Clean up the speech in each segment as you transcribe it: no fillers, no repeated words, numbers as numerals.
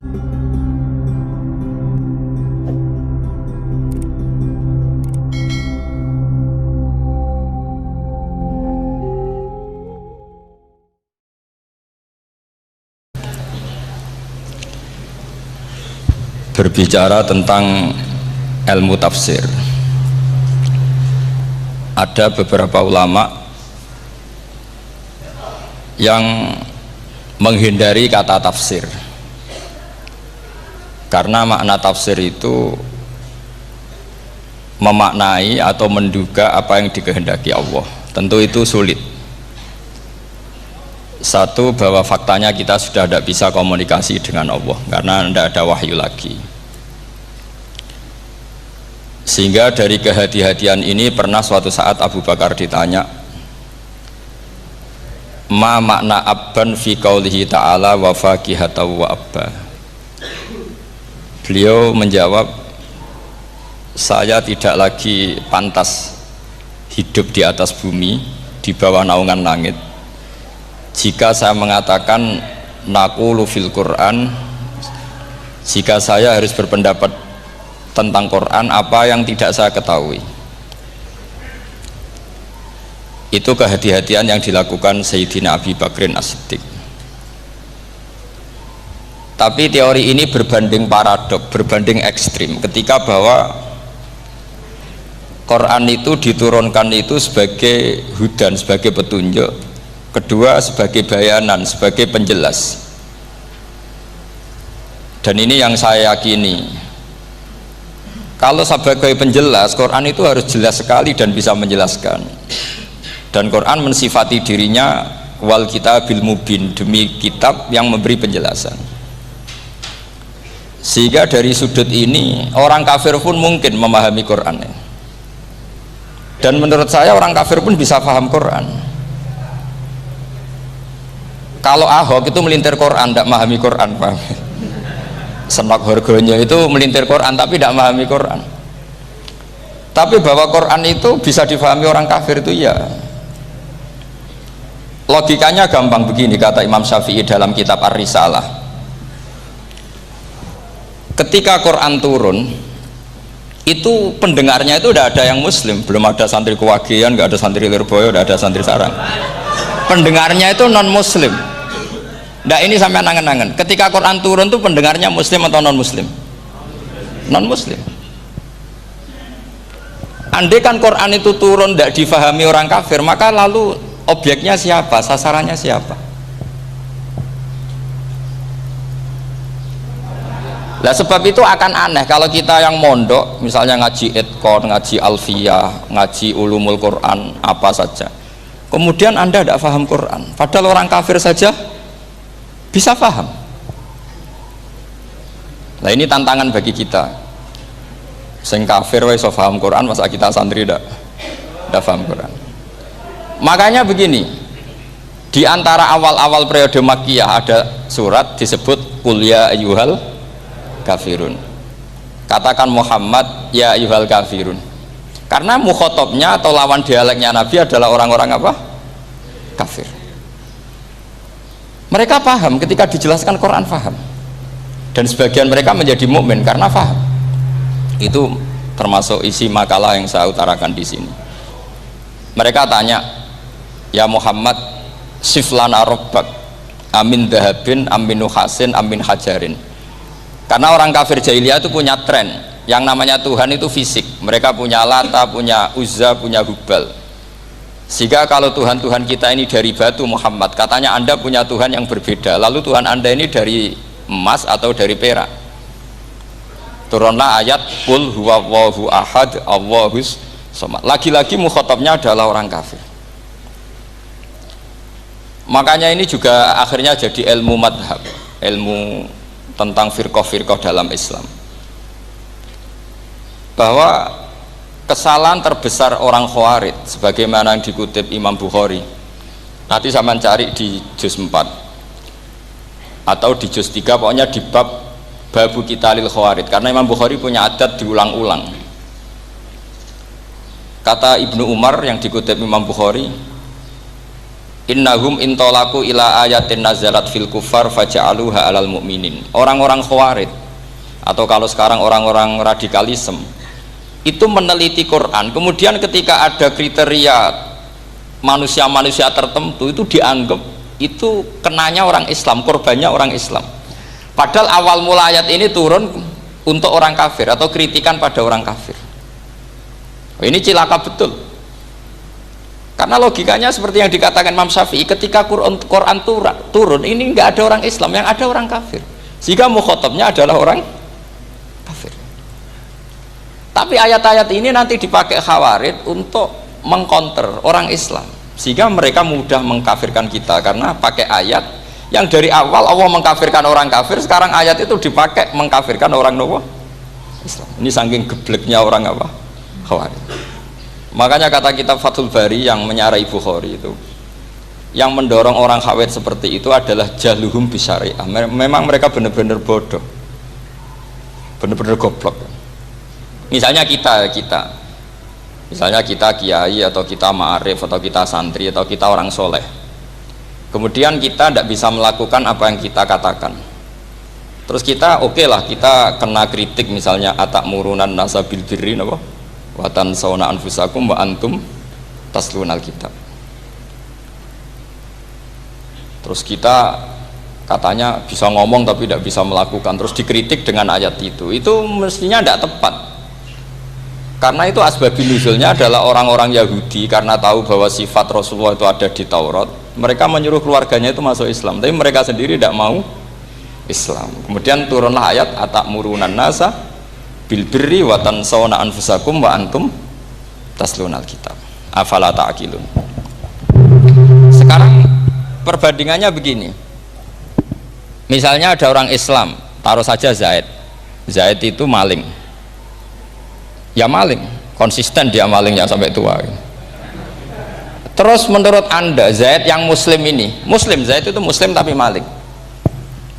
Berbicara tentang ilmu tafsir, ada beberapa ulama yang menghindari kata tafsir karena makna tafsir itu memaknai atau menduga apa yang dikehendaki Allah. Tentu itu sulit. Satu, bahwa faktanya kita sudah tidak bisa komunikasi dengan Allah karena tidak ada wahyu lagi. Sehingga dari kehati-hatian ini pernah suatu saat Abu Bakar ditanya, ma makna abban fi qaulihi ta'ala wa fakihata wa abba. Beliau menjawab, saya tidak lagi pantas hidup di atas bumi, di bawah naungan langit, jika saya mengatakan naqulu fil Quran, jika saya harus berpendapat tentang Quran apa yang tidak saya ketahui. Itu kehati-hatian yang dilakukan Sayyidina Abi Bakrin As-Siddiq. Tapi teori ini berbanding paradok, berbanding ekstrim, ketika bahwa Quran itu diturunkan itu sebagai hudan, sebagai petunjuk, kedua sebagai bayanan, sebagai penjelas. Dan ini yang saya yakini, kalau sebagai penjelas, Quran itu harus jelas sekali dan bisa menjelaskan. Dan Quran mensifati dirinya wal kitabil mubin, demi kitab yang memberi penjelasan. Sehingga dari sudut ini orang kafir pun mungkin memahami Quran. Dan menurut saya orang kafir pun bisa paham Quran. Kalau Ahok itu melintir Quran, tidak memahami Quran, paham? Senok Horgonyo itu melintir Quran tapi tidak memahami Quran. Tapi bahwa Quran itu bisa difahami orang kafir itu ya. Logikanya gampang begini, kata Imam Syafi'i dalam kitab Ar-Risalah. Ketika Quran turun, itu pendengarnya itu tidak ada yang Muslim, belum ada santri Kewagian, nggak ada santri Lirboyo, tidak ada santri Sarang. Pendengarnya itu non Muslim. Nah ini sampai angen-angen, ketika Quran turun tuh pendengarnya Muslim atau non Muslim? Non Muslim. Andai kan Quran itu turun tidak difahami orang kafir, maka lalu objeknya siapa, sasarannya siapa? Nah sebab itu akan aneh kalau kita yang mondok, misalnya ngaji Idqon, ngaji Alfiyah, ngaji Ulumul Quran, apa saja, kemudian Anda tidak paham Quran, padahal orang kafir saja bisa paham. Nah ini tantangan bagi kita. Sing kafir wis paham Quran, masa kita santri tidak paham Quran. Makanya begini, di antara awal-awal periode Makkiyah ada surat disebut Qul ya ayyuhal kafirun. Katakan Muhammad ya ayyuhal kafirun. Karena mukhotabnya atau lawan dialeknya Nabi adalah orang-orang apa? Kafir. Mereka paham ketika dijelaskan Quran, paham, dan sebagian mereka menjadi mukmin karena paham. Itu termasuk isi makalah yang saya utarakan di sini. Mereka tanya, ya Muhammad, siflana robbak, amin dahabin, amin nuhasin, amin hajarin. Karena orang kafir jahiliyah itu punya tren, yang namanya Tuhan itu fisik. Mereka punya Lata, punya Uzza, punya Hubal. Sehingga kalau Tuhan-Tuhan kita ini dari batu, Muhammad, katanya Anda punya Tuhan yang berbeda, lalu Tuhan Anda ini dari emas atau dari perak. Turunlah ayat Qul huwallahu ahad Allahus somad. Lagi-lagi mukhatabnya adalah orang kafir. Makanya ini juga akhirnya jadi ilmu madhab, ilmu tentang firqah-firqah dalam Islam, bahwa kesalahan terbesar orang Khawarij sebagaimana yang dikutip Imam Bukhari, nanti saya mencari di juz 4 atau di juz 3, pokoknya di bab babu qitalil Khawarij, karena Imam Bukhari punya adat diulang-ulang. Kata Ibnu Umar yang dikutip Imam Bukhari, innahum intolaku ila ayatin nazalat fil kufar faja'aluha alal mu'minin. Orang-orang khawarij atau kalau sekarang orang-orang radikalisme itu meneliti Quran, kemudian ketika ada kriteria manusia-manusia tertentu itu dianggap itu kenanya orang Islam, korbannya orang Islam, padahal awal mula ayat ini turun untuk orang kafir atau kritikan pada orang kafir. Ini cilaka betul, karena logikanya seperti yang dikatakan Imam Syafi'i, ketika Quran turun ini nggak ada orang Islam, yang ada orang kafir, sehingga mukhatabnya adalah orang kafir. Tapi ayat-ayat ini nanti dipakai Khawarij untuk mengcounter orang Islam, sehingga mereka mudah mengkafirkan kita karena pakai ayat yang dari awal Allah mengkafirkan orang kafir, sekarang ayat itu dipakai mengkafirkan orang Islam. Ini saking gebleknya orang apa? Khawarij. Makanya kata kitab Fathul Bari yang menyarai Bukhari itu, yang mendorong orang Khawarij seperti itu adalah jahluhum bisyariah. Memang mereka benar-benar bodoh, benar-benar goblok. Misalnya kita kiai atau kita ma'arif atau kita santri atau kita orang soleh, kemudian kita tidak bisa melakukan apa yang kita katakan, terus kita oke lah, kita kena kritik misalnya atakmurunan nasabil birri watan sauna anfusakum wa antum taslunal kitab, terus kita katanya bisa ngomong tapi tidak bisa melakukan, terus dikritik dengan ayat itu mestinya tidak tepat. Karena itu asbabun nuzulnya adalah orang-orang Yahudi karena tahu bahwa sifat Rasulullah itu ada di Taurat, mereka menyuruh keluarganya itu masuk Islam, tapi mereka sendiri tidak mau Islam. Kemudian turunlah ayat atakmurunan nasa bil birri wa tansawna anfusakum wa antum taslunal kitab afala ta'qilun. Sekarang perbandingannya begini, misalnya ada orang Islam, taruh saja Zaid itu maling, ya maling, konsisten dia malingnya sampai tua. Terus menurut anda Zaid yang muslim ini, muslim, Zaid itu muslim tapi maling,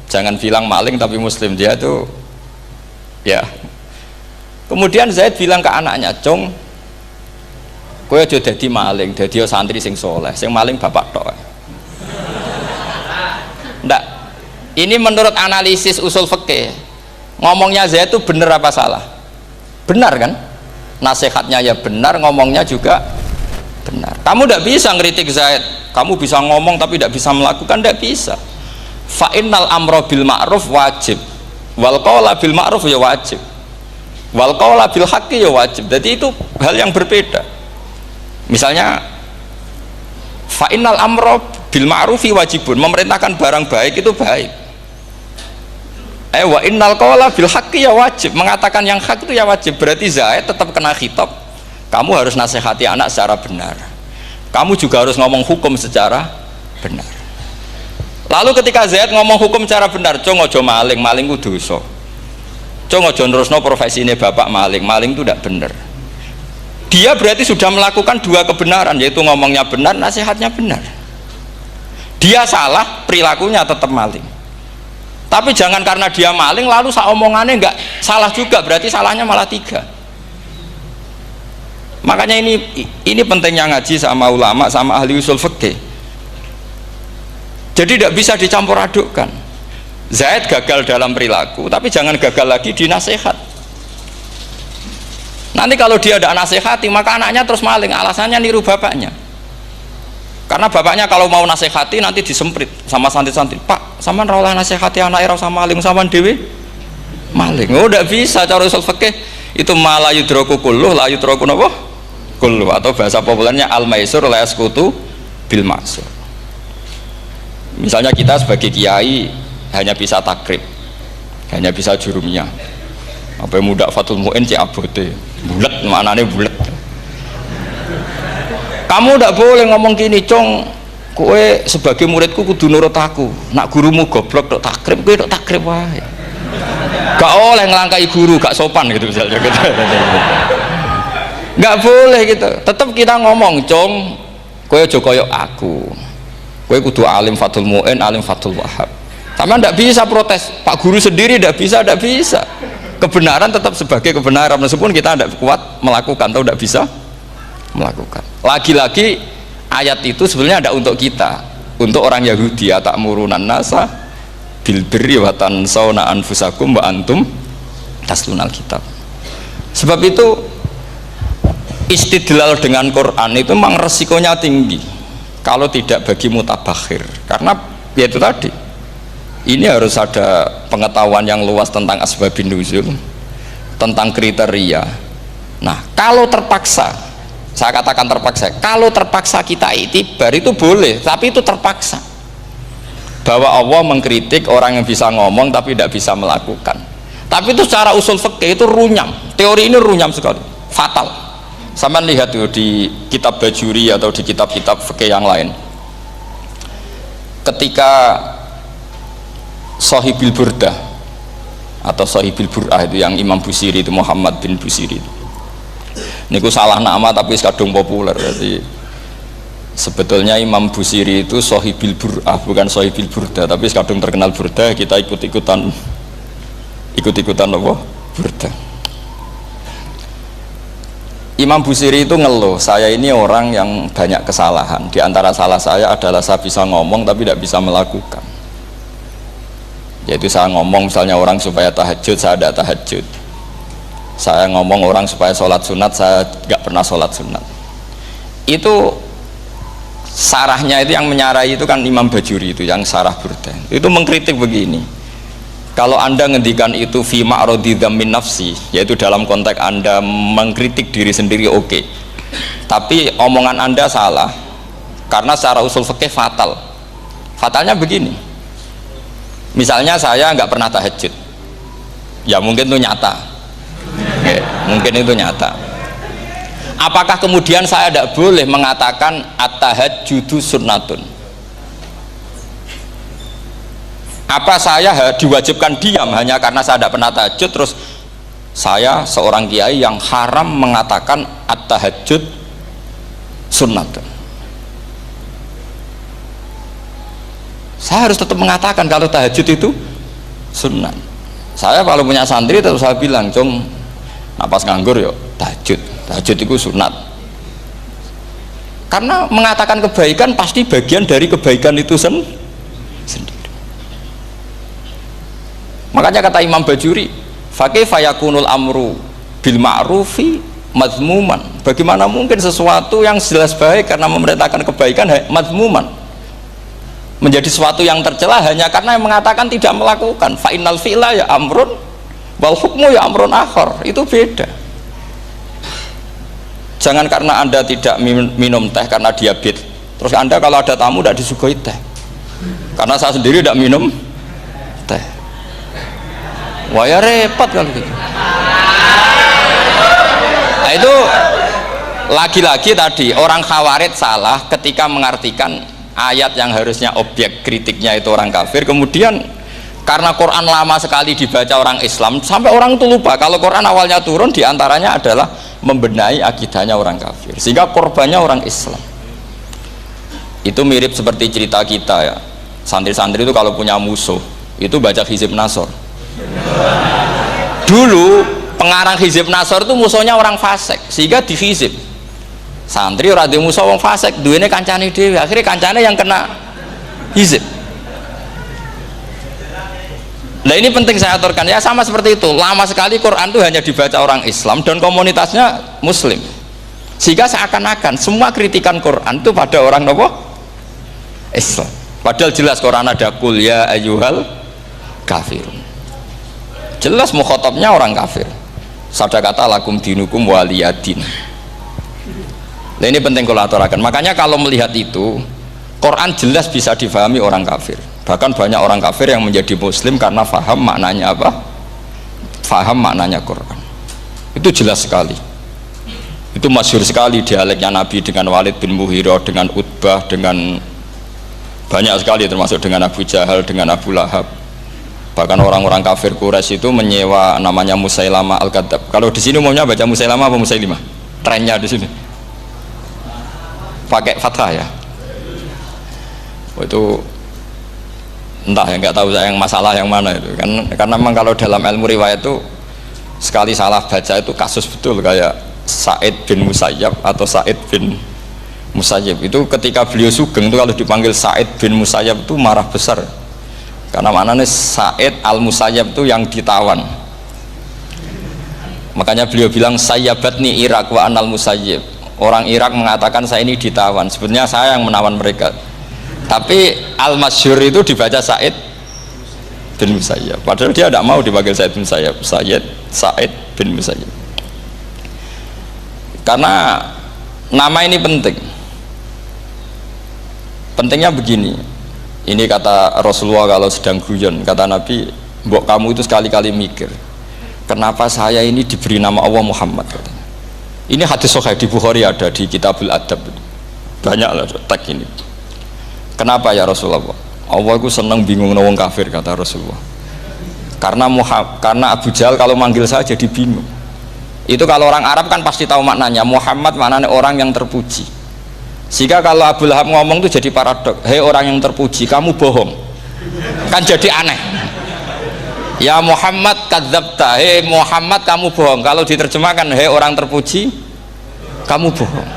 jangan bilang maling tapi muslim, dia tuh ya. Kemudian Zaid bilang ke anaknya, "Cung, kowe aja dadi maling, dadi santri sing soleh, sing maling bapak tok." Ndak, ini menurut analisis usul fikih, ngomongnya Zaid itu benar apa salah? Benar kan? Nasihatnya ya benar, ngomongnya juga benar. Kamu tidak bisa ngeritik Zaid, kamu bisa ngomong tapi tidak bisa melakukan, tidak bisa. Fa innal amro bil ma'ruf wajib, wal qawla bil ma'ruf ya wajib, wal qawla bil haqqi ya wajib. Jadi itu hal yang berbeda. Misalnya fa innal amro bil ma'rufi wajibun, memerintahkan barang baik itu baik. Wa innal qawla bil haqqi ya wajib, mengatakan yang hak itu ya wajib. Berarti Zaid tetap kena khitab, kamu harus nasihati anak secara benar, kamu juga harus ngomong hukum secara benar. Lalu ketika Zaid ngomong hukum secara benar, cung ojo maling, maling itu dosa, cung ojo nerusno profesi ini bapak maling, maling itu tidak benar. Dia berarti sudah melakukan dua kebenaran, yaitu ngomongnya benar, nasihatnya benar. Dia salah, perilakunya tetap maling. Tapi jangan karena dia maling lalu omongannya enggak salah juga, berarti salahnya malah tiga. Makanya ini pentingnya ngaji sama ulama, sama ahli usul fikih. Jadi tidak bisa dicampur adukkan. Zaid gagal dalam perilaku, tapi jangan gagal lagi di nasihat. Nanti kalau dia tidak nasihati, maka anaknya terus maling, alasannya niru bapaknya. Karena bapaknya kalau mau nasihati nanti disemprit sama santri-santri, "Pak, sampean ra oleh nasihati anak era sama maling, sampean dhewe maling." Oh, tidak bisa, cara usul fikih itu malah yudroku kulluh la yudroku napa kulluh, atau bahasa populernya al maisur la yasqutu bil ma'sur. Misalnya kita sebagai kiai hanya bisa takrib, hanya bisa jurumiyah, apa muda fatul mu'in cek abote bulet, maknanya bulet. Kamu tidak boleh ngomong gini, "Cung, kowe sebagai muridku kudu nurut aku, nak gurumu goblok tok takrib, kowe tok takrib wae." Gak oleh ngelangkai guru, gak sopan gitu misalnya gitu. Gak boleh gitu, tetap kita ngomong, "Cung, kowe aja koyok aku, kowe kudu alim fatul mu'in, alim fatul wahab." Sama tidak bisa protes, Pak Guru sendiri tidak bisa. Kebenaran tetap sebagai kebenaran, meskipun kita tidak kuat melakukan atau tidak bisa melakukan. Lagi-lagi ayat itu sebenarnya ada untuk kita, untuk orang Yahudi, ta'murunan nasa bil birri wa tansawna anfusakum wa antum taslunal kitab. Sebab itu istidlal dengan Quran itu memang resikonya tinggi kalau tidak bagi mutabakhir, karena ya itu tadi, ini harus ada pengetahuan yang luas tentang asbabun nuzul, tentang kriteria. Nah, kalau terpaksa, saya katakan terpaksa, kalau terpaksa kita itibar itu boleh, tapi itu terpaksa. Bahwa Allah mengkritik orang yang bisa ngomong tapi tidak bisa melakukan. Tapi itu secara usul fikih itu runyam. Teori ini runyam sekali, fatal. Sama lihat tuh di kitab Bajuri atau di kitab-kitab fikih yang lain. Ketika Shahibil Burdah atau Shahibil Bur'ah itu yang Imam Busiri itu, Muhammad bin Busiri itu. Niku salah nama tapi kadung populer. Jadi sebetulnya Imam Busiri itu Shahibil Bur'ah, bukan Shahibil Burdah, tapi kadung terkenal Burdah, kita ikut-ikutan apa? Burdah. Imam Busiri itu ngeluh, saya ini orang yang banyak kesalahan. Di antara salah saya adalah saya bisa ngomong tapi tidak bisa melakukan. Yaitu saya ngomong misalnya orang supaya tahajud, saya tidak tahajud. Saya ngomong orang supaya sholat sunat, saya nggak pernah sholat sunat. Itu sarahnya itu yang menyarai itu kan Imam Bajuri itu yang sarah Burdah. Itu mengkritik begini. Kalau Anda ngendikan itu fi ma'radi dzammin nafsi, yaitu dalam konteks Anda mengkritik diri sendiri, oke. Tapi omongan Anda salah karena secara usul fikih fatal. Fatalnya begini. Misalnya saya nggak pernah tahajud. Ya mungkin itu nyata. Oke, mungkin itu nyata. Apakah kemudian saya tidak boleh mengatakan at-tahajjudu sunnatun? Apa saya diwajibkan diam hanya karena saya tidak pernah tahajud, terus saya seorang kiai yang haram mengatakan at-tahajjud sunnatun? Saya harus tetap mengatakan kalau tahajud itu sunnah. Saya kalau punya santri terus saya bilang, "Cung, napas nganggur yuk tahajud itu sunat." Karena mengatakan kebaikan pasti bagian dari kebaikan itu sendiri. Makanya kata Imam Bajuri, fakaifa yakunul amru bil ma'rufi mazmuman. Bagaimana mungkin sesuatu yang jelas baik karena memerintahkan kebaikan mazmuman menjadi sesuatu yang tercela hanya karena yang mengatakan tidak melakukan. Fa innal fi'la ya amrun wal hukmu ya amrun akhar. Itu beda. Jangan karena Anda tidak minum teh karena diabetes, terus Anda kalau ada tamu tidak disuguhi teh. Karena saya sendiri tidak minum teh. Wah ya repot kalau gitu. Nah, itu lagi-lagi tadi orang Khawarij salah ketika mengartikan ayat yang harusnya objek kritiknya itu orang kafir, kemudian karena Quran lama sekali dibaca orang Islam sampai orang itu lupa kalau Quran awalnya turun diantaranya adalah membenahi akidahnya orang kafir, sehingga korbannya orang Islam. Itu mirip seperti cerita kita ya, santri-santri itu kalau punya musuh itu baca Hizib Nasor. Dulu pengarang Hizib Nasor itu musuhnya orang fasik, sehingga dihizib. Santri ora duwe musuh wong fasik, duwene kancane dhewe, akhirnya kancane yang kena hizib. Nah ini penting saya aturkan ya, sama seperti itu. Lama sekali Quran itu hanya dibaca orang Islam dan komunitasnya Muslim, sehingga seakan-akan semua kritikan Quran itu pada orang nopo Islam. Padahal jelas Quran ada kul ya ayyuhal kafirun. Jelas mukhatabnya orang kafir. Sabda kata lakum dinukum waliyadin. Nah ini penting kalau aturakan. Makanya kalau melihat itu, Quran jelas bisa difahami orang kafir. Bahkan banyak orang kafir yang menjadi muslim karena faham maknanya apa? Faham maknanya Quran. Itu jelas sekali. Itu masyhur sekali dialeknya Nabi dengan Walid bin Mughirah, dengan Utbah, dengan banyak sekali, termasuk dengan Abu Jahal, dengan Abu Lahab. Bahkan orang-orang kafir Quraisy itu menyewa namanya Musailamah Al-Kadzab. Kalau di sini umumnya baca Musailamah apa Musailimah? Trennya di sini pakai fathah ya. Oh, itu entah ya, nggak tahu saya yang masalah yang mana itu kan, karena memang kalau dalam ilmu riwayat itu sekali salah baca itu kasus betul, kayak Sa'id bin Musayyab atau Sa'id bin Musayyib. Itu ketika beliau sugeng itu kalau dipanggil Sa'id bin Musayyib itu marah besar, karena maknanya Sa'id al-Musayyib itu yang ditawan. Makanya beliau bilang sayyabatni Irak wa anal Musayyib. Orang Irak mengatakan saya ini ditawan, sebenarnya saya yang menawan mereka. Tapi al-masyhur itu dibaca Sa'id bin Musayyib, padahal dia tidak mau dipanggil Sa'id bin Musayyib, Sa'id bin Musayyib. Karena nama ini penting. Pentingnya begini, ini kata Rasulullah kalau sedang guyon, kata Nabi, mbok kamu itu sekali-kali mikir, kenapa saya ini diberi nama Allah Muhammad, katanya. Ini hadis sahih di Bukhari, ada di Kitabul Adab, banyak lah teks ini. Kenapa ya Rasulullah? Allah itu senang bingung nawang kafir, kata Rasulullah. Karena Abu Jahal kalau manggil saya jadi bingung. Itu kalau orang Arab kan pasti tahu maknanya, Muhammad maknanya orang yang terpuji. Sehingga kalau Abu Lahab ngomong itu jadi paradok, hei orang yang terpuji, kamu bohong, kan jadi aneh. Ya Muhammad kadzabta, hei Muhammad kamu bohong. Kalau diterjemahkan, hei orang terpuji, kamu bohong.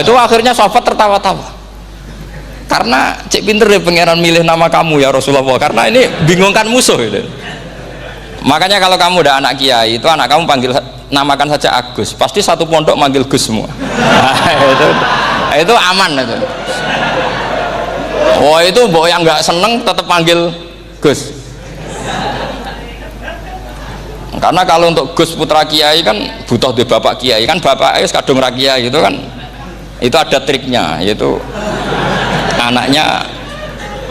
Itu akhirnya sahabat tertawa-tawa, karena cek pinter deh pangeran milih nama kamu ya Rasulullah, karena ini bingungkan musuh gitu. Makanya kalau kamu udah anak kiai, itu anak kamu panggil, namakan saja Agus, pasti satu pondok manggil Gus semua. Itu aman itu. Oh itu boh yang nggak seneng tetap panggil Gus. Karena kalau untuk Gus putra kiai kan butuh di bapak kiai, kan bapak kadung rakyat itu kan, itu ada triknya, yaitu anaknya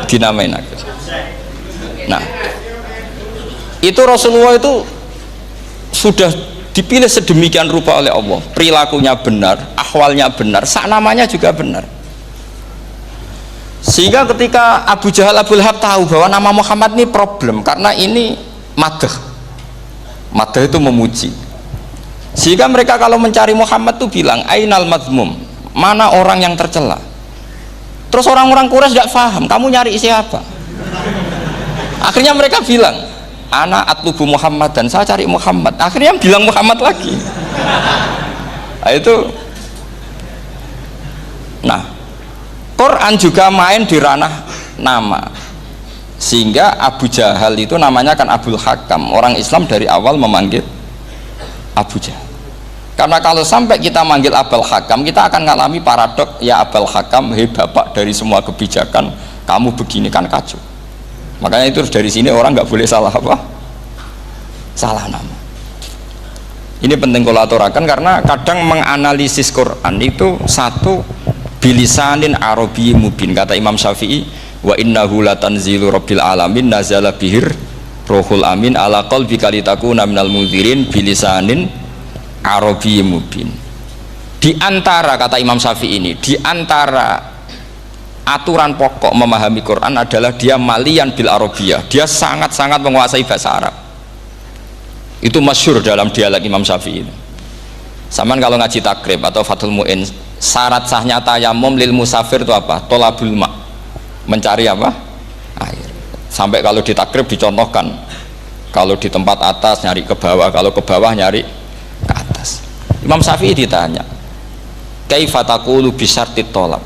dinamain Agus. Nah, itu Rasulullah itu sudah dipilih sedemikian rupa oleh Allah, perilakunya benar, ahwalnya benar, sak namanya juga benar. Sehingga ketika Abu Jahal, Abu Lahab tahu bahwa nama Muhammad ini problem, karena ini madah itu memuji. Sehingga mereka kalau mencari Muhammad itu bilang ainal madmum, mana orang yang tercela. Terus orang-orang Quraisy tidak paham, kamu nyari siapa? Akhirnya mereka bilang, ana atlubu Muhammad, dan saya cari Muhammad. Akhirnya bilang Muhammad lagi. Nah, itu. Nah, Quran juga main di ranah nama, sehingga Abu Jahal itu namanya kan Abul Hakam. Orang Islam dari awal memanggil Abu Jahal, karena kalau sampai kita manggil Abul Hakam, kita akan mengalami paradok, ya Abul Hakam, hei bapak dari semua kebijakan, kamu begini kan kacau. Makanya itu dari sini orang nggak boleh salah apa? Salah nama. Ini penting kalau aturakan, karena kadang menganalisis Quran itu satu bilisanin arabi mubin. Kata Imam Syafi'i, wa innahu latanzilu rabbil alamin nazala bihir rohul amin ala qalbika litakuna minal munzirin bilisanin arabi mubin. Di antara, kata Imam Syafi'i ini, di antara aturan pokok memahami Quran adalah dia malian bil arabiyah, dia sangat-sangat menguasai bahasa Arab. Itu masyhur dalam dialog Imam Syafi'i. Saman kalau ngaji takrib atau Fathul Mu'in, syarat sahnya tayamum lil musafir itu apa? Tolabul ma', mencari apa? Air. Sampai kalau di takrib dicontohkan, kalau di tempat atas nyari ke bawah, kalau ke bawah nyari ke atas. Imam Syafi'i ditanya, kaifa taqulu bi syartit tolab,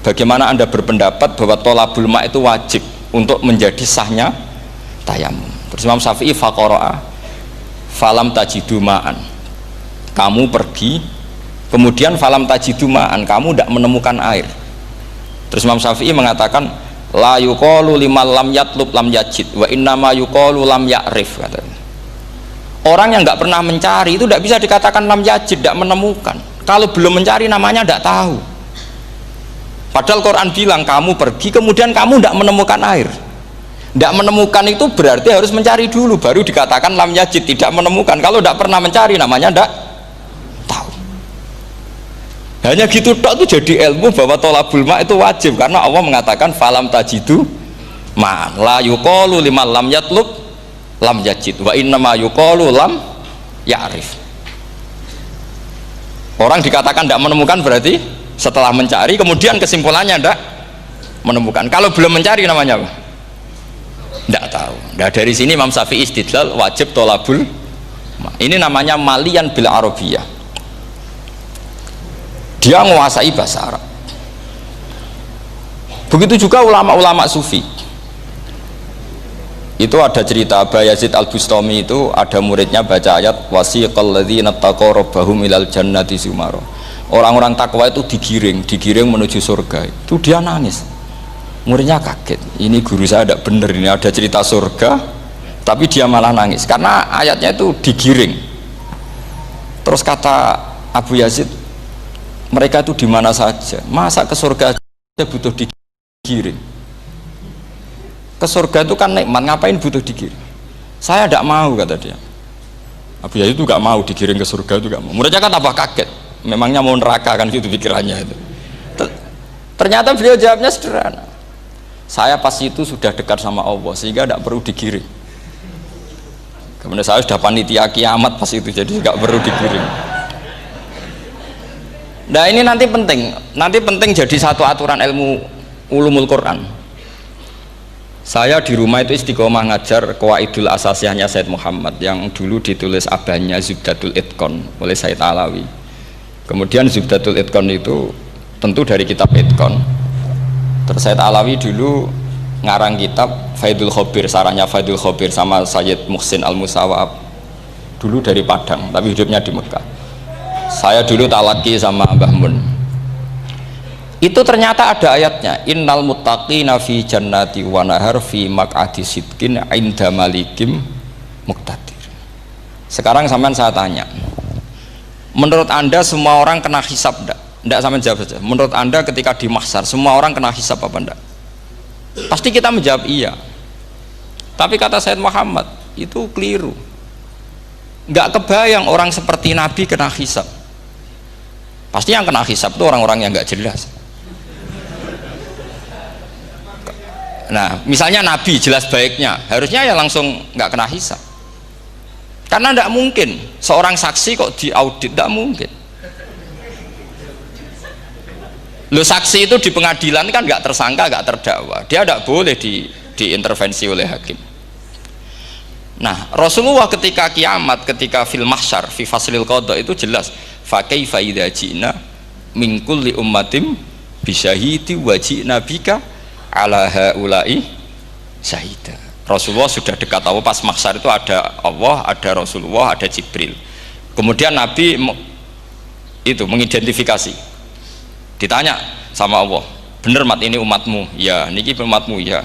bagaimana anda berpendapat bahwa tolabul ma' itu wajib untuk menjadi sahnya tayamum? Terus Imam Syafi'i faqara'a falam tajidu ma'an, kamu pergi kemudian falam tajidu ma'an, kamu tidak menemukan air. Terus Imam Syafi'i mengatakan la yuqalu liman lam yatlub lam yajid wa innama yuqalu lam ya'rif, katanya. Orang yang nggak pernah mencari itu tidak bisa dikatakan lam yajid, tidak menemukan. Kalau belum mencari namanya tidak tahu. Padahal Quran bilang kamu pergi kemudian kamu tidak menemukan air. Tidak menemukan itu berarti harus mencari dulu, baru dikatakan lam yajid, tidak menemukan. Kalau tidak pernah mencari namanya tidak tahu. Hanya gitu tok itu jadi ilmu bahwa tolabul ma' itu wajib, karena Allah mengatakan falam tajidu ma'an la yuqalu liman lam yatlub lam yajid wa innama yuqalu lam ya'rif. Orang dikatakan tidak menemukan berarti setelah mencari kemudian kesimpulannya tidak menemukan. Kalau belum mencari namanya apa? Tidak tahu. Nah, dari sini Imam Syafi'i istidlal wajib tolabul ma'. Ini namanya malian bil arabiyah. Dia menguasai bahasa Arab. Begitu juga ulama-ulama sufi. Itu ada cerita Bayazid Al-Bustami, itu ada muridnya baca ayat wasiqal ladzina taqaw rabbahum ilal jannati zumara. Orang-orang takwa itu digiring menuju surga. Itu dia nangis. Muridnya kaget. Ini guru saya tidak benar, ini ada cerita surga tapi dia malah nangis karena ayatnya itu digiring. Terus kata Abu Yazid, mereka itu di mana saja, masa ke surga aja butuh digiring? Ke surga itu kan nikmat, ngapain butuh digiring? Saya tidak mau, kata dia. Abu Yazid itu gak mau digiring ke surga, itu gak mau. Muridnya kan tambah kaget, memangnya mau neraka kan, itu pikirannya itu. Ternyata beliau jawabnya sederhana, saya pas itu sudah dekat sama Allah sehingga tidak perlu digiring. Kemudian saya sudah panitia kiamat pas itu, jadi gak perlu digiring. Nah ini nanti penting jadi satu aturan ilmu ulumul Quran. Saya di rumah itu istiqomah ngajar Qawaidul Asasiyahnya Said Muhammad yang dulu ditulis abahnya Zubdatul Itqan oleh Said Alawi. Kemudian Zubdatul Itqan itu tentu dari kitab Itqan. Terus Said Alawi dulu ngarang kitab Faidul Khobir, sarannya Faidul Khobir sama Sayyid Muhsin Al-Musawab, dulu dari Padang tapi hidupnya di Mekah. Saya dulu talaki sama Mbah Mun. Itu ternyata ada ayatnya, innal muttaqina fi jannati wa nahar fi maq'adi sidqin 'inda malikim muqtadir. Sekarang sampean saya tanya, menurut Anda semua orang kena hisab enggak? Enggak, sampean jawab saja. Menurut Anda ketika di mahsyar semua orang kena hisab apa enggak? Pasti kita menjawab iya. Tapi kata Said Muhammad itu keliru. Enggak kebayang orang seperti Nabi kena hisab. Pasti yang kena hisab itu orang-orang yang enggak jelas. Nah, misalnya Nabi jelas baiknya, harusnya ya langsung nggak kena hisab. Karena tidak mungkin seorang saksi kok diaudit, tidak mungkin. Lo saksi itu di pengadilan kan nggak tersangka, nggak terdakwa, dia tidak boleh diintervensi oleh hakim. Nah, Rasulullah ketika kiamat, ketika fil mahsyar, fi faslil qada itu jelas, fa kaifa idza ji'na min kulli ummatin bisyahidi wa ji'na bika ala haula'i syahida. Rasulullah sudah dekat Allah, pas mahsyar itu ada Allah, ada Rasulullah, ada Jibril. Kemudian Nabi itu mengidentifikasi, ditanya sama Allah, bener mat ini umatmu? Ya, niki umatmu ya.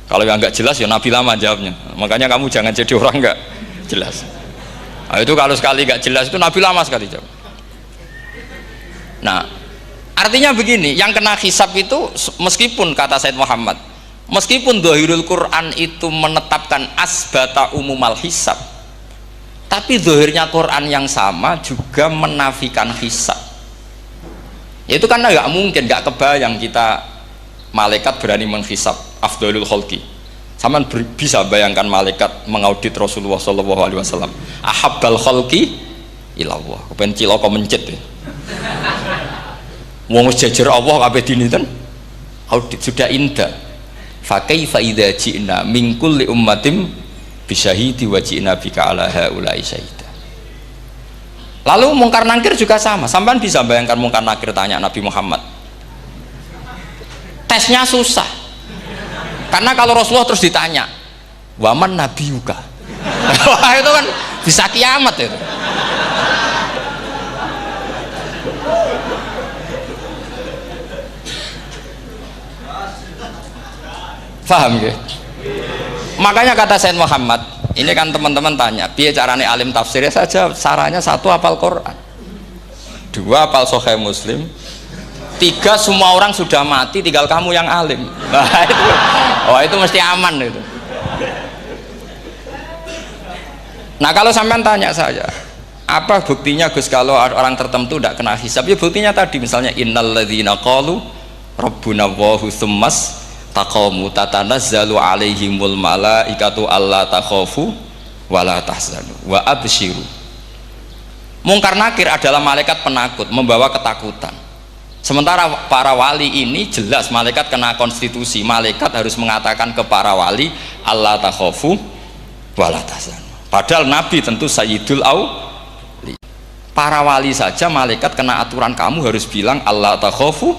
Kalau yang nggak jelas ya Nabi lama jawabnya. Makanya kamu jangan jadi orang nggak jelas. Nah, itu kalau sekali nggak jelas itu Nabi lama sekali jawab. Nah, artinya begini, yang kena hisab itu meskipun kata Said Muhammad, meskipun Dhahirul Quran itu menetapkan asbata umumal hisab, tapi zahirnya Quran yang sama juga menafikan hisab. Itu karena nggak mungkin, nggak kebayang kita malaikat berani menghisab afdalul khalqi. Sama bisa bayangkan malaikat mengaudit Rasulullah SAW, ahabbal khalqi ilallah, kepen cilaka mencet ya. Wong jajar Allah kabeh dinten audit sudah indah. Fa kaifa idza ji'na min kulli ummatin bisyahidi wa ji'na bika ala haula'i syahida. Lalu mungkar nakir juga sama. Sampean bisa bayangkan mungkar nakir tanya Nabi Muhammad. Tesnya susah. Karena kalau Rasulullah terus ditanya, "Waman nabiyuka?" Wah, itu kan bisa kiamat itu. Paham ya? Makanya kata Said Muhammad, ini kan teman-teman tanya, biar caranya alim tafsirnya saja, sarannya satu hafal Quran, dua hafal Sahih Muslim, tiga semua orang sudah mati, tinggal kamu yang alim. Nah, itu mesti aman itu. Nah kalau sampean tanya saya, apa buktinya Gus kalau orang tertentu tidak kena hisab? Ya buktinya tadi, misalnya innal ladzina qalu rabbuna Allahu tsummas taqamu tatanazzalu alaihimul malaikatu alla takhafu wala tahzanu wa abshiru. Mungkar nakir adalah malaikat penakut, membawa ketakutan. Sementara para wali ini jelas malaikat kena konstitusi, malaikat harus mengatakan ke para wali alla takhafu wala tahzanu. Padahal Nabi tentu sayyidul auli. para wali saja malaikat kena aturan kamu harus bilang Allah takhafu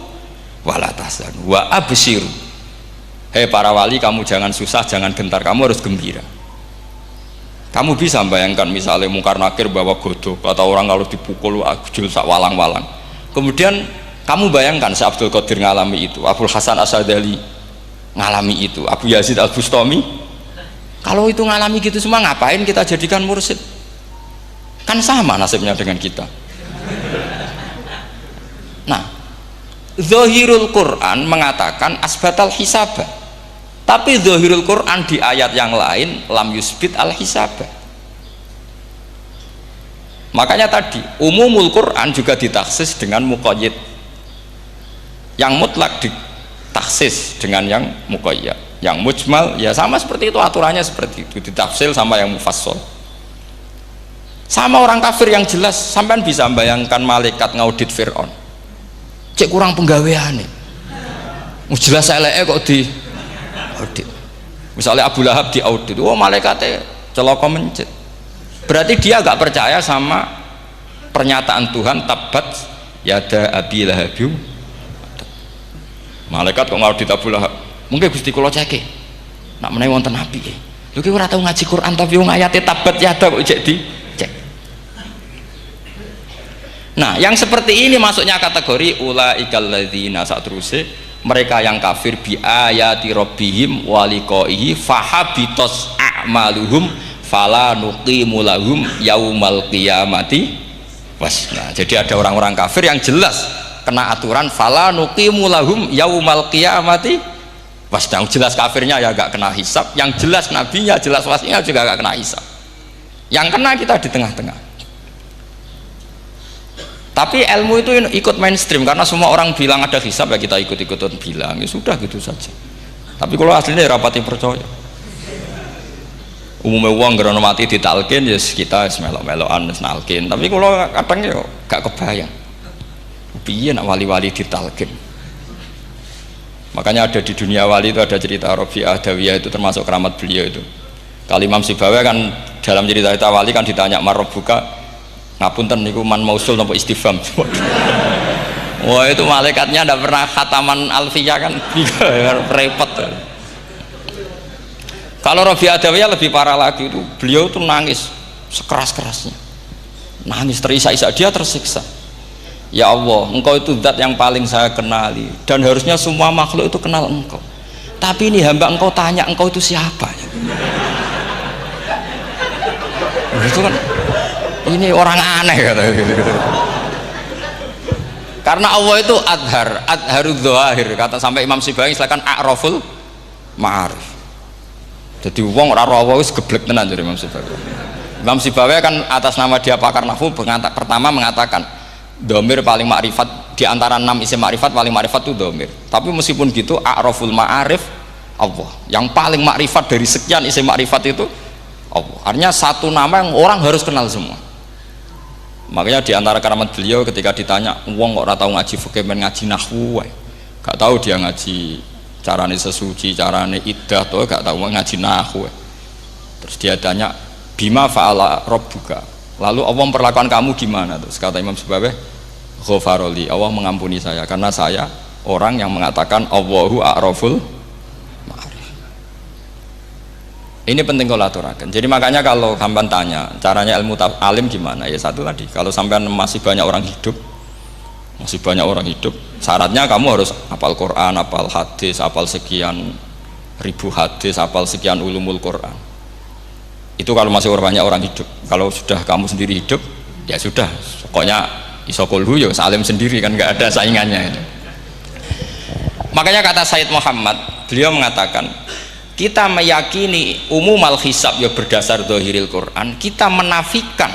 wala tahzanu wa abshiru. Hei para wali, kamu jangan susah, jangan gentar, kamu harus gembira. Kamu bisa bayangkan misalnya Mungkar Nakir bawa godok atau orang kalau dipukul ajul sak walang-walang. Kemudian kamu bayangkan si Abdul Qadir ngalami itu, Abdul Hasan Asadali ngalami itu, Abu Yazid Al-Bustami. Kalau itu ngalami gitu semua, ngapain kita jadikan mursyid? Kan sama nasibnya dengan kita. Nah, Zahirul Quran mengatakan asbatal hisabah, tapi Zahirul Quran di ayat yang lain lam yusbit al hisabah. Makanya tadi umumul Quran juga ditaksis dengan muqayyid, yang mutlak ditaksis dengan yang muqayyad, yang mujmal ya sama seperti itu, aturannya seperti itu, ditafsil sama yang mufassal. Sama orang kafir yang jelas, sampean bisa membayangkan malaikat ngaudit Fir'aun, cek kurang penggaweane, jelas eleke kok di audit. Misalnya Abu Lahab di audit, oh malaikatnya celaka mencet, berarti dia agak percaya sama pernyataan Tuhan tabat yada abi lahabiu. Malaikat kok ngaudit Abu Lahab, mungkin Gusti kula ceke nak menawi wonten api lho ki ora tau ngaji Quran tapi wong ayate tabat yada kok cek di cek. Nah, yang seperti ini masuknya kategori ulaikal ladzina, sateruse mereka yang kafir bi ayati rabbihim wa liqaihi fahabitos a'maluhum fala nuqimu lahum yaumal qiyamati wasna. Jadi ada orang-orang kafir yang jelas kena aturan fala nuqimu lahum yaumal qiyamati wasna. Jelas kafirnya ya gak kena hisab, yang jelas nabinya, jelas wasinya juga gak kena hisab. Yang kena kita di tengah-tengah. Tapi ilmu itu ikut mainstream karena semua orang bilang ada hisab, ya kita ikut-ikutan bilang, ya sudah gitu saja. Tapi kalau aslinya ya rapati percaya. Umumnya uang gerono mati ditalkin, ya kita melok-melokan nalkin. Tapi kalau kadang ya gak kebayang. Piye nak wali-wali ditalkin. Makanya ada di dunia wali itu ada cerita Rabi'ah Adawiyah, itu termasuk keramat beliau itu. Kalau Imam Sibawi kan dalam cerita wali kan ditanya marabbuka, ngapunten niku man mausul nopo istifham. Wah itu malaikatnya tidak pernah khataman alfiyah kan, repot. Kalau Rabi'ah Adawiyah lebih parah lagi, itu beliau tuh nangis sekeras-kerasnya, nangis terisak-isak, dia tersiksa. Ya Allah, engkau itu zat yang paling saya kenali dan harusnya semua makhluk itu kenal engkau, tapi ini hamba engkau tanya engkau itu siapa ya? Itu kan ini orang aneh kata gitu. Karena Allah itu adharud dzahir, kata sampai Imam Sibawi silakan a'raful ma'arif. Jadi wong ora ora wis geblek tenan dari Imam Sibawi. Imam Sibawi kan atas nama dia pakar nahwu pertama mengatakan domir paling makrifat di antara 6 isim makrifat, paling makrifat itu domir. Tapi meskipun gitu a'raful ma'arif Allah, yang paling makrifat dari sekian isim makrifat itu Allah. Artinya satu nama yang orang harus kenal semua. Makanya di antara keramat beliau ketika ditanya, wong kok ora tau ngaji fikih men ngaji nahwu wae. Gak tahu dia ngaji carane sesuci, carane iddah to, gak tahu ngaji nahwu. Terus dia tanya, "Bima fa'ala rabbuka?" Lalu Allah memperlakukan kamu gimana? Terus kata Imam Sibawi, "Ghafaroli, Allah mengampuni saya karena saya orang yang mengatakan Allahu a'raful ma'arif." Ini penting kalau aturakan. Jadi makanya kalau sampean tanya caranya ilmu alim gimana, ya satu tadi, kalau sampean masih banyak orang hidup, syaratnya kamu harus hafal Quran, hafal hadis, hafal sekian ribu hadis, hafal sekian ulumul Quran. Itu kalau masih banyak orang hidup. Kalau sudah kamu sendiri hidup, ya sudah, pokoknya isokulhu ya salim sendiri, kan nggak ada saingannya itu. Makanya kata Sayyid Muhammad, beliau mengatakan, kita meyakini umum al-hisab ya berdasar zahiril Quran, kita menafikan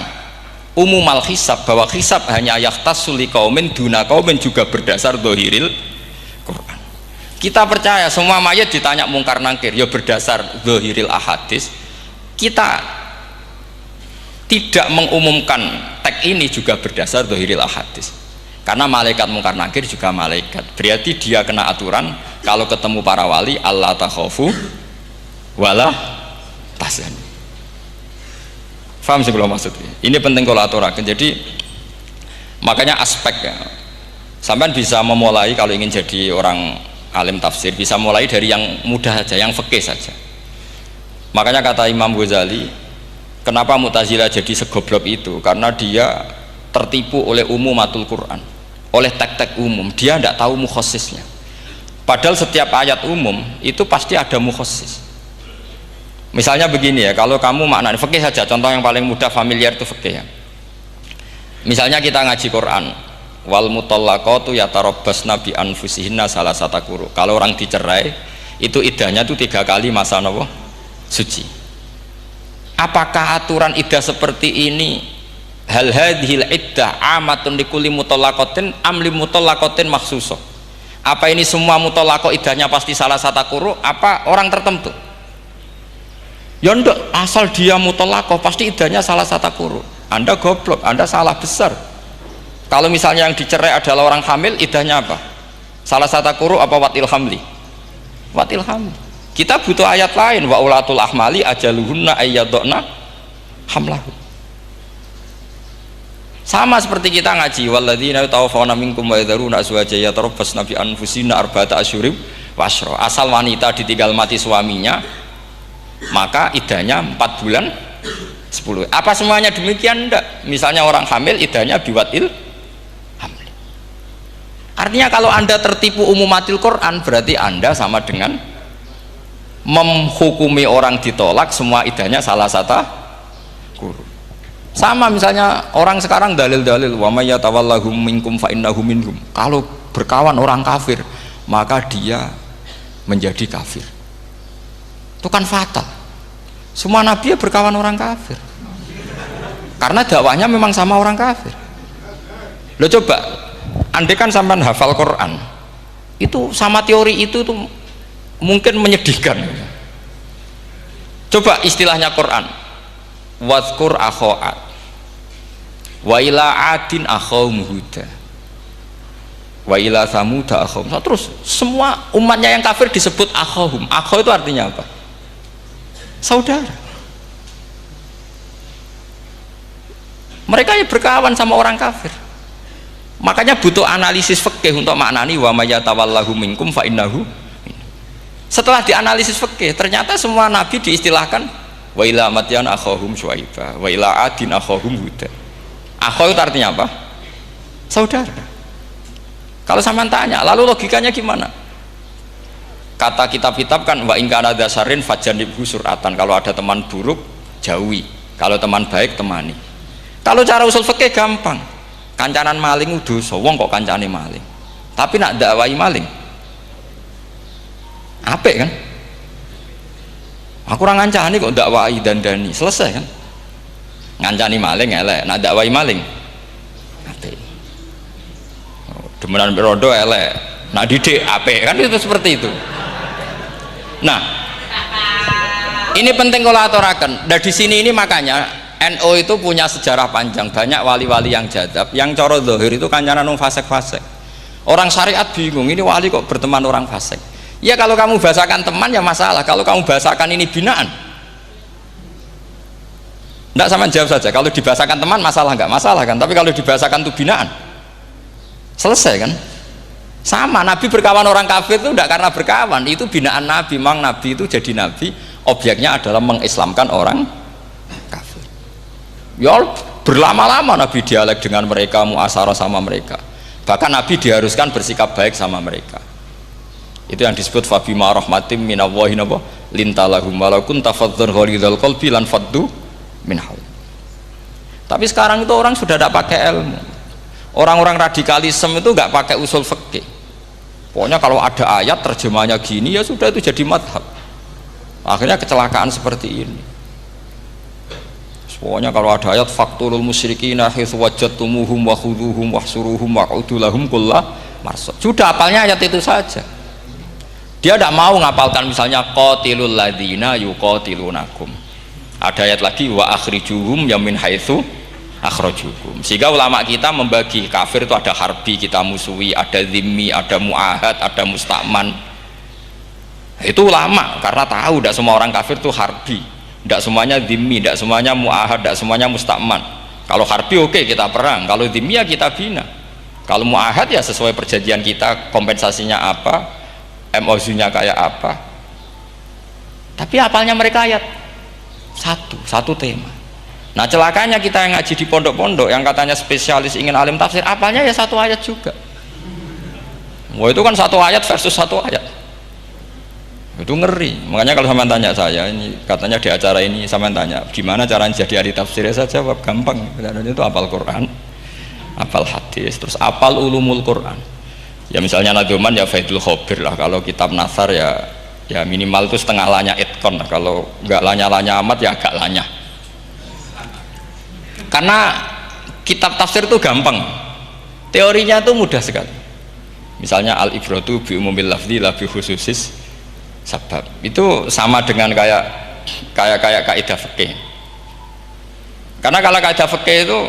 umum al-hisab, bahwa hisab hanya yakhtassu liqaumin duna qaumin juga berdasar zahiril Quran. Kita percaya semua mayat ditanya mungkar nangkir ya berdasar zahiril ahadis. Kita tidak mengumumkan teks ini juga berdasar zahiril ahadis, karena malaikat mungkar nangkir juga malaikat, berarti dia kena aturan kalau ketemu para wali Allah takhafu wala tahzanu. Faham sih kalau maksudnya? Ini penting kalau aturakan. Jadi Makanya aspeknya sampean bisa memulai kalau ingin jadi orang alim tafsir, bisa mulai dari yang mudah saja, yang fikih saja. Makanya kata Imam Ghazali, kenapa Mu'tazilah jadi segoblok itu? Karena dia tertipu oleh umumatul Quran, oleh tek-tek umum. Dia tidak tahu mukhosisnya. Padahal setiap ayat umum itu pasti ada mukhosis. Misalnya begini ya, kalau kamu maknanya fikih saja, contoh yang paling mudah familiar itu fikih ya. Misalnya kita ngaji Quran, wal mutallaqatu yatarabbasna bi anfusihinna salasata quru. Kalau orang dicerai itu iddahnya itu 3 kali masa nopo suci. Apakah aturan iddah seperti ini hal hadhil iddah amatun likulli mutallaqatin am li mutallaqatin makhsusah? Apa ini semua mutallaqah iddahnya pasti salasata quru apa orang tertentu? Ya enggak, asal dia mutallaqah pasti iddahnya salasata quru. Anda goblok, Anda salah besar. Kalau misalnya yang dicerai adalah orang hamil, iddahnya apa? Salasata quru apa watil hamli? Watil hamli. Kita butuh ayat lain, wa ulatul ahmali ajaluhunna ayyadna hamlahu. Sama seperti kita ngaji, walladzina tawaffawna minkum wa yadharuna azwajan yatarabbasna bi anfusina arba'ata asyhurib wa asyra. Asal wanita ditinggal mati suaminya, maka iddahnya 4 bulan 10. Apa semuanya demikian? Enggak. Misalnya orang hamil iddahnya biwatil hamil. Artinya kalau Anda tertipu umumatil Quran, berarti Anda sama dengan menghukumi orang ditolak semua iddahnya salah satu guru. Sama misalnya orang sekarang dalil-dalil wa may yatawallahum minkum fa innahu minhum. Kalau berkawan orang kafir, maka dia menjadi kafir. Itu kan fatal. Semua nabi ya berkawan orang kafir karena dakwahnya memang sama orang kafir. Lo coba andai kan sampean hafal Quran itu sama teori itu tuh mungkin menyedihkan. Coba istilahnya Quran, wadhkur akho'at wa ila adin akhawum huda wa ila samuda akhawum. Terus semua umatnya yang kafir disebut akhawum. Akhaw itu artinya apa? Saudara. Mereka ya berkawan sama orang kafir. Makanya butuh analisis fikih untuk maknani wa may yatawallahu minkum fa innahu. Setelah dianalisis fikih, ternyata semua nabi diistilahkan wa ila madyan akhahum syuaiba wa ila adin akhahum huda. Akhaw itu artinya apa? Saudara. Kalau sampean tanya, lalu logikanya gimana? Kata kitab-kitab kan wa in kana dasarin fajanibhu suratan. Kalau ada teman buruk jauhi, kalau teman baik temani. Kalau cara usul fikih gampang, kancanan maling dosa, wong kok kancane maling, tapi nak dakwai maling apik kan? Aku orang ngancani kok dakwai dandani, selesai kan? Ngancani maling elek, nak dakwai maling apik. Demenan rodo elek, nak didik apik kan, itu seperti itu. Nah, ini penting kalau aturakan. Dari sini ini makanya NU itu punya sejarah panjang, banyak wali-wali yang jadab, yang coro zahir itu kancanan fasik-fasik. Orang syariat bingung, ini wali kok berteman orang fasik. Ya kalau kamu bahasakan teman ya masalah, kalau kamu bahasakan ini binaan, enggak, sama jawab saja. Kalau dibahasakan teman masalah enggak? Masalah kan? Tapi kalau dibahasakan itu binaan, selesai kan? Sama, Nabi berkawan orang kafir itu tidak karena berkawan, itu binaan Nabi. Memang Nabi itu jadi Nabi, objeknya adalah mengislamkan orang kafir. Ya berlama-lama Nabi dialek dengan mereka, muasyarah sama mereka. Bahkan Nabi diharuskan bersikap baik sama mereka. Itu yang disebut fabima rahmatim minallahi lintalahum walau kunta fadhdhan ghalidhal qalbi lan faddu min hawl. Tapi sekarang itu orang sudah tidak pakai ilmu. Orang-orang radikalisme itu nggak pakai usul fikih. Pokoknya kalau ada ayat terjemahnya gini ya sudah itu jadi madhab. Akhirnya kecelakaan seperti ini. Pokoknya kalau ada ayat faqtulul musyrikina haitsu wajadtumuhum wa khudhuhum wahsuruhum waq'udu lahum kulla marsad. Sudah hafalnya ayat itu saja. Dia tidak mau ngapalkan misalnya qatilul ladzina yuqatilunakum. Ada ayat lagi wa akhrijuhum yamin haitsu akhrajukum. Sehingga ulama kita membagi kafir itu ada harbi, kita musuhi, ada zimmi, ada muahad, ada musta'man. Itu ulama karena tahu tidak semua orang kafir itu harbi, tidak semuanya zimmi, tidak semuanya muahad, tidak semuanya musta'man. Kalau harbi oke, kita perang, kalau dhimmi kita bina, kalau muahad ya sesuai perjanjian kita, kompensasinya apa, MOU-nya kayak apa. Tapi apalnya mereka ayat satu tema. Nah celakanya kita yang ngaji di pondok-pondok yang katanya spesialis ingin alim tafsir, apalnya ya satu ayat juga. Wah itu kan satu ayat versus satu ayat, itu ngeri. Makanya kalau sama tanya saya, ini katanya di acara ini sama tanya gimana caranya jadi ahli tafsir, saya jawab gampang. Itu hafal Quran, hafal hadis, terus hafal ulumul Quran. Ya misalnya Nadoman ya Faidul Khobir lah, kalau kitab Nasar ya minimal itu setengah lanya itkon lah, kalau nggak lanya amat ya agak lanya. Karena kitab tafsir itu gampang, teorinya itu mudah sekali. Misalnya al-ibratu bi umumil lafzi la bi khususis sebab, itu sama dengan kayak kaidah fikih. Karena kalau kaidah fikih itu,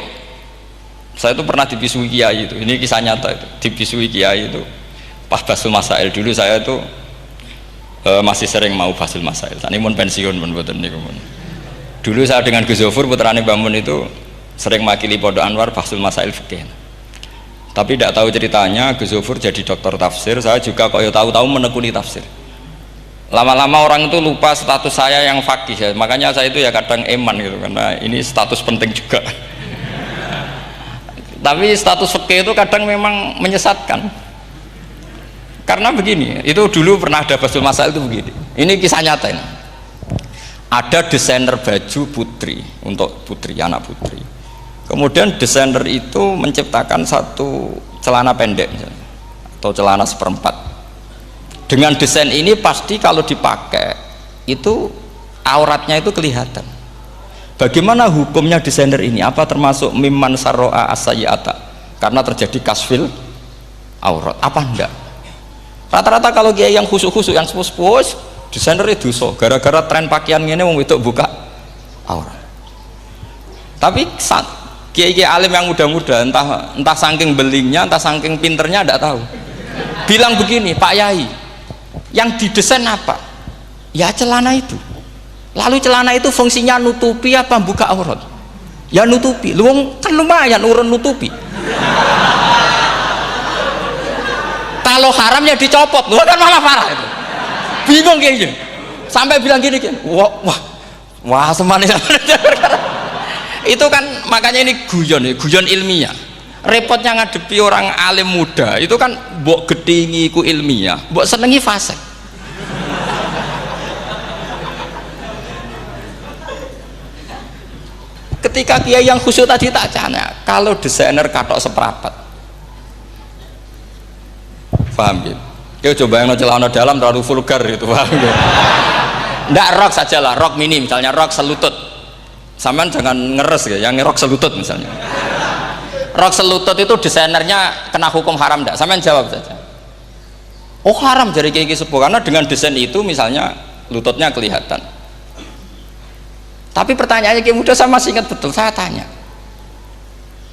saya itu pernah dibisui kiai itu, ini kisah nyata itu, dibisui kiai itu pas basul masail. Dulu saya itu masih sering mau basul masail. Ini mun pensiun mun boten niku. Dulu saya dengan Gus Zofur putrane Mbah Mun itu sering makili Pondok Anwar basul masail fikih. Tapi tidak tahu ceritanya Gus Zofur jadi dokter tafsir, saya juga kok ya tahu-tahu menekuni tafsir. Lama-lama orang itu lupa status saya yang fakih ya. Makanya saya itu ya kadang eman gitu, karena ini status penting juga. Tapi status fikih itu kadang memang menyesatkan. Karena begini, itu dulu pernah ada basul masail itu begini. Ini kisah nyata ini. Ada desainer baju putri, untuk putri, anak putri. Kemudian desainer itu menciptakan satu celana pendek misalnya, atau celana seperempat. Dengan desain ini pasti kalau dipakai itu auratnya itu kelihatan. Bagaimana hukumnya desainer ini? Apa termasuk mimman sarro'a as-sayyi'ata? Karena terjadi kasfil aurat. Apa enggak? Rata-rata kalau kiai yang khusuk-khusuk, yang sepuh-sepuh, desainer itu dosa. Gara-gara tren pakaian ini wong wedok buka aurat. Tapi kiai-kiai alim yang muda-muda, entah saking belingnya, entah saking pinternya, tidak tahu. Bilang begini, Pak Yai, yang didesain apa? Ya celana itu. Lalu celana itu fungsinya nutupi apa buka aurat? Ya nutupi. Lu kan lumayan urun nutupi. Kalau haram ya dicopot, lu kan malah parah itu. Bingung kayaknya. Sampai bilang gini kan, wah semanis. Itu kan makanya ini guyon ilmiah. Repotnya ngadepi orang alim muda itu kan mbok gedhingi ku ilmiah, mbok senengi fasik. Ketika kiai yang khusyuk tadi tak tanya, kalau desainer katok seperapat, paham gitu? Ya coba yang celana dalam terlalu vulgar itu, paham gitu? Ndak rok sajalah, rok mini misalnya, rok selutut. Sampean jangan ngeres ya, yang rok selutut misalnya. Rok selutut itu desainernya kena hukum haram enggak? Sampean jawab saja. Oh haram dari kiai sepuh, karena dengan desain itu misalnya lututnya kelihatan. Tapi pertanyaannya kiai muda saya masih ingat betul, saya tanya.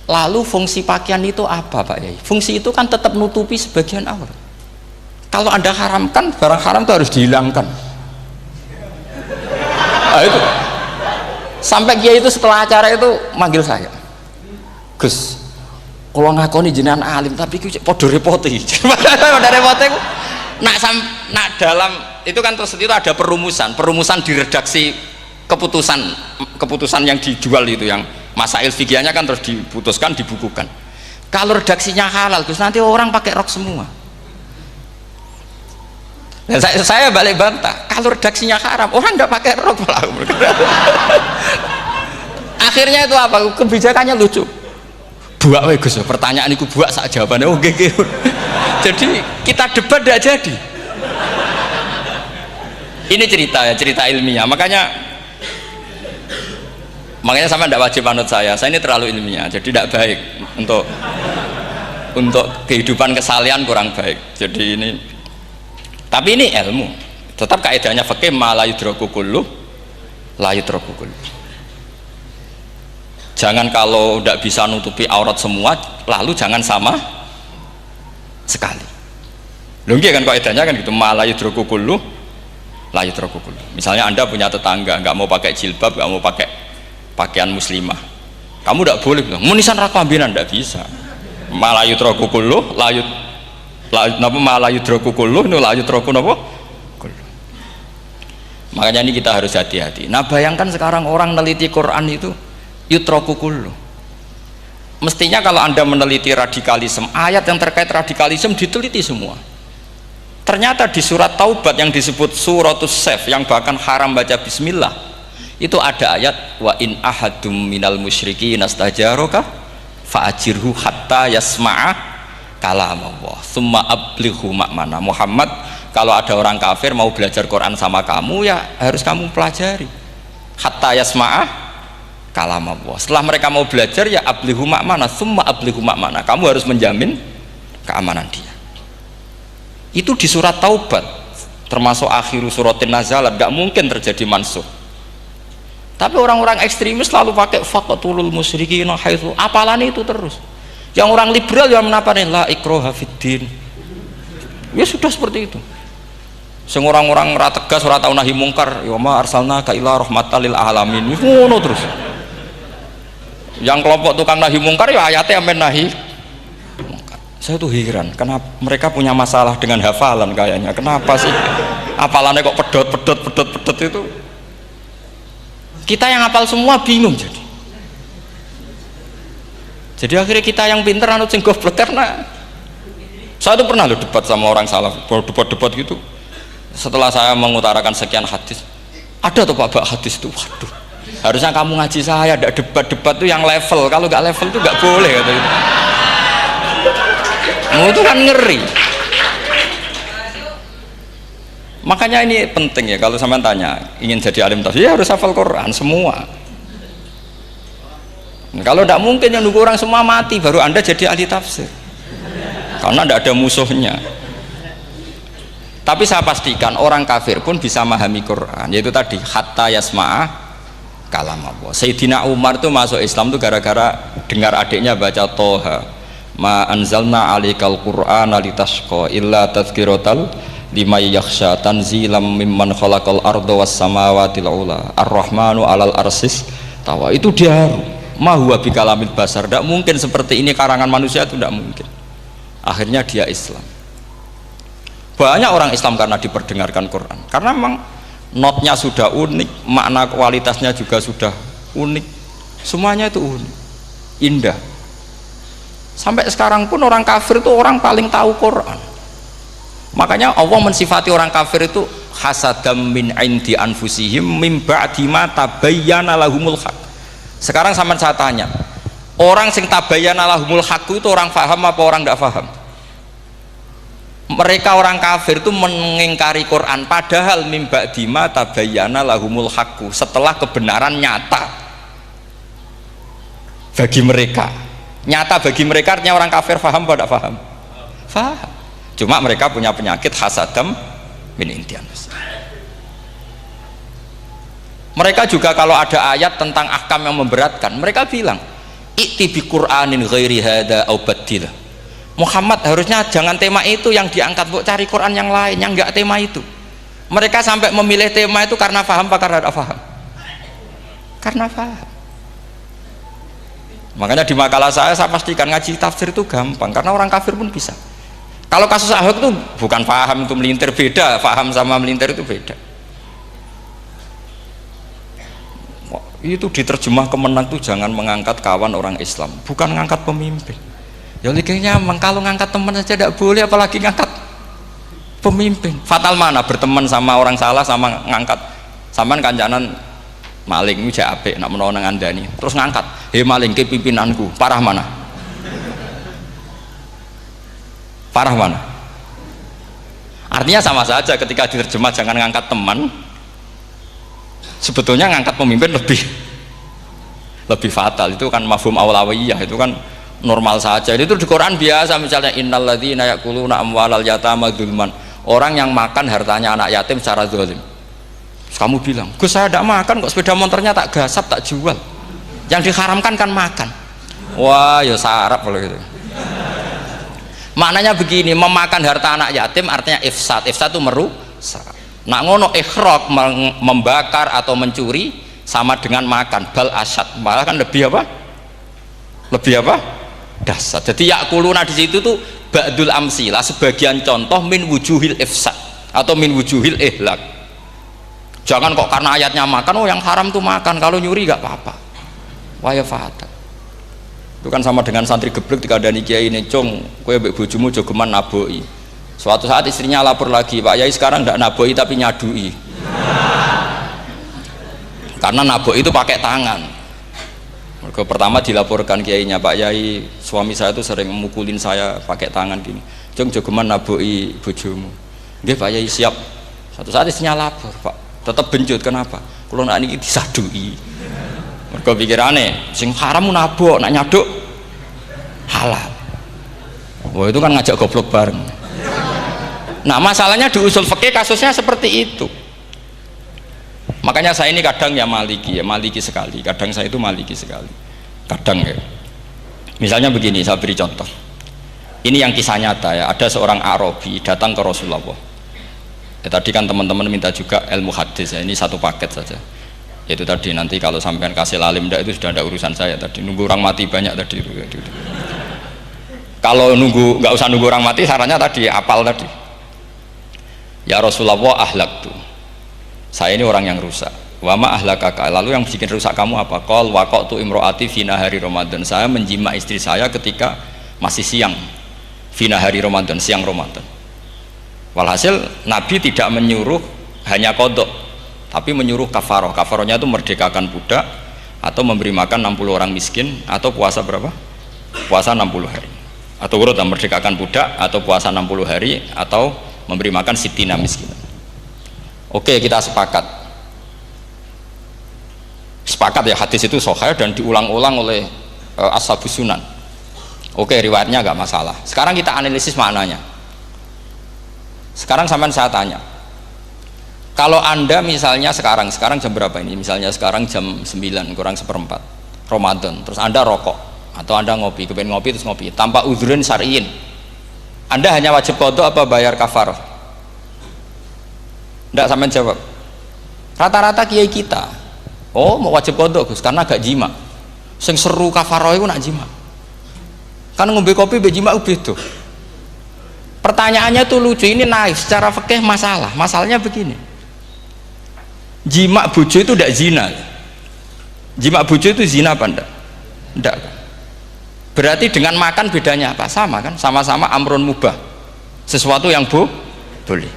Lalu fungsi pakaian itu apa Pak Yai? Fungsi itu kan tetap nutupi sebagian aurat. Kalau Anda haramkan, barang haram itu harus dihilangkan. Nah, itu. Sampai kiai itu setelah acara itu manggil saya, Gus, kalau ngakoni jenengan alim tapi podo repoti. Podo repoti nak dalam itu kan terus itu ada perumusan di redaksi keputusan yang dijual itu, yang masail fikihnya kan terus diputuskan, dibukukan. Kalau redaksinya halal Gus, nanti orang pakai rok semua. Dan saya balik bantah, kalau redaksinya haram orang nggak pakai rok. Akhirnya itu apa? Kebijakannya lucu. Buak we Gus, pertanyaan itu buak sak jawabannya oke. Jadi kita debat tidak jadi. Ini cerita ilmiah. Makanya sama tidak wajib anut saya ini terlalu ilmiah, jadi tidak baik untuk kehidupan kesalian, kurang baik. Jadi ini, tapi ini ilmu, tetap kaidahnya fikih ma la yudraku kullu la yudraku kullu. Jangan kalau tidak bisa nutupi aurat semua, lalu jangan sama sekali. Lho kan kaidahnya kan gitu, ma la yudraku kullu la yudraku kullu. Misalnya Anda punya tetangga nggak mau pakai jilbab, nggak mau pakai pakaian muslimah, Kamu tidak boleh bilang munisan raklambinan, tidak bisa. Malayu trokukuluh, malayu trokukuluh, layu troku napa? Makanya ini kita harus hati-hati. Nah bayangkan sekarang orang meneliti Quran itu yutrokukuluh. Mestinya kalau Anda meneliti radikalisme, ayat yang terkait radikalisme diteliti semua. Ternyata di surat Taubat yang disebut suratus Saif, yang bahkan haram baca bismillah, itu ada ayat wa in ahadum minal musyrikin nastajaroka fa'ajirhu hatta yasma'a kalamullah summa ablighu ma'mana. Muhammad, kalau ada orang kafir mau belajar Quran sama kamu, ya harus kamu pelajari hatta yasma'a kalamullah. Setelah mereka mau belajar, ya ablighu ma'mana summa ablighu ma'mana, kamu harus menjamin keamanan dia. Itu di surat Taubat, termasuk akhiru suratin nazalat, gak mungkin terjadi mansuh. Tapi orang-orang ekstremis selalu pakai faqtulul musyrikin haitsu, apalan itu terus. Yang orang liberal yang menaparin la ikraha fiddin, ya sudah seperti itu. Sing orang-orang ora tegas, ora tau nahi mungkar, ya ma arsalnaka ila rahmatal lil alamin, ngono terus. Yang kelompok tukang nahi mungkar ya ayatnya amen nahi mungkar. Saya tuh heran, kenapa mereka punya masalah dengan hafalan kayaknya. Kenapa sih hafalannya kok pedot itu? Kita yang hafal semua bingung jadi akhirnya kita yang pinter anut sing goblok. Karena saya tuh pernah debat sama orang salaf, debat gitu. Setelah saya mengutarakan sekian hadis, ada tuh Pak hadis itu, waduh, harusnya kamu ngaji saya, ada debat tuh yang level, kalau nggak level tuh nggak boleh kata itu. Itu kan ngeri. Makanya ini penting ya, kalau sampean tanya ingin jadi alim tafsir ya harus hafal Quran semua. Nah, kalau tidak mungkin yang nunggu orang semua mati baru Anda jadi ahli tafsir, karena tidak ada musuhnya. Tapi saya pastikan orang kafir pun bisa memahami Quran, yaitu tadi hatta yasma'a kalam Allah. Sayyidina Umar itu masuk Islam itu gara-gara dengar adiknya baca Toha, ma anzalna alikal Qur'ana litashqa illa tadhkiratal liman yakhsha tanzilam mimman khalaqal arda was samawati ula ar-rahmanu alal arsis tawa. Itu dia ma huwa bikalamil basar, tidak mungkin seperti ini karangan manusia, itu tidak mungkin. Akhirnya dia Islam. Banyak orang Islam karena diperdengarkan Quran, karena memang notnya sudah unik, makna kualitasnya juga sudah unik, semuanya itu unik, indah. Sampai sekarang pun orang kafir itu orang paling tahu Quran. Makanya Allah mensifati orang kafir itu hasadam min indi anfusihim mim ba'di ma tabayyana lahumul haq. Sekarang sama saya tanya, orang sing tabayyana lahumul haq itu orang faham apa orang tidak faham? Mereka orang kafir itu mengingkari Quran, padahal mim ba'di ma tabayyana lahumul haq, setelah kebenaran nyata bagi mereka. Nyata bagi mereka artinya orang kafir faham apa tidak faham? Faham. Cuma mereka punya penyakit hasadam min indian. Mereka juga kalau ada ayat tentang ahkam yang memberatkan, mereka bilang i'ti bi Qur'anin ghairi hada au badil. Muhammad harusnya jangan tema itu yang diangkat, bu, cari Quran yang lain yang enggak tema itu. Mereka sampai memilih tema itu karena paham apa karena tidak paham? Karena paham. Makanya di makalah saya pastikan ngaji tafsir itu gampang, karena orang kafir pun bisa. Kalau kasus Ahok itu bukan paham itu melintir, beda, paham sama melintir itu beda. Itu diterjemah kemenang tuh jangan mengangkat kawan orang Islam, bukan mengangkat pemimpin. Ya likanya kalau ngangkat teman saja tidak boleh, apalagi ngangkat pemimpin. Fatal mana berteman sama orang salah sama ngangkat. Saman kancanan maling itu apik nak menawa nang andani, terus ngangkat, "Hei maling, ke pimpinanku." Parah mana? Parah mana? Artinya sama saja ketika diterjemah jangan ngangkat teman, sebetulnya ngangkat pemimpin lebih fatal. Itu kan mafhum awlawiyah, itu kan normal saja. Itu di Quran biasa, misalnya innalladzina ya'kuluna amwalal yatama dzulman, orang yang makan hartanya anak yatim secara zalim. Terus kamu bilang, "Gus, saya tidak makan kok, sepeda motornya tak gasap, tak jual." Yang diharamkan kan makan. Wah, ya sarap kalau gitu. Maknanya begini, memakan harta anak yatim artinya ifsad. Ifsad itu merusak. Nak ngono ikhraq, membakar atau mencuri sama dengan makan, bal asad, malah kan lebih apa? lebih apa? Dasar. Jadi yakuluna di situ tuh ba'dul amsilah, sebagian contoh min wujuhil ifsad atau min wujuhil ihlak. Jangan kok karena ayatnya makan, oh yang haram tuh makan, kalau nyuri gak apa-apa. Waya fata. Itu kan sama dengan santri geblek ketika ada kiai ini, "Cong, kowe mbek bojomu jogeman naboi." Suatu saat istrinya lapor lagi, "Pak Yai sekarang ndak naboi tapi nyadui." Karena naboi itu pakai tangan. Mereka pertama dilaporkan kiainya, "Pak Yai, suami saya itu sering memukulin saya pakai tangan gini. Jong jogeman naboi bojomu." "Nggih Pak Yai, siap." Satu saat istrinya lapor, "Pak, tetap benjut, kenapa? Kulo nak niki disadui." Mereka pikirane sing haram nabok, nak nyaduk halal. Wah, itu kan ngajak goblok bareng. Nah, masalahnya di usul fikih kasusnya seperti itu. Makanya saya ini kadang ya maliki sekali. Kadang saya itu maliki sekali. Kadang ya. Misalnya begini, saya beri contoh. Ini yang kisah nyata ya. Ada seorang Arabi datang ke Rasulullah. Ya, tadi kan teman-teman minta juga ilmu hadis ya. Ini satu paket saja. Itu tadi nanti kalau sampean kasih lalim ndak itu sudah ada urusan saya tadi. Nunggu orang mati banyak tadi. Kalau nggak usah nunggu orang mati, sarannya tadi apal tadi. Ya Rasulullah, ahlak tuh. Saya ini orang yang rusak. Wama ahlakaka, lalu yang bikin rusak kamu apa? Qol waqatu imroati fina hari Ramadan. Saya menjima istri saya ketika masih siang, fina hari Ramadan, siang Ramadan. Walhasil Nabi tidak menyuruh hanya kodok, tapi menyuruh kafaroh. Kafarohnya itu merdekakan budak atau memberi makan 60 orang miskin atau puasa berapa? Puasa 60 hari. Atau urut merdekakan budak atau puasa 60 hari atau memberi makan sitina miskin. Oke, kita sepakat ya, hadis itu sahih dan diulang-ulang oleh ashabus sunan. Oke, riwayatnya nggak masalah. Sekarang kita analisis maknanya. Sekarang sampean saya tanya, kalau anda misalnya sekarang jam berapa ini? Misalnya sekarang jam 9 kurang seperempat Ramadan, terus anda rokok atau anda ngopi, kepengen ngopi terus ngopi tanpa udhurun syar'iyin, anda hanya wajib qadha apa bayar kafarah? Nggak, sampean jawab. Rata-rata kiai kita, oh mau wajib qadha Gus karena gak jima. Sing seru kafaroh itu nak jima. Kan ngombe kopi be jima beda. Pertanyaannya tuh lucu, ini naif secara fikih masalah. Masalahnya begini. Jima bojo itu tidak zina. Jima bojo itu zina apa enggak? Enggak. Berarti dengan makan bedanya apa? Sama kan? Sama-sama amrun mubah. Sesuatu yang boleh.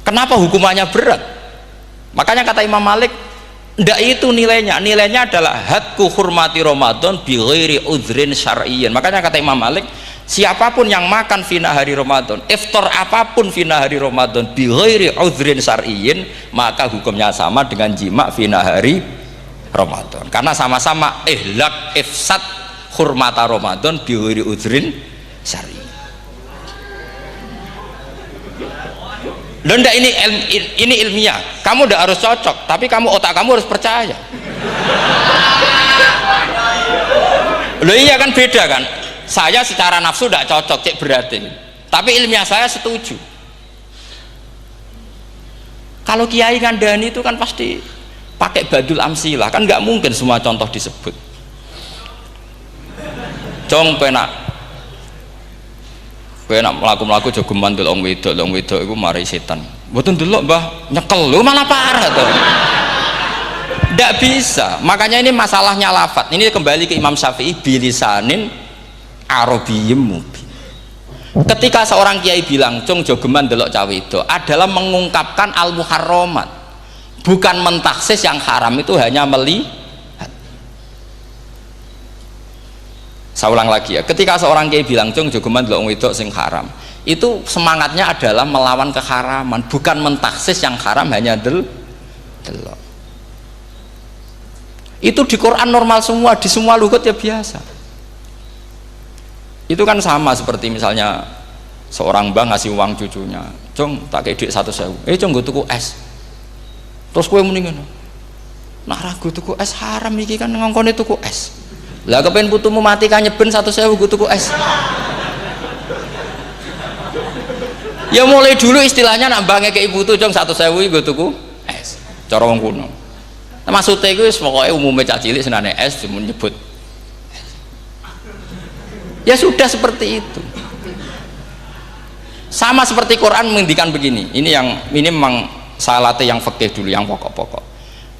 Kenapa hukumannya berat? Makanya kata Imam Malik, ndak itu nilainya adalah hadku hurmati Ramadan bi ghairi udhrin syar'iyyin. Makanya kata Imam Malik, siapapun yang makan fina hari Ramadan, iftar apapun fina hari Ramadan bi ghairi udhrin syar'iyyin, maka hukumnya sama dengan jima fina hari Ramadan. Karena sama-sama ihlak ifsad hurmata Ramadan bi ghairi udhrin syar'iyyin. Londa ini ilmiah. Kamu udah harus cocok, tapi otak kamu harus percaya. Loh iya kan beda kan? Saya secara nafsu tidak cocok, cek berarti. Tapi ilmiah saya setuju. Kalau kiai kandani itu kan pasti pakai badul amsilah, kan nggak mungkin semua contoh disebut. Cong penak melaku jogeman delok wedok iku mari setan. Mboten delok Mbah, nyekel lho malah parah to. Ndak bisa. Makanya ini masalahnya lafat. Ini kembali ke Imam Syafi'i bilisanin arabiyyim mubin. Ketika seorang kiai bilang, "Cung jogeman delok cah wedok," adalah mengungkapkan al-muharramat. Bukan mentaksis yang haram itu hanya melihat. Saya ulang lagi ya, ketika seorang kiai bilang cung jogeman delok wedok sing haram, itu semangatnya adalah melawan keharaman, bukan mentaksis yang haram hanya delok. Itu di Quran normal semua, di semua lugat ya biasa. Itu kan sama seperti misalnya seorang mbah ngasih uang cucunya, "Cung tak kei duit 100.000, cung gue tuku es." Terus kowe muni ngono, "Nak ragu tuku es haram iki kan ngongkone tuku es." Lah kepen putumu mati kan nyeben 100.000 gue tuku es. Ya mulai dulu istilahnya nak mbah ngekeki putu cung 100.000 gue tuku es. Cara wong kuno. Nah, maksudnya itu pokoknya umumnya cah cilik senane es cuma nyebut. Ya sudah seperti itu. Sama seperti Quran menghentikan begini. Ini memang salate yang fikih dulu, yang pokok-pokok.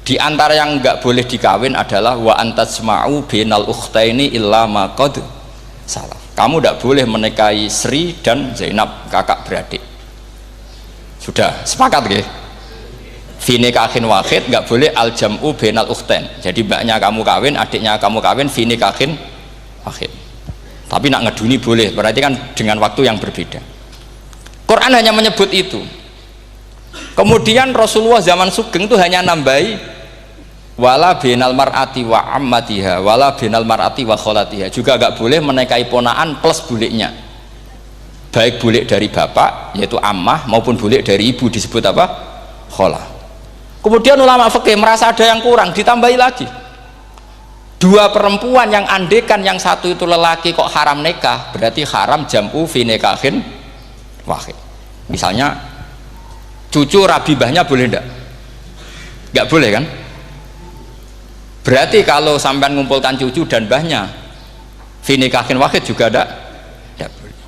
Di antara yang enggak boleh dikawin adalah wa antasma'u bainal ukhtaini illa ma qad salaf. Kamu enggak boleh menikahi Sri dan Zainab, kakak beradik. Sudah sepakat nggih? Fi nikahin wahid enggak boleh al jam'u bainal ukhtain. Jadi mbaknya kamu kawin, adiknya kamu kawin fi nikahin wahid. Tapi nak ngeduni boleh, berarti kan dengan waktu yang berbeda. Quran hanya menyebut itu. Kemudian Rasulullah zaman Sugeng itu hanya nambahi wala binal mar'ati wa ammatiha wala binal mar'ati wa kholatiha, juga agak boleh menikahi ponaan plus buliknya, baik bulik dari bapak yaitu ammah maupun bulik dari ibu disebut apa? Kholah. Kemudian ulama fikih merasa ada yang kurang, ditambahi lagi dua perempuan yang andekan yang satu itu lelaki kok haram nikah, berarti haram jam'u fi nikahin wahid. Misalnya cucu rabibahnya boleh enggak? Enggak boleh kan? Berarti kalau sampai mengumpulkan cucu dan bahnya fi nikahin wahid juga enggak boleh.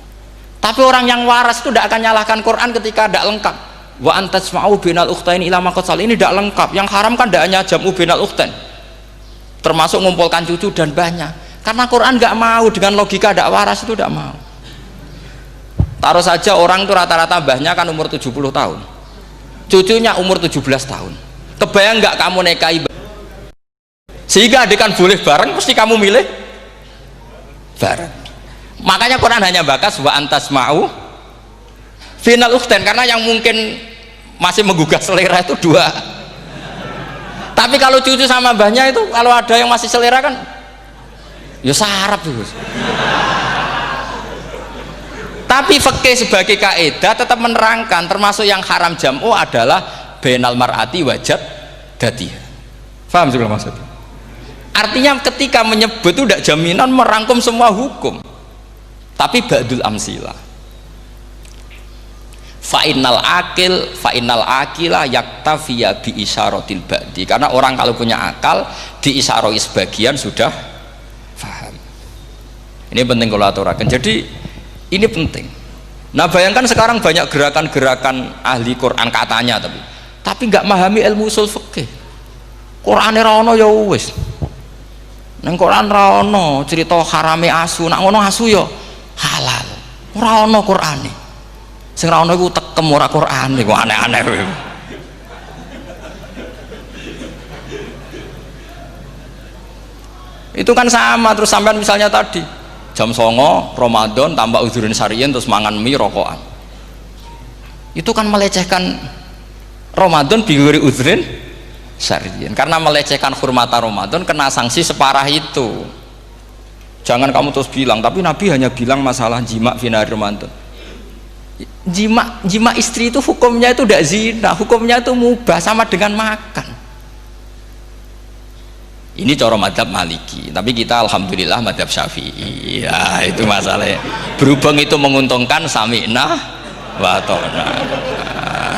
Tapi orang yang waras itu tidak akan nyalahkan Quran ketika tidak lengkap. Wa antasma'u bainal ukhtain ila ma qad sal, ini tidak lengkap. Yang haram kan tidak hanya jam'u bainal ukhtain, termasuk mengumpulkan cucu dan bahnya. Karena Quran nggak mau dengan logika tidak waras, itu tidak mau. Taruh saja orang itu rata-rata mbahnya kan umur 70 tahun, cucunya umur 17 tahun. Kebayang nggak kamu nikahi sehingga adik kan boleh bareng, pasti kamu milih bareng. Makanya Quran hanya bakas wa antasma'u final ukhtain, karena yang mungkin masih menggugah selera itu dua. Tapi kalau cucu sama mbahnya itu, kalau ada yang masih selera kan ya sarap itu. Tapi fikih sebagai kaidah tetap menerangkan termasuk yang haram jam'u adalah bainal mar'ati wajad datiha. Paham juga maksudnya? Artinya ketika menyebut itu tidak jaminan merangkum semua hukum, tapi ba'dul amsilah. Fa'innal akila yaktafiya bi isyaratil ba'di, karena orang kalau punya akal diisyaroi sebagian sudah paham. Ini penting kalau aturakan. Jadi ini penting. Nah bayangkan sekarang banyak gerakan-gerakan ahli Quran katanya, tapi nggak memahami ilmu usul fikih. Quran ra ono ya wis. Nang Quran ra ono cerita harame asu, nak ngono asu ya halal. Ora ono Qurane. Sing ra ono iku tekem ora Qurane, kok aneh-aneh kowe. Itu kan sama. Terus sampean misalnya tadi jam 09.00 Ramadan tambah uzurin syariyin terus mangan mie rokokan, itu kan melecehkan Ramadan biguri uzurin syariyin, karena melecehkan hurmata Ramadan kena sanksi separah itu. Jangan kamu terus bilang tapi Nabi hanya bilang masalah jima final Ramadan. Jima istri itu hukumnya itu tidak zina, hukumnya itu mubah, sama dengan makan. Ini cara madhab Maliki, tapi kita alhamdulillah madhab Syafi'i. Ya itu masalahnya. Berhubung itu menguntungkan sami'na wa ta'na.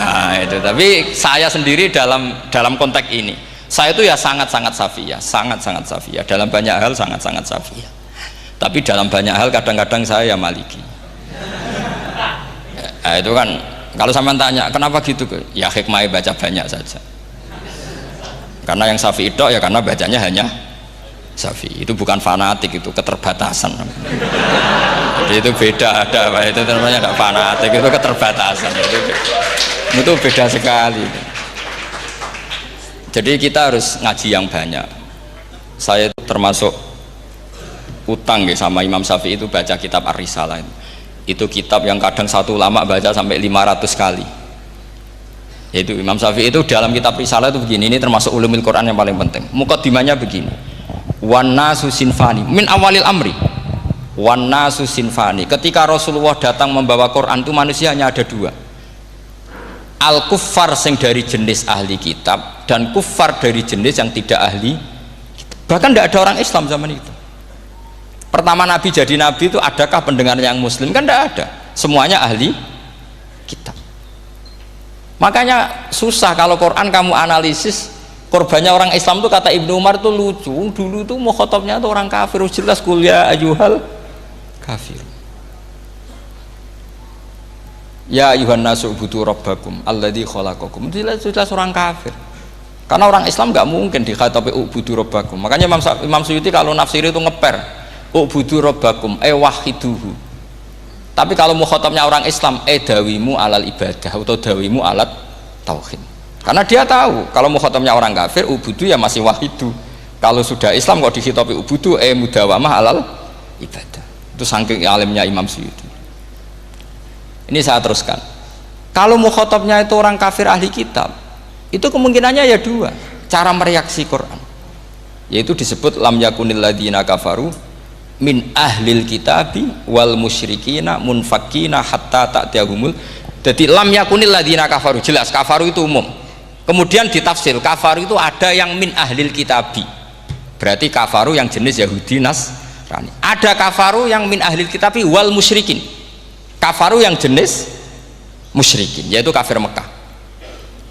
Nah, itu. Tapi saya sendiri dalam konteks ini, saya itu ya sangat-sangat Syafi'iyah, sangat-sangat Syafi'iyah. Dalam banyak hal sangat-sangat Syafi'iyah. Tapi dalam banyak hal kadang-kadang saya ya Maliki. Nah, itu kan kalau sampean tanya kenapa gitu, ya hikmahnya baca banyak saja. Karena yang Syafi'i itu ya karena bacanya hanya Syafi'i, itu bukan fanatik, itu keterbatasan. Jadi itu beda, itu namanya tidak fanatik, itu keterbatasan, itu beda sekali. Jadi kita harus ngaji yang banyak. Saya termasuk utang ya sama Imam Syafi'i itu baca kitab Ar-Risalah. Itu kitab yang kadang satu ulama baca sampai 500 kali. Yaitu Imam Syafi'i itu dalam kitab Risalah itu begini, ini termasuk ulumul Quran yang paling penting. Muqaddimahnya begini, wan nasu sinfani min awalil amri, wan nasu sinfani. Ketika Rasulullah datang membawa Quran itu manusia hanya ada dua, al kuffar sing dari jenis ahli kitab dan kuffar dari jenis yang tidak ahli kitab. Bahkan tidak ada orang Islam zaman itu. Pertama Nabi jadi Nabi itu adakah pendengar yang Muslim? Kan tidak ada, semuanya ahli kitab. Makanya susah kalau Quran kamu analisis korbannya orang Islam. Tuh kata Ibnu Umar tuh lucu, dulu tuh mukhatabnya tuh orang kafir, jelas kuliah ayuhal kafir. Ya ayuhan nasu ubudu rabbakum alladzi khalaqakum. Itu jelas orang kafir. Karena orang Islam nggak mungkin dikhatabi ubudu rabbakum. Makanya Imam Suyuti kalau nafsir itu ngeper ubudu rabbakum wahiduhu. Tapi kalau mukhatabnya orang Islam dawimu alal ibadah atau dawimu alat tauhid. Karena dia tahu kalau mukhatabnya orang kafir ubudu ya masih wahidu. Kalau sudah Islam kok dikhitabi ubudu mudawamah alal ibadah. Itu saking alimnya Imam Suyuti. Ini saya teruskan. Kalau mukhatabnya itu orang kafir ahli kitab, itu kemungkinannya ya dua cara mereaksi Quran, yaitu disebut lam yakunil ladzina kafaru min ahlil kitabi wal musyrikina munfakina hatta ta'tiyahumul. Jadi lam yakunil ladzina kafaru, jelas kafaru itu umum. Kemudian ditafsir kafaru itu ada yang min ahlil kitabi, berarti kafaru yang jenis Yahudi Nasrani. Ada kafaru yang min ahlil kitabi wal musyrikin, kafaru yang jenis musyrikin, yaitu kafir Mekah.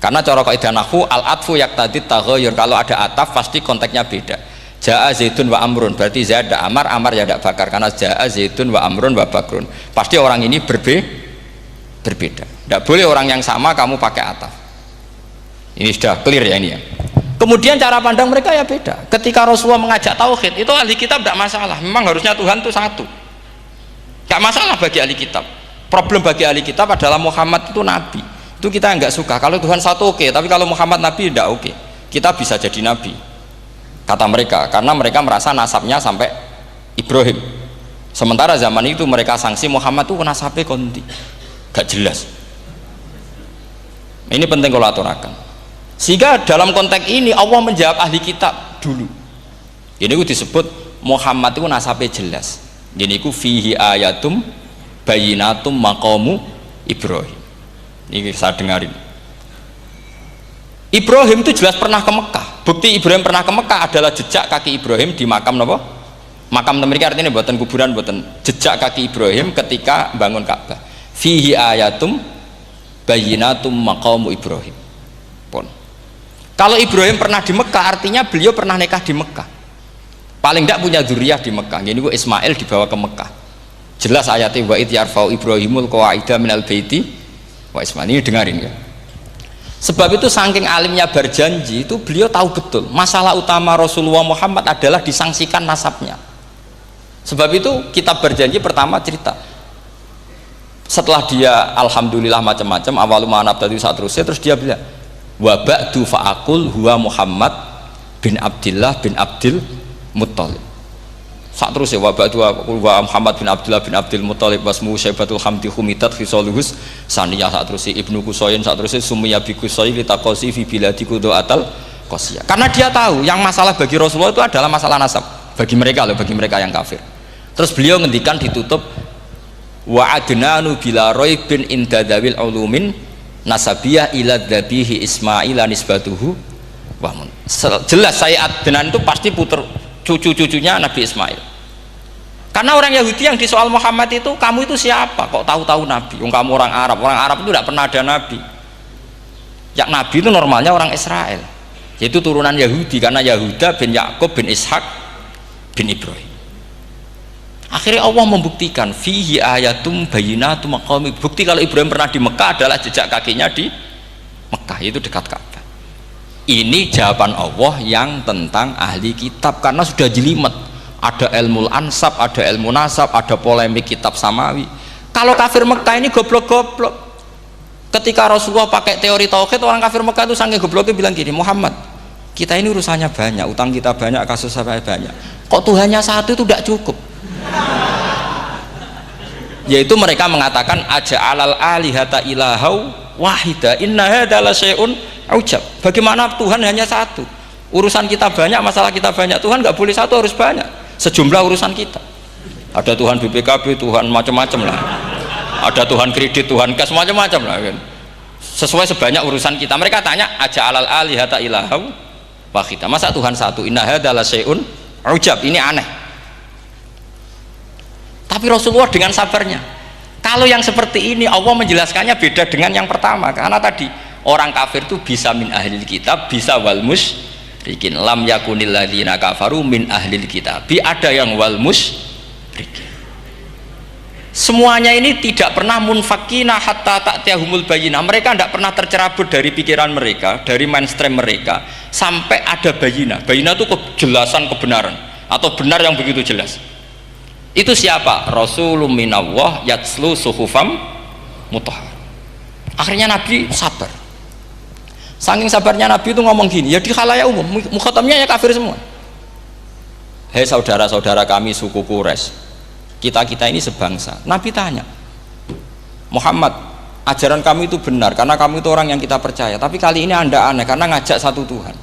Karena cara kaidah nahwu al-atfu yaqtadi taghayyur, kalau ada ataf pasti konteksnya beda. Jaa Zaidun wa Amrun, berarti Zaid ada Amar, Amar ya tidak Bakar, karena Jaa Zaidun wa Amrun wa Bakrun, pasti orang ini berbeda. Tidak boleh orang yang sama kamu pakai ataf. Ini sudah clear ya ini ya. Kemudian cara pandang mereka ya beda. Ketika Rasulullah mengajak tauhid, itu ahli kitab tidak masalah, memang harusnya Tuhan itu satu, tidak masalah bagi ahli kitab. Problem bagi ahli kitab adalah Muhammad itu nabi, itu kita nggak suka. Kalau Tuhan satu oke, tapi kalau Muhammad nabi tidak oke. Kita bisa jadi nabi, kata mereka, karena mereka merasa nasabnya sampai Ibrahim. Sementara zaman itu mereka sanksi Muhammad itu nasabnya konti, gak jelas. Ini penting kalau aturakan. Sehingga dalam konteks ini Allah menjawab ahli kitab dulu. Ini itu disebut Muhammad itu nasabnya jelas. Ini itu fihi ayatum bayinatum maqamu Ibrahim. Ini saya dengarin. Ibrahim itu jelas pernah ke Mekah. Bukti Ibrahim pernah ke Mekah adalah jejak kaki Ibrahim di makam apa? Makam mereka, artinya buatan kuburan, buatan jejak kaki Ibrahim ketika bangun Ka'bah. Fihi ayatum bayinatum maqamu Ibrahim. Pun. Kalau Ibrahim pernah di Mekah, artinya beliau pernah nikah di Mekah. Paling tidak punya dzurriyyah di Mekah. Jadi Ismail dibawa ke Mekah. Jelas ayatnya wa id yarfa'u Ibrahimul qawaida minal baiti wa Ismail. Ini dengarin ya. Sebab itu saking alimnya berjanji itu beliau tahu betul masalah utama Rasulullah Muhammad adalah disangsikan nasabnya. Sebab itu kitab berjanji pertama cerita setelah dia alhamdulillah macam-macam awalu ma'anab tadi saat terus dia bilang wa ba'du fa'akul huwa Muhammad bin Abdillah bin Abdil Muttalib. Saat terus ya wabak dua Muhammad bin Abdullah bin Abdul Muttalib wasmu Syaibatul Hamdi Humidat Khisaluhus Saniyah. Saat terus Ibnu Kusoyin, saat terus Sumiyah bi Kusoyin litakosi fi biladi kudoatal kosiyah. Karena dia tahu yang masalah bagi Rasulullah itu adalah masalah nasab bagi mereka loh, bagi mereka yang kafir. Terus beliau ngendikan ditutup wa adnanu bila roibin indadawil ulumin nasabiyah ila dhabihi Ismaila nisbatuhu wamun. Jelas saya adnan itu pasti puter cucu-cucunya Nabi Ismail. Karena orang Yahudi yang disoal Muhammad itu, kamu itu siapa kok tahu-tahu Nabi? Kamu orang Arab itu tidak pernah ada Nabi. Yang Nabi itu normalnya orang Israel, yaitu turunan Yahudi, karena Yahuda bin Yakub bin Ishak bin Ibrahim. Akhirnya Allah membuktikan fihi ayatum bayinatum maqami. Bukti kalau Ibrahim pernah di Mekah adalah jejak kakinya di Mekah, itu dekat Ka'bah. Ini jawaban Allah yang tentang ahli kitab, karena sudah jelimet. Ada ilmu ansab, ada ilmu nasab, ada polemik kitab samawi. Kalau kafir Mekah ini goblok-goblok. Ketika Rasulullah pakai teori tauhid, orang kafir Mekah itu saking gobloknya bilang gini, Muhammad, kita ini urusannya banyak, utang kita banyak, kasus saya banyak, kok Tuhannya satu itu tidak cukup? Yaitu mereka mengatakan aja'alal alihata ilahau wahida inna hadza la syai'un ujab. Bagaimana Tuhan hanya satu? Urusan kita banyak, masalah kita banyak, Tuhan nggak boleh satu, harus banyak sejumlah urusan kita. Ada Tuhan BPKB, Tuhan macam-macam lah, ada Tuhan kredit, Tuhan kas, macam-macam lah kan? Sesuai sebanyak urusan kita. Mereka tanya aja'alal alihata ilahau wahida, masa Tuhan satu? Inna hadza la syai'un ujab. Ini aneh. Tapi Rasulullah dengan sabarnya, kalau yang seperti ini Allah menjelaskannya beda dengan yang pertama. Karena tadi orang kafir itu bisa min ahlil kitab, bisa wal musyrikin. Lam yakunil ladzina kafaru min ahlil kitab, ada yang wal musyrikin. Semuanya ini tidak pernah munfakina hatta ta'tiyahumul bayyinah. Mereka tidak pernah tercerabut dari pikiran mereka, dari mainstream mereka sampai ada bayyinah. Bayyinah itu kejelasan kebenaran atau benar yang begitu jelas. Itu siapa? Rasulun minallah yatslu suhufam mutahhar. Akhirnya Nabi sabar. Saking sabarnya Nabi itu ngomong gini, ya di khalayak umum, mukhatamnya ya kafir semua. Hei saudara-saudara kami suku Quraisy, kita ini sebangsa. Nabi tanya, Muhammad, ajaran kami itu benar karena kamu itu orang yang kita percaya, tapi kali ini anda aneh karena ngajak satu Tuhan.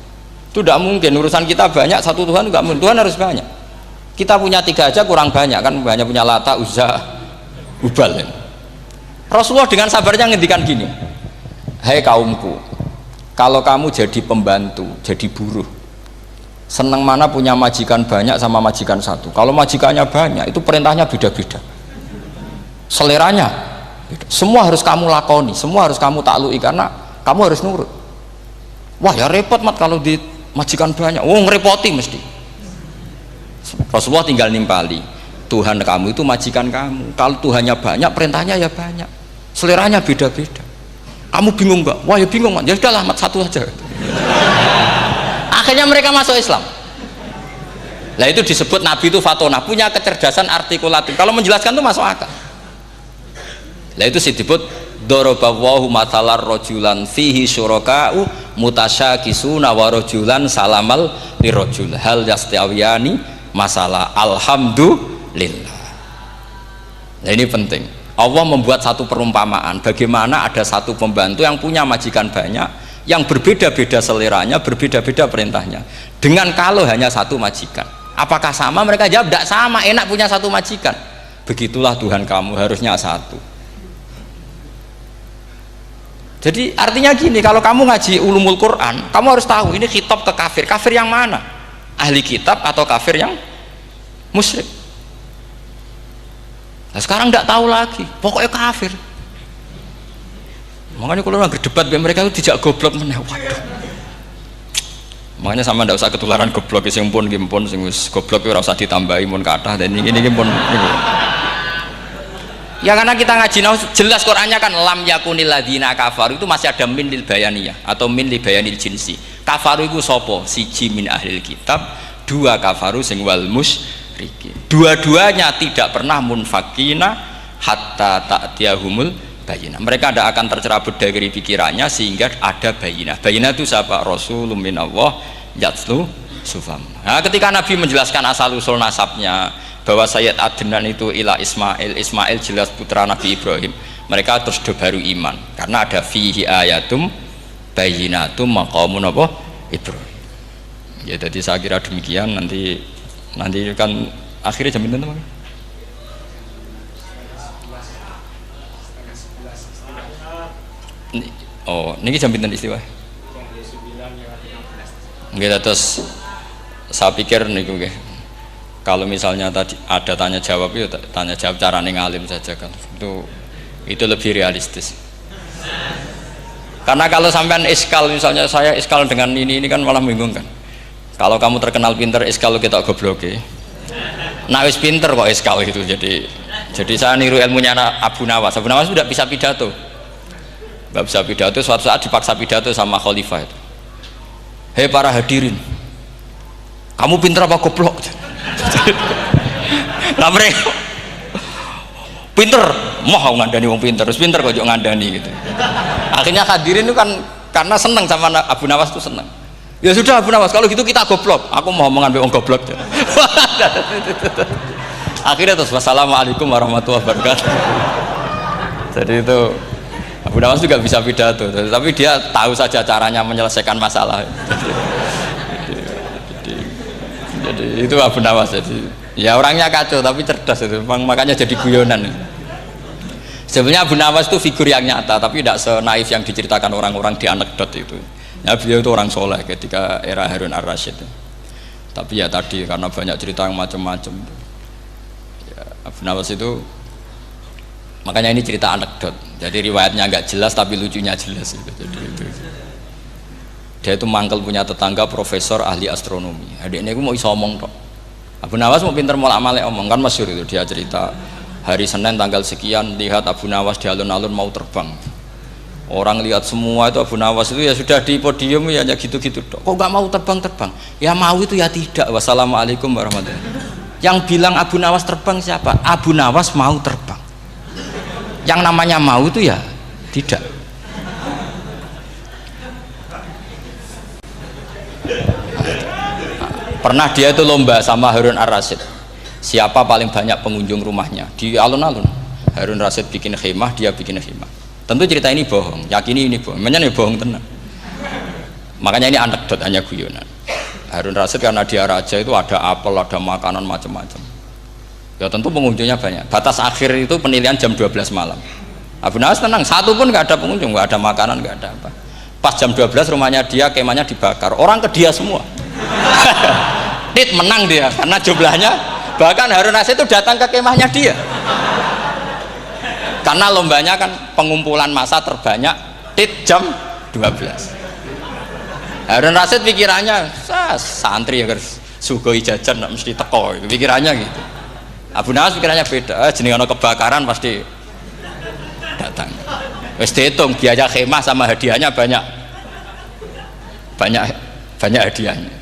Itu tidak mungkin, urusan kita banyak, satu Tuhan juga mungkin, Tuhan harus banyak. Kita punya 3 aja kurang banyak kan, banyak punya Lata, Uzza, Hubal. Rasulullah dengan sabarnya ngendikan gini, hei kaumku, kalau kamu jadi pembantu, jadi buruh, senang mana punya majikan banyak sama majikan satu. Kalau majikannya banyak itu perintahnya beda-beda, seleranya beda. Semua harus kamu lakoni, semua harus kamu taklui karena kamu harus nurut. Wah ya repot mat kalau di majikan banyak, oh ngerepoti mesti. Rasulullah tinggal nimpali, Tuhan kamu itu majikan kamu, kalau Tuhannya banyak perintahnya ya banyak, seleranya beda-beda. Kamu bingung nggak? Wah ya bingung mat, ya udahlah mat satu aja. Akhirnya mereka masuk Islam. Nah itu disebut Nabi itu fatona, punya kecerdasan artikulatif. Kalau menjelaskan itu masuk akal. Nah itu disebut dorobawahu matalar rojulan fihi syuraka'u mutasyakisuna wa rojulan salamal lirojul hal yastawiyani masalah alhamdulillah. Nah ini penting. Allah membuat satu perumpamaan bagaimana ada satu pembantu yang punya majikan banyak, yang berbeda-beda seleranya, berbeda-beda perintahnya, dengan kalau hanya satu majikan. Apakah sama? Mereka jawab tidak sama, enak punya satu majikan. Begitulah Tuhan kamu, harusnya satu. Jadi artinya gini, kalau kamu ngaji ulumul Quran, kamu harus tahu ini khitab ke kafir. Kafir yang mana? Ahli kitab atau kafir yang musyrik? Nah sekarang tidak tahu lagi, pokoknya kafir. Makanya kalau orang berdebat mereka itu tidak goblok meneh. Waduh. Makanya sama ndak usah ketularan goblok sing pun sing wis goblok ora usah ditambahi mun kathah dan ini pun niku. Ya karena kita ngaji jelas Qur'annya kan lam yakunil ladzina kafaru itu masih ada min lil bayaniyah atau min li bayanil jinsi. Kafaru iku sapa? Siji min ahlil kitab, 2 kafaru sing wal musyrikin. Dua-duanya tidak pernah munfakina hatta ta'tiyahumul bayinah. Mereka tidak akan tercerabut dari pikirannya sehingga ada bayinah. Bayinah itu siapa? Rasulun minallah yatslu sufam. Nah, ketika Nabi menjelaskan asal usul nasabnya bahwa Sayyid Adnan itu ila Ismail, Ismail jelas putra Nabi Ibrahim, mereka terus baru iman karena ada fihi ayatum bayinatum maqamun apa? Ibrahim. Ya jadi saya kira demikian. Nanti kan akhirnya jam berapa? Oh, ini jam pinten istiwa? Nggih, terus saya pikir niku nggih. Kalau misalnya tadi ada tanya jawab itu tanya jawab carane ngalim saja kan. Itu lebih realistis. Karena kalau sampean iskal, misalnya saya iskal dengan ini kan malah membingungkan. Kalau kamu terkenal pinter iskal kita gobloke. Nah wis pinter kok iskal itu jadi saya niru ilmunya Abu Nawas. Abu Nawas sudah bisa pidato. Nggak bisa pidato, suatu saat dipaksa pidato sama khalifah itu. Hei para hadirin, kamu pinter apa goblok? Lah mereka pinter, mau ngandani wong pinter, terus pinter kok ngandani gitu. Akhirnya hadirin itu kan karena seneng sama Abu Nawas itu seneng. Ya sudah Abu Nawas, kalau gitu kita goblok. Aku mau mengambil wong goblok. Akhirnya terus wassalamualaikum warahmatullahi wabarakatuh. Jadi itu Abu Nawas juga bisa pidato, tapi dia tahu saja caranya menyelesaikan masalah. Jadi itu Abu Nawas. Jadi ya orangnya kacau tapi cerdas itu, makanya jadi guyonan. Sebenarnya Abu Nawas itu figur yang nyata, tapi tidak senaif yang diceritakan orang-orang di anekdot itu. Ya beliau itu orang soleh ketika era Harun ar-Rasyid. Tapi ya tadi karena banyak cerita yang macam-macam. Ya, Abu Nawas itu makanya ini cerita anekdot. Jadi riwayatnya nggak jelas tapi lucunya jelas gitu. Jadi itu. Dia itu mangkel punya tetangga profesor ahli astronomi. Adiknya itu mau iso omong tok. Abu Nawas mau pinter molak-malik omong kan masyhur itu dia cerita hari Senin tanggal sekian lihat Abu Nawas di alun-alun mau terbang. Orang lihat semua itu Abu Nawas itu ya sudah di podium ya hanya gitu-gitu. Kok nggak mau terbang? Ya mau itu ya tidak. Wassalamualaikum warahmatullahi wabarakatuh. Yang bilang Abu Nawas terbang siapa? Abu Nawas mau terbang. Yang namanya mau itu ya tidak. Pernah dia itu lomba sama Harun Ar-Rasyid. Siapa paling banyak pengunjung rumahnya di alun-alun? Harun Rasyid bikin khemah, dia bikin khemah. Tentu cerita ini bohong, yakini ini bohong, makanya ini bohong tenang. Makanya ini anekdot, hanya guyonan. Harun Rasyid karena dia raja itu ada apel, ada makanan macam-macam. Ya tentu pengunjungnya banyak. Batas akhir itu penilaian jam 12 malam. Abu Nawas tenang, satu pun nggak ada pengunjung, nggak ada makanan, nggak ada apa. Pas jam 12 rumahnya dia, kemahnya dibakar. Orang ke dia semua. Tit menang dia karena jumlahnya. Bahkan Harun Rasyid itu datang ke kemahnya dia. Karena lombanya kan pengumpulan massa terbanyak tit jam 12. Harun Rasyid pikirannya santri ya guys, sugoi jajan nggak mesti teko, pikirannya gitu. Abu Nawas pikirannya beda, jenenge ana kebakaran pasti datang. Wis dihitung biaya khemah sama hadiahnya banyak hadiahnya.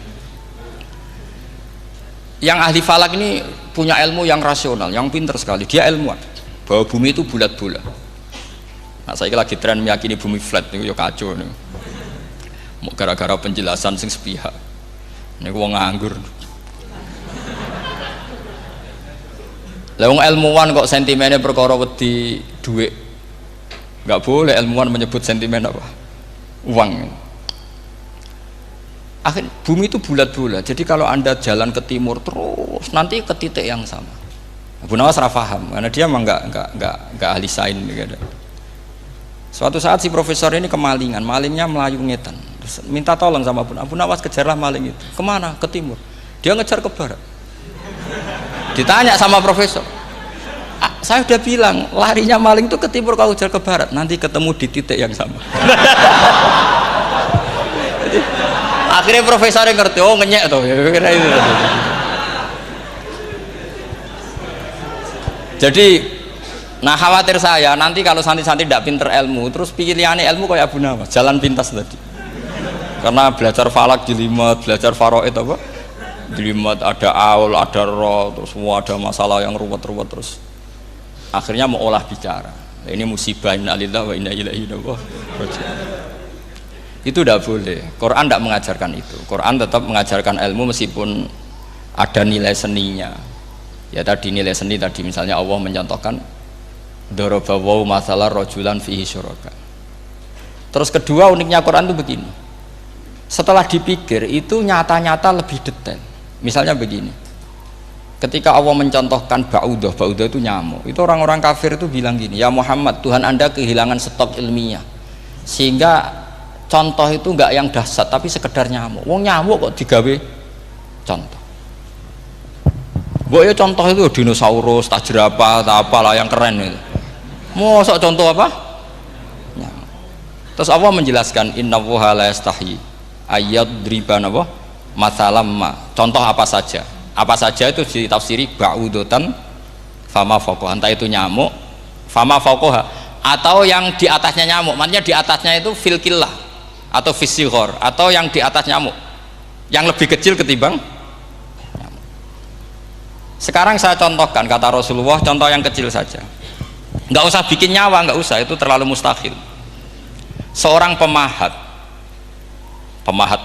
Yang ahli falak ini punya ilmu yang rasional, yang pintar sekali. Dia ilmuwan bahwa bumi itu bulat-bulat. Nah, saya lagi tren meyakini bumi flat nih, ya kacau nih. Mau gara-gara penjelasan sing sepihak. Ini wong nganggur. Lah wong ilmuwan kok sentimennya perkara wedi duit. Enggak boleh ilmuwan menyebut sentimen apa? Uang. Akhir bumi itu bulat-bulat. Jadi kalau Anda jalan ke timur terus nanti ke titik yang sama. Abu Nawas paham karena dia memang enggak ahli sains gitu. Suatu saat si profesor ini kemalingan, malingnya melayu ngetan. Terus minta tolong sama Abu Nawas, kejarlah maling itu. Kemana? Ke timur. Dia ngejar ke barat. Ditanya sama profesor, saya udah bilang larinya maling itu ke timur, kau kejar ke barat, nanti ketemu di titik yang sama. Jadi, akhirnya profesornya ngerti, oh ngenyek tuh. Jadi, nah khawatir saya nanti kalau santri-santri tidak pinter ilmu, terus pilihannya ilmu kayak Abu Nawas, jalan pintas tadi. Karena belajar falak jelimet, belajar faraid apa? Jelimet, ada aul, ada roh, terus semua ada masalah yang ruwet-ruwet terus. Akhirnya mau olah bicara. Ini musibah inna lillahi wa inna ilaihi raji'un. Itu tidak boleh. Quran tidak mengajarkan itu. Quran tetap mengajarkan ilmu meskipun ada nilai seninya. Ya tadi nilai seni tadi misalnya Allah mencontohkan daraba wa masalah rajulan fihi syuraka. Terus kedua uniknya Quran itu begini. Setelah dipikir itu nyata-nyata lebih detail. Misalnya begini. Ketika Allah mencontohkan ba'udah itu nyamuk. Itu orang-orang kafir itu bilang gini, "Ya Muhammad, Tuhan Anda kehilangan stok ilmiah. Sehingga contoh itu enggak yang dahsyat tapi sekedar nyamuk. Wong nyamuk kok digawe contoh. Ya contoh itu dinosaurus, tak jerapah, tak apalah yang keren itu. Mosok contoh apa? Nyamuk. Terus Allah menjelaskan innallaha la yastahi ayyadriba apa? Mathalam ma. Contoh apa saja? Apa saja itu ditafsiri ba'udatan fama fawqaha. Entah itu nyamuk, fama fawqaha atau yang di atasnya nyamuk. Maksudnya di atasnya itu fil killah atau fisighor atau yang di atas nyamuk. Yang lebih kecil ketimbang nyamuk. Sekarang saya contohkan kata Rasulullah, contoh yang kecil saja. Nggak usah bikin nyawa, nggak usah, itu terlalu mustahil. Seorang pemahat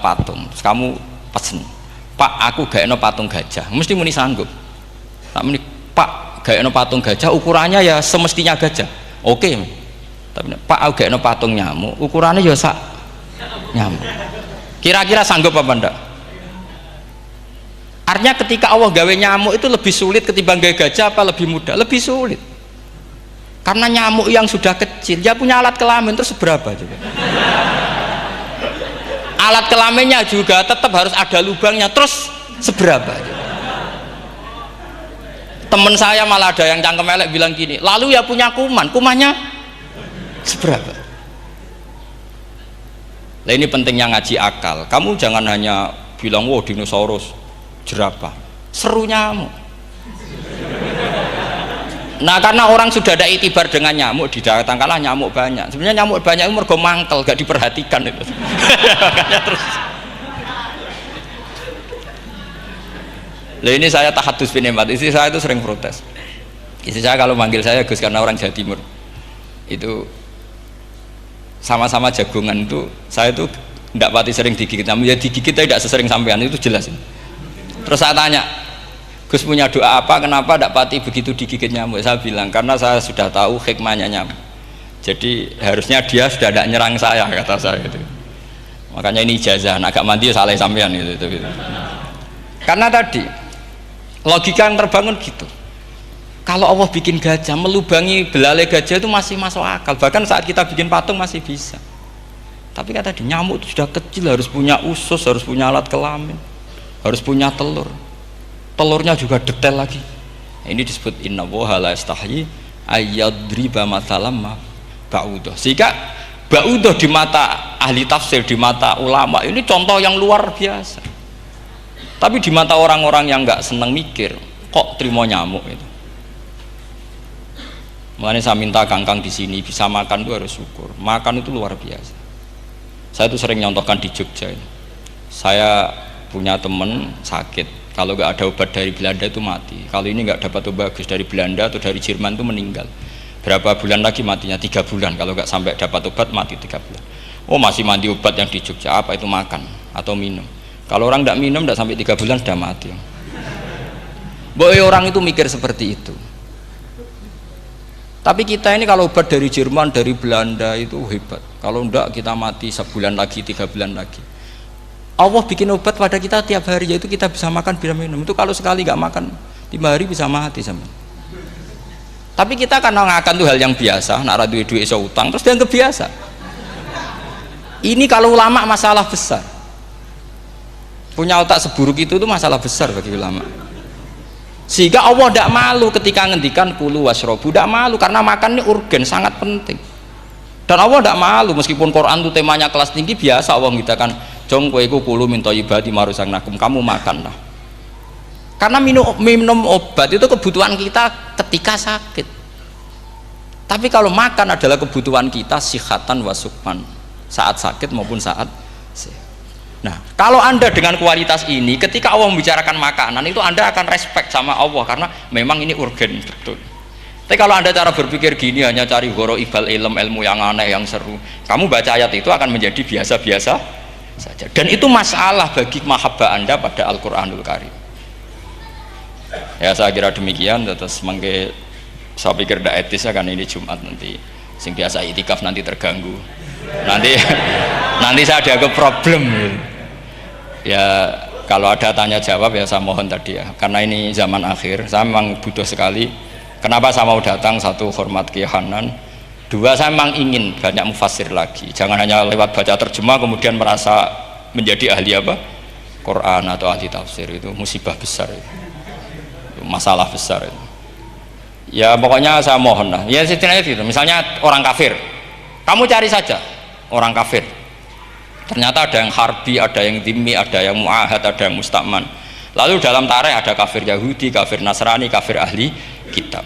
patung, terus kamu pesen, Pak, aku gak eno patung gajah, mesti muni sanggup. Tak muni, Pak, gak eno patung gajah, ukurannya ya semestinya gajah. Oke. Tapi Pak, aku gak eno patung nyamuk, ukurannya ya sak nyamuk. Kira-kira sanggup apa enggak? Artinya ketika Allah gawe nyamuk itu lebih sulit ketimbang gawe gajah apa lebih mudah? Lebih sulit. Karena nyamuk yang sudah kecil, dia punya alat kelamin terus seberapa juga? Alat kelaminnya juga tetap harus ada lubangnya terus seberapa? Temen saya malah ada yang cangkem elek bilang gini, lalu ya punya kumannya seberapa? Nah ini pentingnya ngaji akal. Kamu jangan hanya bilang, wow dinosaurus, jerapah, seru nyamuk. Nah karena orang sudah ada itibar dengan nyamuk, didatangkanlah nyamuk banyak. Sebenarnya nyamuk banyak itu mergo mangkel, gak diperhatikan itu. Makanya terus. Lah ini saya tahadus bin Emat, istri saya itu sering protes. Istri saya kalau manggil saya Gus karena orang Jawa Timur. Itu sama-sama jagongan itu, saya itu tidak pati sering digigit nyamuk, ya digigit tidak sesering sampean, itu jelas. Terus saya tanya, Gus punya doa apa, kenapa tidak pati begitu digigit nyamuk? Saya bilang, karena saya sudah tahu hikmahnya nyamuk, jadi harusnya dia sudah tidak nyerang saya, kata saya itu. Makanya ini ijazah, agak mandi salah sampean gitu. Karena tadi logika yang terbangun gitu, kalau Allah bikin gajah, melubangi belalai gajah itu masih masuk akal, bahkan saat kita bikin patung masih bisa. Tapi kata tadi, nyamuk itu sudah kecil, harus punya usus, harus punya alat kelamin, harus punya telur, telurnya juga detail lagi. Ini disebut inna woha la istahyi ayyadriba mathalam ma ba'udah. Sehingga ba'udah di mata ahli tafsir, di mata ulama ini contoh yang luar biasa. Tapi di mata orang-orang yang nggak seneng mikir, kok terima nyamuk itu. Makanya saya minta kangkang di sini bisa makan itu harus syukur. Makan itu luar biasa. Saya itu sering nyontohkan di Jogja ini. Saya punya teman sakit, kalau nggak ada obat dari Belanda itu mati. Kalau ini nggak dapat obat bagus dari Belanda atau dari Jerman itu meninggal. Berapa bulan lagi matinya? 3 bulan. Kalau nggak sampai dapat obat mati 3 bulan. Oh masih mandi obat yang di Jogja, apa itu makan atau minum? Kalau orang tidak minum tidak sampai 3 bulan sudah mati. Boy orang itu mikir seperti itu. Tapi kita ini kalau obat dari Jerman, dari Belanda itu hebat. Kalau enggak kita mati sebulan lagi, 3 bulan lagi. Allah bikin obat pada kita tiap hari, yaitu kita bisa makan, bisa minum. Itu kalau sekali nggak makan 5 hari bisa mati sama. Tapi kita karena ngakan itu hal yang biasa, nak duit iso utang terus dianggap biasa. Ini kalau ulama masalah besar. Punya otak seburuk itu masalah besar bagi ulama. Sehingga Allah tidak malu ketika ngendikan kulu wasrobu, tidak malu karena makan ini urgen, sangat penting. Dan Allah tidak malu meskipun Quran itu temanya kelas tinggi, biasa Allah mengatakan jong kowe kulu min thayyibati ma razaqnakum, kamu makanlah. Karena minum obat itu kebutuhan kita ketika sakit. Tapi kalau makan adalah kebutuhan kita sihatan wasukman, saat sakit maupun saat sehat. Nah, kalau Anda dengan kualitas ini, ketika Allah membicarakan makanan itu Anda akan respect sama Allah karena memang ini urgen betul. Tapi kalau Anda cara berpikir gini, hanya cari goro ibal ilmu yang aneh, yang seru, kamu baca ayat itu akan menjadi biasa-biasa saja. Dan itu masalah bagi mahabbah Anda pada Al-Quranul Karim. Ya saya kira demikian. Terus mangke saya pikir tidak etis ya, kan ini Jumat nanti sing biasa itikaf nanti terganggu. Nanti saya ada problem. Ya kalau ada tanya jawab ya saya mohon tadi ya, karena ini zaman akhir saya memang butuh sekali. Kenapa saya mau datang? Satu, hormat Kiai Hanan. Dua, saya memang ingin banyak mufassir lagi, jangan hanya lewat baca terjemah kemudian merasa menjadi ahli apa? Quran atau ahli tafsir. Itu musibah besar itu masalah besar itu. Ya pokoknya saya mohon lah ya setidaknya gitu. Misalnya orang kafir, kamu cari saja orang kafir, ternyata ada yang harbi, ada yang dhimmi, ada yang mu'ahad, ada yang mustakman. Lalu dalam tarikh ada kafir Yahudi, kafir Nasrani, kafir ahli kitab.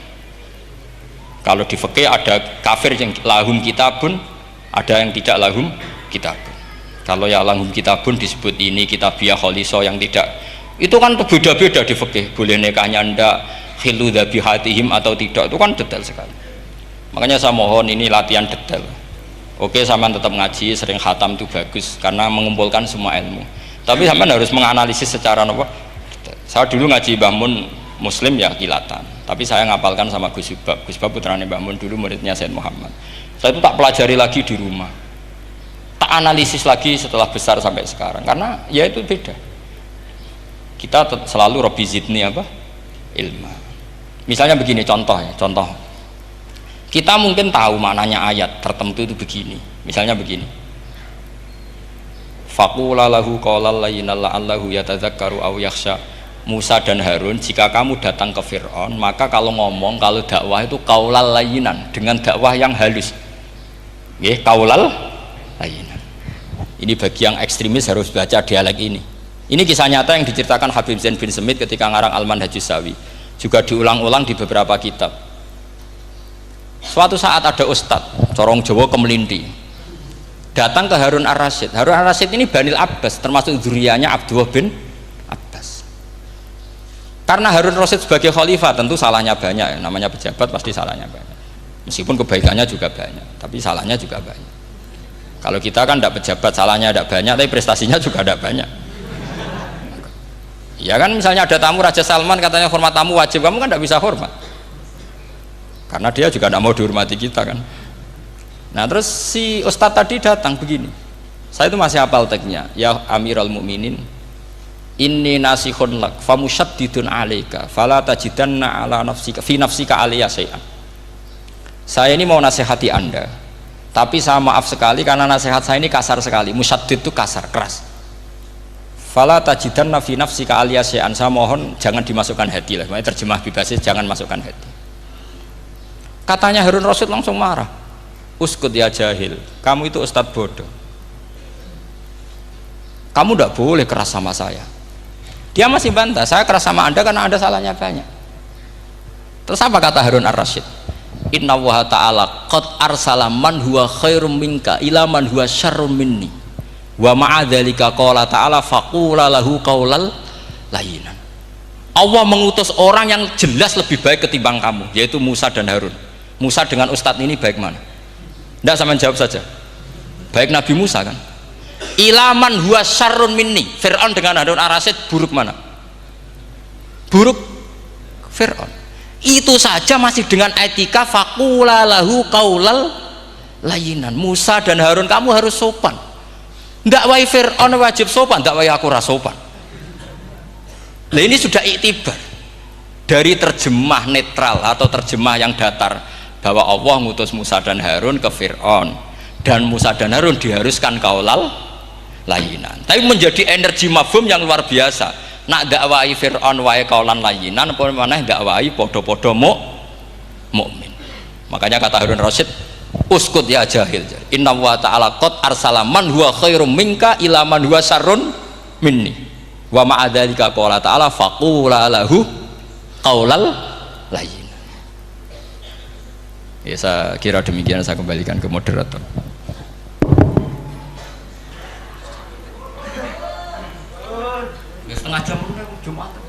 Kalau di fikih ada kafir yang lahum kitabun, ada yang tidak lahum kitabun. Kalau yang lahum kitabun disebut ini kitabiah kholiso, yang tidak itu kan beda-beda di fikih, boleh nikahnya ndak, khilu dhabihatihim atau tidak, itu kan detail sekali. Makanya saya mohon ini latihan detail. Oke, sampean tetap ngaji, sering khatam itu bagus karena mengumpulkan semua ilmu. Tapi sampean harus menganalisis secara apa? Saya dulu ngaji Mbah Mun Muslim ya kilatan. Tapi saya ngapalkan sama Gus Subab. Gus Subab putrane Mbah Mun, dulu muridnya Said Muhammad. Saya itu tak pelajari lagi di rumah. Tak analisis lagi setelah besar sampai sekarang karena ya itu beda. Kita selalu Rabbi zidni apa? Ilma. Misalnya begini contoh ya, contoh. Kita mungkin tahu maknanya ayat tertentu itu begini. Misalnya begini. Faqula lahu qawlan layyinan la'allahu yatadzakkaru aw yakhsha. Musa dan Harun, jika kamu datang ke Fir'aun, maka kalau ngomong, kalau dakwah itu qaulal layyinan, dengan dakwah yang halus. Nggih, qaulal layyinan. Ini bagi yang ekstremis harus baca dialek ini. Ini kisah nyata yang diceritakan Habib Zain bin Semit ketika ngarang Al-Manhajus Sawi. Juga diulang-ulang di beberapa kitab. Suatu saat ada ustadz corong Jawa kemelinti datang ke Harun ar-Rasyid. Harun ar-Rasyid ini Banil Abbas, termasuk zuriyahnya Abdullah bin Abbas. Karena Harun ar-Rasyid sebagai khalifah tentu salahnya banyak, namanya pejabat pasti salahnya banyak, meskipun kebaikannya juga banyak, tapi salahnya juga banyak. Kalau kita kan tidak pejabat, salahnya tidak banyak, tapi prestasinya juga tidak banyak. Ya kan, misalnya ada tamu Raja Salman, katanya hormat tamu wajib, kamu kan tidak bisa hormat karena dia juga tidak mau dihormati kita kan. Nah terus si ustadz tadi datang begini, saya itu masih hafal teksnya, ya Amirul Mukminin, inni nasihun lak famusyaddidun alaika fala tajidanna ala nafsika fi nafsika aliyya syai'an. Saya ini mau nasihati Anda, tapi saya maaf sekali karena nasihat saya ini kasar sekali. Musyaddid itu kasar, keras. Fala tajidanna fi nafsika aliyya syai'an, saya mohon jangan dimasukkan hati lah, makanya terjemah bebasnya jangan masukkan hati. Katanya Harun Rasyid langsung marah, uskut ya jahil, kamu itu ustadz bodoh, kamu tidak boleh keras sama saya. Dia masih bantah, saya keras sama Anda karena Anda salahnya banyak. Terus apa kata Harun ar-Rasyid? Inna wa ta'ala qad arsala man huwa khairum minka ila man huwa syarrum minni wa ma'adzalika qala ta'ala faqula lahu qaulal layyinan. Allah mengutus orang yang jelas lebih baik ketimbang kamu, yaitu Musa dan Harun. Musa dengan ustadz ini baik mana? Tidak, sama jawab saja. Baik Nabi Musa kan. Ilaman huwa syarrun minni, Fir'aun dengan Harun ar-Rasyid buruk mana? Buruk Fir'aun. Itu saja masih dengan etika faqula lahu qaulal layyinan. Musa dan Harun kamu harus sopan. Ndak wae Fir'aun wajib sopan, ndak wae aku ra sopan. Nah ini sudah iktibar dari terjemah netral atau terjemah yang datar bahwa Allah ngutus Musa dan Harun ke Fir'aun dan Musa dan Harun diharuskan kaulal layinan, tapi menjadi energi mafhum yang luar biasa. Nak dakwai Fir'aun wae kaulan layinan, apa maneh dakwai podo-podo mukmin. Makanya kata Harun Rasyid, uskut ya jahil, inna wa ta'ala qad arsala man huwa khairum minka ila man huwa syarrun minni wa ma'adzalika qala ta'ala faqula lahu qaulal layyin. Ya, saya kira demikian, saya kembalikan ke moderator. Ya, setengah jam Jumatan.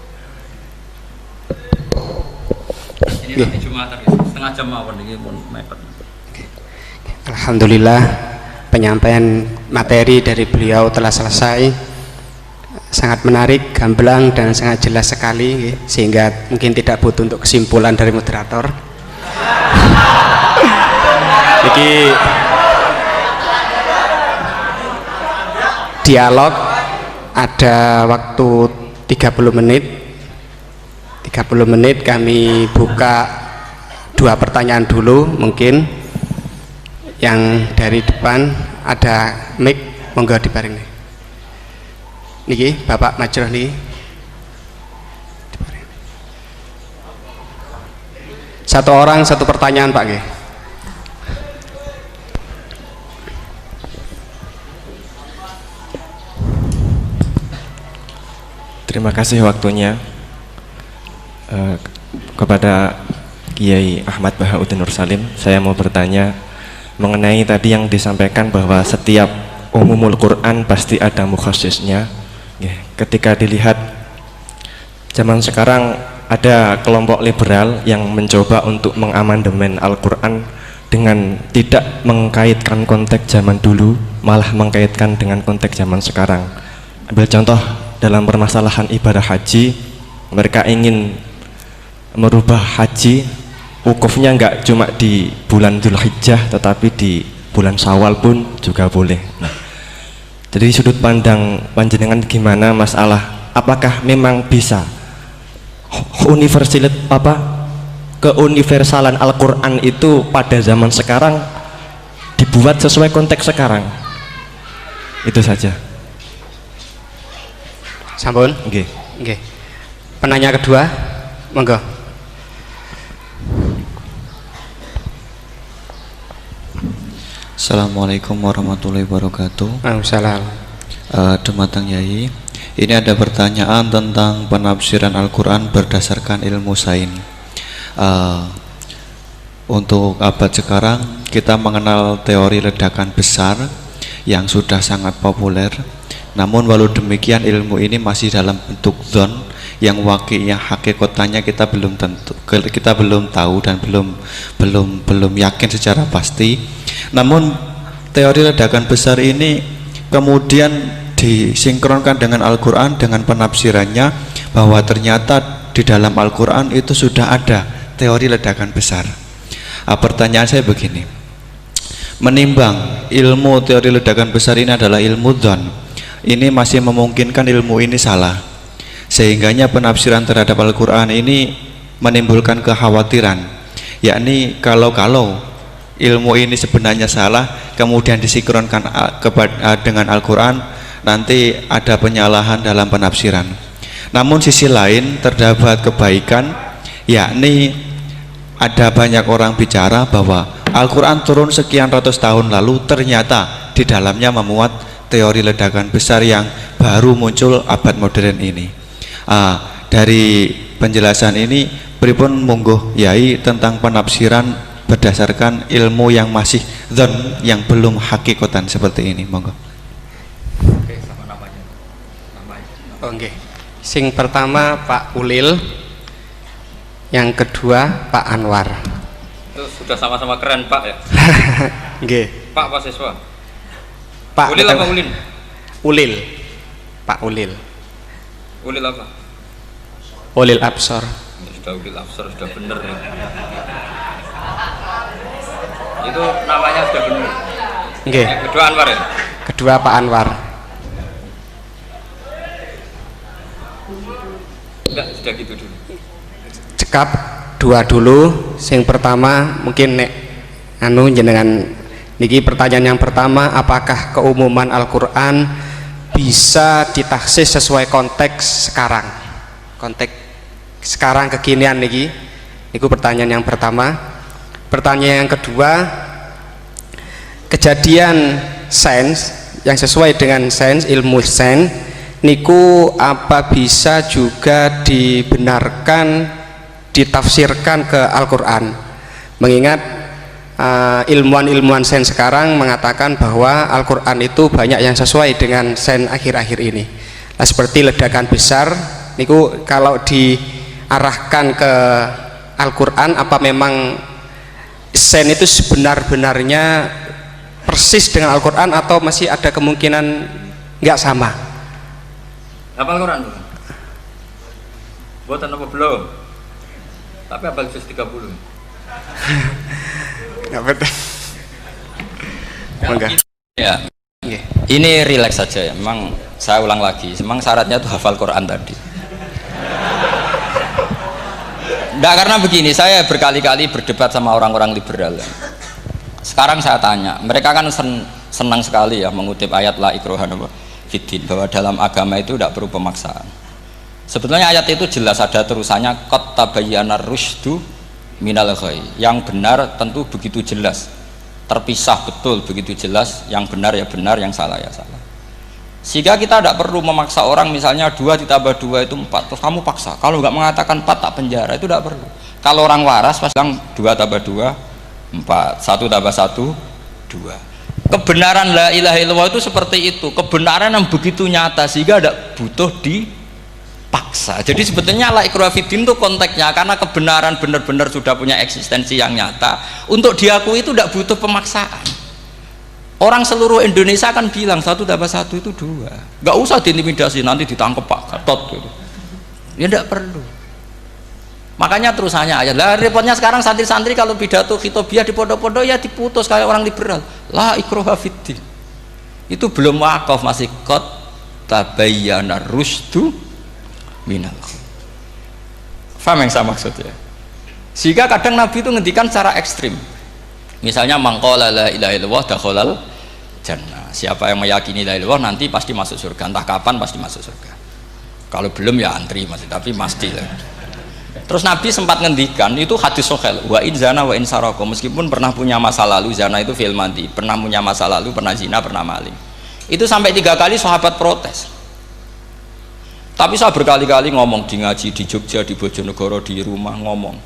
Ini nanti Jumatan, setengah jam mawon ini pun mepet. Alhamdulillah, penyampaian materi dari beliau telah selesai, sangat menarik, gamblang dan sangat jelas sekali, sehingga mungkin tidak butuh untuk kesimpulan dari moderator. Jadi dialog ada waktu 30 menit. 30 menit kami buka 2 pertanyaan dulu, mungkin yang dari depan ada mic, monggo diparingi. Niki Bapak Majroh niki. Satu orang satu pertanyaan Pak nggih. Terima kasih waktunya. Kepada Kiai Ahmad Bahauddin Nur Salim, saya mau bertanya mengenai tadi yang disampaikan bahwa setiap umumul Quran pasti ada mukhassisnya. Ketika dilihat zaman sekarang ada kelompok liberal yang mencoba untuk mengamandemen Al-Quran dengan tidak mengkaitkan konteks zaman dulu, malah mengkaitkan dengan konteks zaman sekarang. Ambil contoh dalam permasalahan ibadah haji, mereka ingin merubah haji wukufnya enggak cuma di bulan Dzulhijjah tetapi di bulan Syawal pun juga boleh. Nah, jadi sudut pandang panjenengan gimana masalah apakah memang bisa keuniversalan Al-Quran itu pada zaman sekarang dibuat sesuai konteks sekarang? Itu saja. Sampun? Nggih. Nggih. Penanya kedua, monggo. Assalamualaikum warahmatullahi wabarakatuh. Waalaikumsalam. Dumateng Yai, ini ada pertanyaan tentang penafsiran Al-Quran berdasarkan ilmu sains. untuk abad sekarang kita mengenal teori ledakan besar yang sudah sangat populer. Namun walau demikian ilmu ini masih dalam bentuk zon yang wakilnya hakikatnya kita belum tahu dan belum yakin secara pasti. Namun teori ledakan besar ini kemudian disinkronkan dengan Al-Quran dengan penafsirannya bahwa ternyata di dalam Al-Quran itu sudah ada teori ledakan besar. Pertanyaan saya begini, menimbang ilmu teori ledakan besar ini adalah ilmu dzon, ini masih memungkinkan ilmu ini salah, sehingganya penafsiran terhadap Al-Quran ini menimbulkan kekhawatiran, yakni kalau ilmu ini sebenarnya salah kemudian disinkronkan dengan Al-Quran, nanti ada penyalahan dalam penafsiran. Namun sisi lain terdapat kebaikan, yakni ada banyak orang bicara bahwa Al-Quran turun sekian ratus tahun lalu, ternyata di dalamnya memuat teori ledakan besar yang baru muncul abad modern ini. Dari penjelasan ini pripun monggo Yai tentang penafsiran berdasarkan ilmu yang masih dzon, yang belum hakikatan seperti ini, monggo. Oke, sama namanya. Oke. Sing pertama Pak Ulil, yang kedua Pak Anwar. Itu sudah sama-sama keren Pak ya. Nggih. Pak Pak siswa. Pak Ulil apa Ulin? Ulil. Pak Ulil. Ulil apa? Ulil Absor. Sudah Ulil Absor, sudah bener ya. Itu namanya sudah bener. Nggih. Yang kedua Anwar ya? Kedua Pak Anwar. Enggak, sudah gitu dulu. Cekap dua dulu. Sing pertama mungkin nek jenengan niki pertanyaan yang pertama, apakah keumuman Al-Quran bisa ditaksis sesuai konteks sekarang, konteks sekarang kekinian niki. Niku pertanyaan yang pertama. Pertanyaan yang kedua, kejadian sains yang sesuai dengan sains, ilmu sains niku apa bisa juga dibenarkan, ditafsirkan ke Al-Quran, mengingat ilmuwan-ilmuwan sains sekarang mengatakan bahwa Al-Quran itu banyak yang sesuai dengan sains akhir-akhir ini. Nah, seperti ledakan besar niku kalau diarahkan ke Al-Quran, apa memang sains itu sebenar-benarnya persis dengan Al-Quran atau masih ada kemungkinan nggak sama? Hafal Quran belum? Buatan apa belum? Tapi hafal juz 30. Nggak betul. Enggak. Ya. Ini rileks saja ya. Memang saya ulang lagi. Memang syaratnya itu hafal Quran tadi. Enggak, karena begini, saya berkali-kali berdebat sama orang-orang liberal. Sekarang saya tanya, mereka kan senang sekali ya mengutip ayat la ikroha fiddin, bahwa dalam agama itu tidak perlu pemaksaan. Sebetulnya ayat itu jelas ada terusannya, qad tabayyana rusydu minal ghayy. Yang benar tentu begitu jelas, terpisah betul begitu jelas, yang benar ya benar, yang salah ya salah. Sehingga kita tidak perlu memaksa orang, misalnya 2 ditambah 2 itu 4, terus kamu paksa, kalau nggak mengatakan 4 tak penjara, itu tidak perlu. Kalau orang waras pas bilang 2 tambah 2 4, 1 tambah 1 2. Kebenaran la ilaha illallah itu seperti itu, kebenaran yang begitu nyata sehingga tidak butuh dipaksa. Jadi sebetulnya la ikraha fiddin itu konteksnya, karena kebenaran benar-benar sudah punya eksistensi yang nyata, untuk diakui itu tidak butuh pemaksaan. Orang seluruh Indonesia kan bilang 1 tambah 1 itu 2, nggak usah diintimidasi nanti ditangkap Pak Gatot gitu. Ya tidak perlu. Makanya terusannya ayat lah, repotnya sekarang santri-santri kalau pidato khitobiah di pondok-pondok ya diputus kayak orang liberal, la ikraha fiddin. Itu belum wakaf, masih qad tabayyana rusydu minal ghayy. Paham yang saya maksud ya? Sehingga kadang Nabi itu ngendikan secara ekstrim. Misalnya mangqala la ilaha illallah dakhalal jannah. Siapa yang meyakini la ilaha illallah nanti pasti masuk surga, entah kapan pasti masuk surga. Kalau belum ya antri masih, tapi pasti lah. Terus Nabi sempat ngendikan, itu hadis sahih, wa in zana wa in saraka, meskipun pernah punya masa lalu, zana itu fi'il madhi, pernah punya masa lalu, pernah zina, pernah maling. Itu sampai 3 kali sahabat protes. Tapi saya berkali-kali ngomong di ngaji di Jogja, di Bojonegoro, di rumah ngomong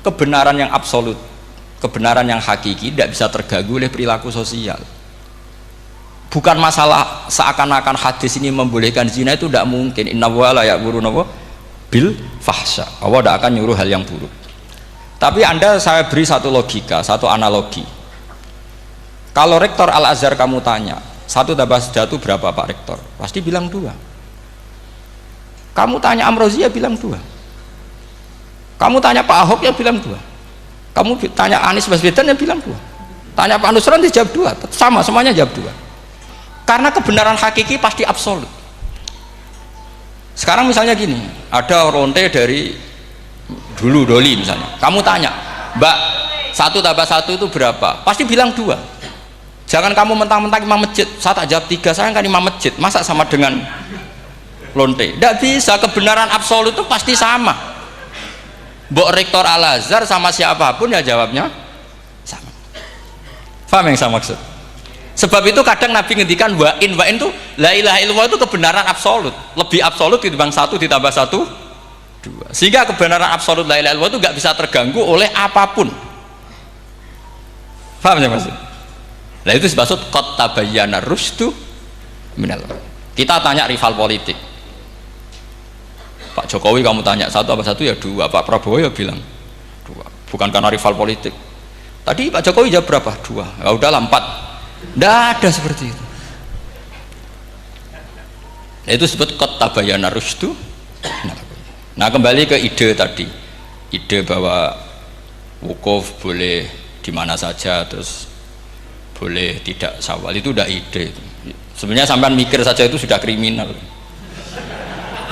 kebenaran yang absolut. kebenaran yang hakiki tidak bisa terganggu oleh perilaku sosial. Bukan masalah seakan-akan hadis ini membolehkan zina, itu tidak mungkin. Inna wa la ya'muru bil fahsya. Allah tidak akan nyuruh hal yang buruk. Tapi saya beri satu logika, satu analogi. Kalau rektor Al-Azhar kamu tanya 1 tambah 1 berapa Pak Rektor, pasti bilang 2. Kamu tanya Amrozi ya bilang 2. Kamu tanya Pak Ahok ya bilang 2. Kamu tanya Anies Baswedan ya bilang 2. Tanya Pak Nusron dia jawab 2. Sama, semuanya jawab 2. Karena kebenaran hakiki pasti absolut. Sekarang misalnya gini, ada ronte dari dulu Doli misalnya, kamu tanya Mbak 1 tambah 1 itu berapa, pasti bilang 2. Jangan kamu mentang-mentang imam masjid, saya tak jawab 3, saya kan imam masjid, masa sama dengan lonte? Tidak bisa, kebenaran absolut itu pasti sama. Mbok rektor Al-Azhar sama siapapun ya jawabnya sama. Paham yang saya maksud? Sebab itu kadang Nabi ngendikan wa'in itu la ilaha illallah itu kebenaran absolut, lebih absolut dibanding 1 ditambah 1 2. Sehingga kebenaran absolut la ilaha illallah itu nggak bisa terganggu oleh apapun. Paham ya maksud? Nah itu maksud qad tabayyana rusdu minal. Kita tanya rival politik, Pak Jokowi kamu tanya 1 tambah 1 ya 2, Pak Prabowo ya bilang 2. Bukan karena rival politik. Tadi Pak Jokowi jawab berapa? 2. Ya udahlah 4. Tidak ada seperti itu. Nah, itu disebut qad tabayyana rusdu. Nah kembali ke ide tadi, ide bahwa wukuf boleh di mana saja, terus boleh tidak syawal, itu udah ide. Sebenarnya sampean mikir saja itu sudah kriminal.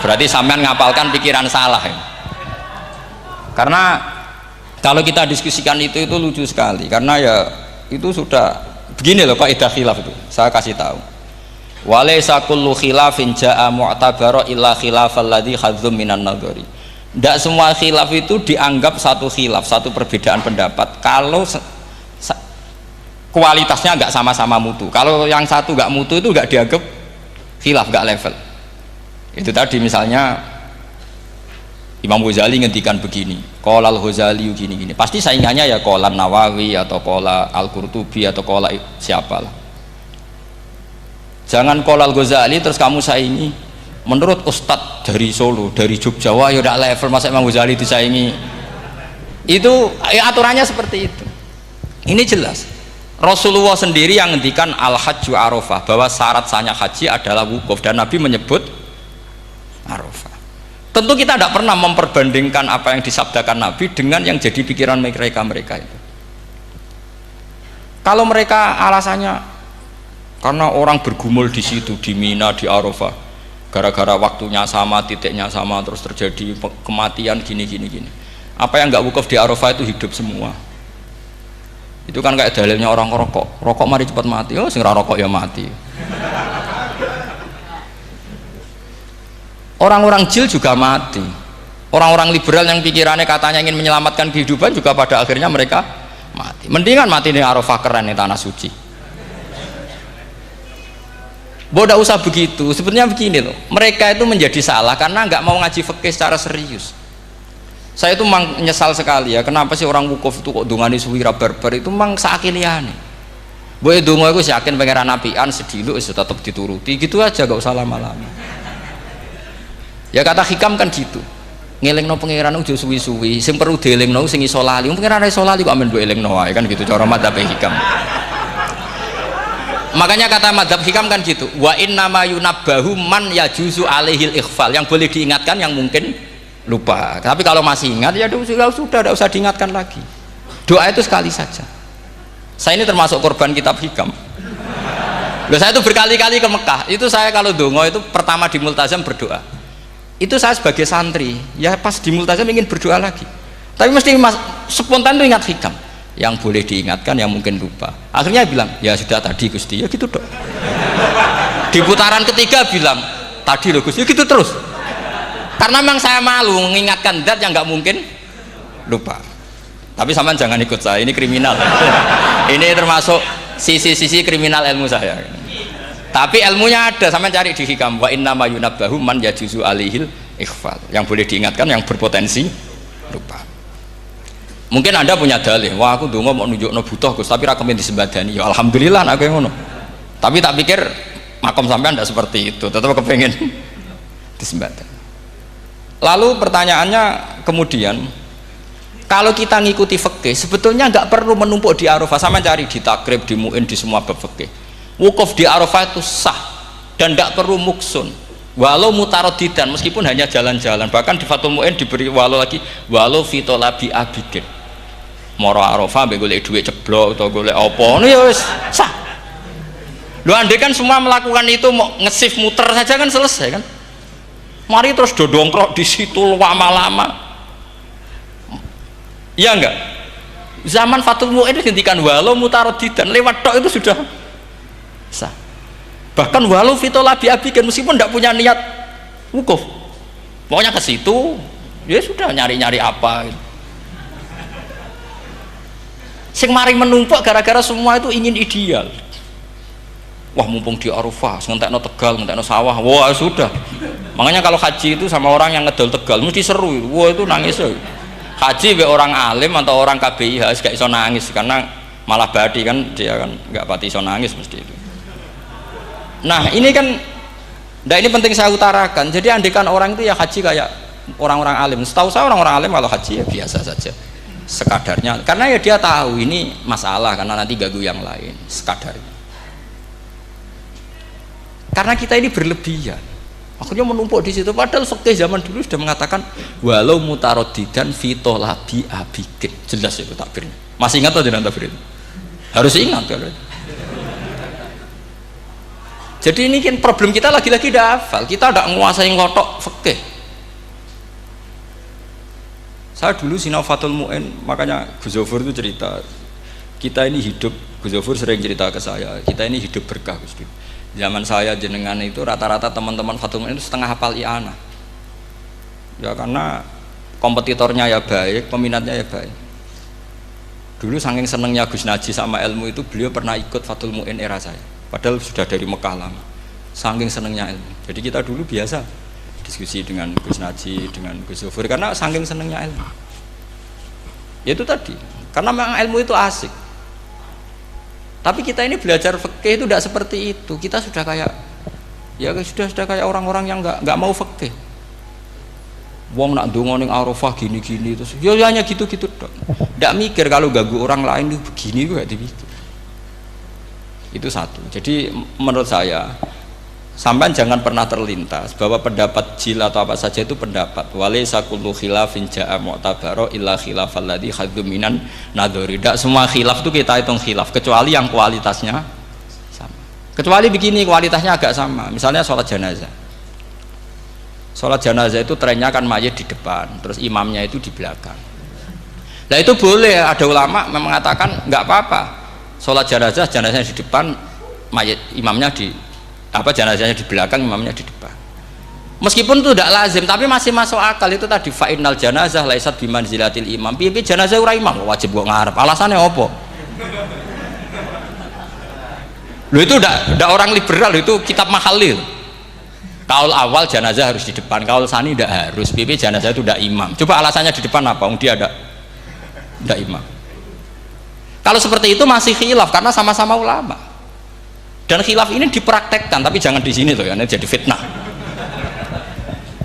Berarti sampean ngapalkan pikiran salah ya. Karena kalau kita diskusikan itu lucu sekali, karena ya itu sudah begini loh kaidah khilaf itu. Saya kasih tahu. Walaysa kullu khilafin jaa mu'tabara illa khilafal ladzi hadzum minan nadhari. Tidak semua khilaf itu dianggap satu khilaf, satu perbedaan pendapat kalau kualitasnya nggak sama-sama mutu. Kalau yang satu nggak mutu itu nggak dianggap khilaf, nggak level. Itu tadi misalnya Imam Ghazali ngendikan begini, qala al-Ghazali gini-gini, pasti saingannya ya qala Nawawi atau qala Al-Qurtubi atau qala siapalah. Jangan qala al-Ghazali terus kamu saingi menurut Ustadz dari Solo, dari Jogja, wah ya udah level, masa Imam Ghazali disaingi. Itu ya aturannya seperti itu. Ini jelas Rasulullah sendiri yang ngendikan al-hajju arafah, bahwa syarat sahnya haji adalah wukuf, dan Nabi menyebut arafah. Tentu kita tidak pernah memperbandingkan apa yang disabdakan Nabi dengan yang jadi pikiran mereka itu. Kalau mereka alasannya karena orang bergumul di situ, di Mina, di Arafah, gara-gara waktunya sama, titiknya sama, terus terjadi kematian gini. Apa yang nggak wukuf di Arafah itu hidup semua. Itu kan kayak dalilnya orang rokok mari cepat mati. Oh, sing ora rokok ya mati. Orang-orang jil juga mati. Orang-orang liberal yang pikirannya katanya ingin menyelamatkan kehidupan juga pada akhirnya mereka mati. Mendingan mati di Arafah, keren di tanah suci. Bodoh usah begitu. Sebenarnya begini loh, mereka itu menjadi salah karena nggak mau ngaji fikih secara serius. Saya itu memang menyesal sekali ya, kenapa sih orang wukuf itu kok dungani suwira barbar, itu memang sakiliane. Boy dungo itu yakin pangeran apian sedilu itu tetap dituruti, gitu aja, gak usah lama-lama. Ya kata hikam kan gitu, ngelingno pangeran udah suwi-suwi, sing perlu dielingno sing iso lali, pangeran iso lali kok amen mbok elingno wae kan gitu cara madzhab hikam. Makanya kata madzhab hikam kan gitu, wa inna ma yunabbahu man yajuzu alaihil ikhfal, yang boleh diingatkan yang mungkin lupa. Tapi kalau masih ingat ya sudah tidak usah diingatkan lagi. Doa itu sekali saja. Saya ini termasuk korban kitab hikam. Loh, saya itu berkali-kali ke Mekah, itu saya kalau dongo itu pertama di Multazam berdoa. Itu saya sebagai santri ya pas di Multazam ingin berdoa lagi, tapi mesti spontan itu ingat hikam, yang boleh diingatkan yang mungkin lupa. Akhirnya bilang ya sudah tadi Gusti, ya gitu dok. Di putaran ketiga bilang tadi loh Gusti, ya gitu terus, karena memang saya malu mengingatkan zat yang nggak mungkin lupa. Tapi sampean jangan ikut saya, ini kriminal. Ini termasuk sisi-sisi kriminal ilmu saya. Tapi ilmunya ada, sampean cari di hikam, wa inna ma yunabbahu man yajuzu alihil ikhfal, yang boleh diingatkan yang berpotensi lupa. Mungkin Anda punya dalih, wah aku ndonga mau nunjukno butuh Gus, tapi ra kepen disembadani. Ya alhamdulillah nek ngono. Tapi tak pikir makom sampean tidak seperti itu, tetap kepengen disembadani. Lalu pertanyaannya kemudian, kalau kita ngikuti fikih, sebetulnya nggak perlu menumpuk di Arafah. Sama cari di takrib, di muin, di semua bab fikih. Wukuf di Arafah itu sah dan tidak perlu muksun. Walau mutarodidan, meskipun hanya jalan-jalan. Bahkan di Fathul Muin diberi walau lagi, walau fitolabi abidin. Moro Arafah mbek golek dhuwit ceblok atau golek apa ngono ya wis sah. Lho andai kan semua melakukan itu mau ngesif muter saja kan selesai kan. Mari terus dodongkrok di situ lama-lama. Iya enggak? Zaman Fathul Muin dihentikan walau mutarodidan, lewat tok itu sudah sah. Bahkan walau fitolabi abikan meskipun tidak punya niat wukuf, pokoknya ke situ ya sudah nyari-nyari apa gitu. Sing mari menumpuk gara-gara semua itu ingin ideal. Wah mumpung di Arafah, ngentekno Tegal, ngentekno sawah, wah sudah. Makanya kalau haji itu sama orang yang ngedol Tegal mesti seru, wah itu nangis. Haji be orang alim atau orang KBIH gak iso nangis karena malah badi kan dia kan nggak pati iso nangis mesti itu. Nah ini kan, nah ini penting saya utarakan. Jadi andikan orang itu ya haji kayak orang-orang alim. Setahu saya orang-orang alim kalau haji ya biasa saja, sekadarnya. Karena ya dia tahu ini masalah karena nanti ganggu yang lain, sekadarnya. Karena kita ini berlebihan, akhirnya menumpuk di situ. Padahal fikih zaman dulu sudah mengatakan walau mutarodidan fitolabi abikin, jelas itu takbirnya. Masih ingat atau tidak takbir itu? Harus ingat kalau. Jadi ini kan problem kita lagi-lagi tidak hafal, kita tidak menguasai ngotok fikih. Saya dulu sinau Fathul Muin, makanya Gus Zofur itu cerita, kita ini hidup, Gus Zofur sering cerita ke saya, kita ini hidup berkah Gus. Zaman saya jenengan itu rata-rata teman-teman Fathul Muin itu setengah hafal i'anah. Ya karena kompetitornya ya baik, peminatnya ya baik. Dulu saking senengnya Gus Naji sama ilmu itu, beliau pernah ikut Fathul Muin era saya. Padahal sudah dari Mekah lama, saking senengnya ilmu. Jadi kita dulu biasa diskusi dengan Gus Naji, dengan Gus Zofur karena saking senengnya ilmu. Ya itu tadi, karena memang ilmu itu asik. Tapi kita ini belajar fikih itu tidak seperti itu. Kita sudah kayak, ya sudah kayak orang-orang yang nggak mau fikih. Wong nak ndonga ning Arafah gini-gini terus, ya hanya gitu-gitu dong. Tidak mikir kalau ganggu orang lain itu begini juga dipikir. Itu satu. Jadi menurut saya sampai jangan pernah terlintas bahwa pendapat jil atau apa saja itu pendapat. Walaysa kullu khilafin ja'a mu'tabaro illa khilafal ladzi hadzu minan nadhari. Tidak semua khilaf itu kita hitung khilaf kecuali yang kualitasnya sama. Kecuali begini kualitasnya agak sama. Misalnya sholat jenazah. Sholat jenazah itu trennya kan mayit di depan, terus imamnya itu di belakang. Nah itu boleh, ada ulama mengatakan nggak apa-apa. Sholat jenazahnya di depan, mayit imamnya di jenazahnya di belakang, imamnya di depan. Meskipun itu tidak lazim, tapi masih masuk akal. Itu tadi fa'innal janazah laisat bimanzilatil imam. Piye jenazah ora imam wajib kok ngarep. Alasannya apa? Loh itu tidak orang liberal, itu kitab Mahalil. Kaul awal jenazah harus di depan, kaul sani tidak harus. Piye jenazah itu tidak imam. Coba alasannya di depan apa? Dia tidak imam. Kalau seperti itu masih khilaf karena sama-sama ulama. Dan khilaf ini dipraktekkan, tapi jangan di sini tuh ya, ini jadi fitnah.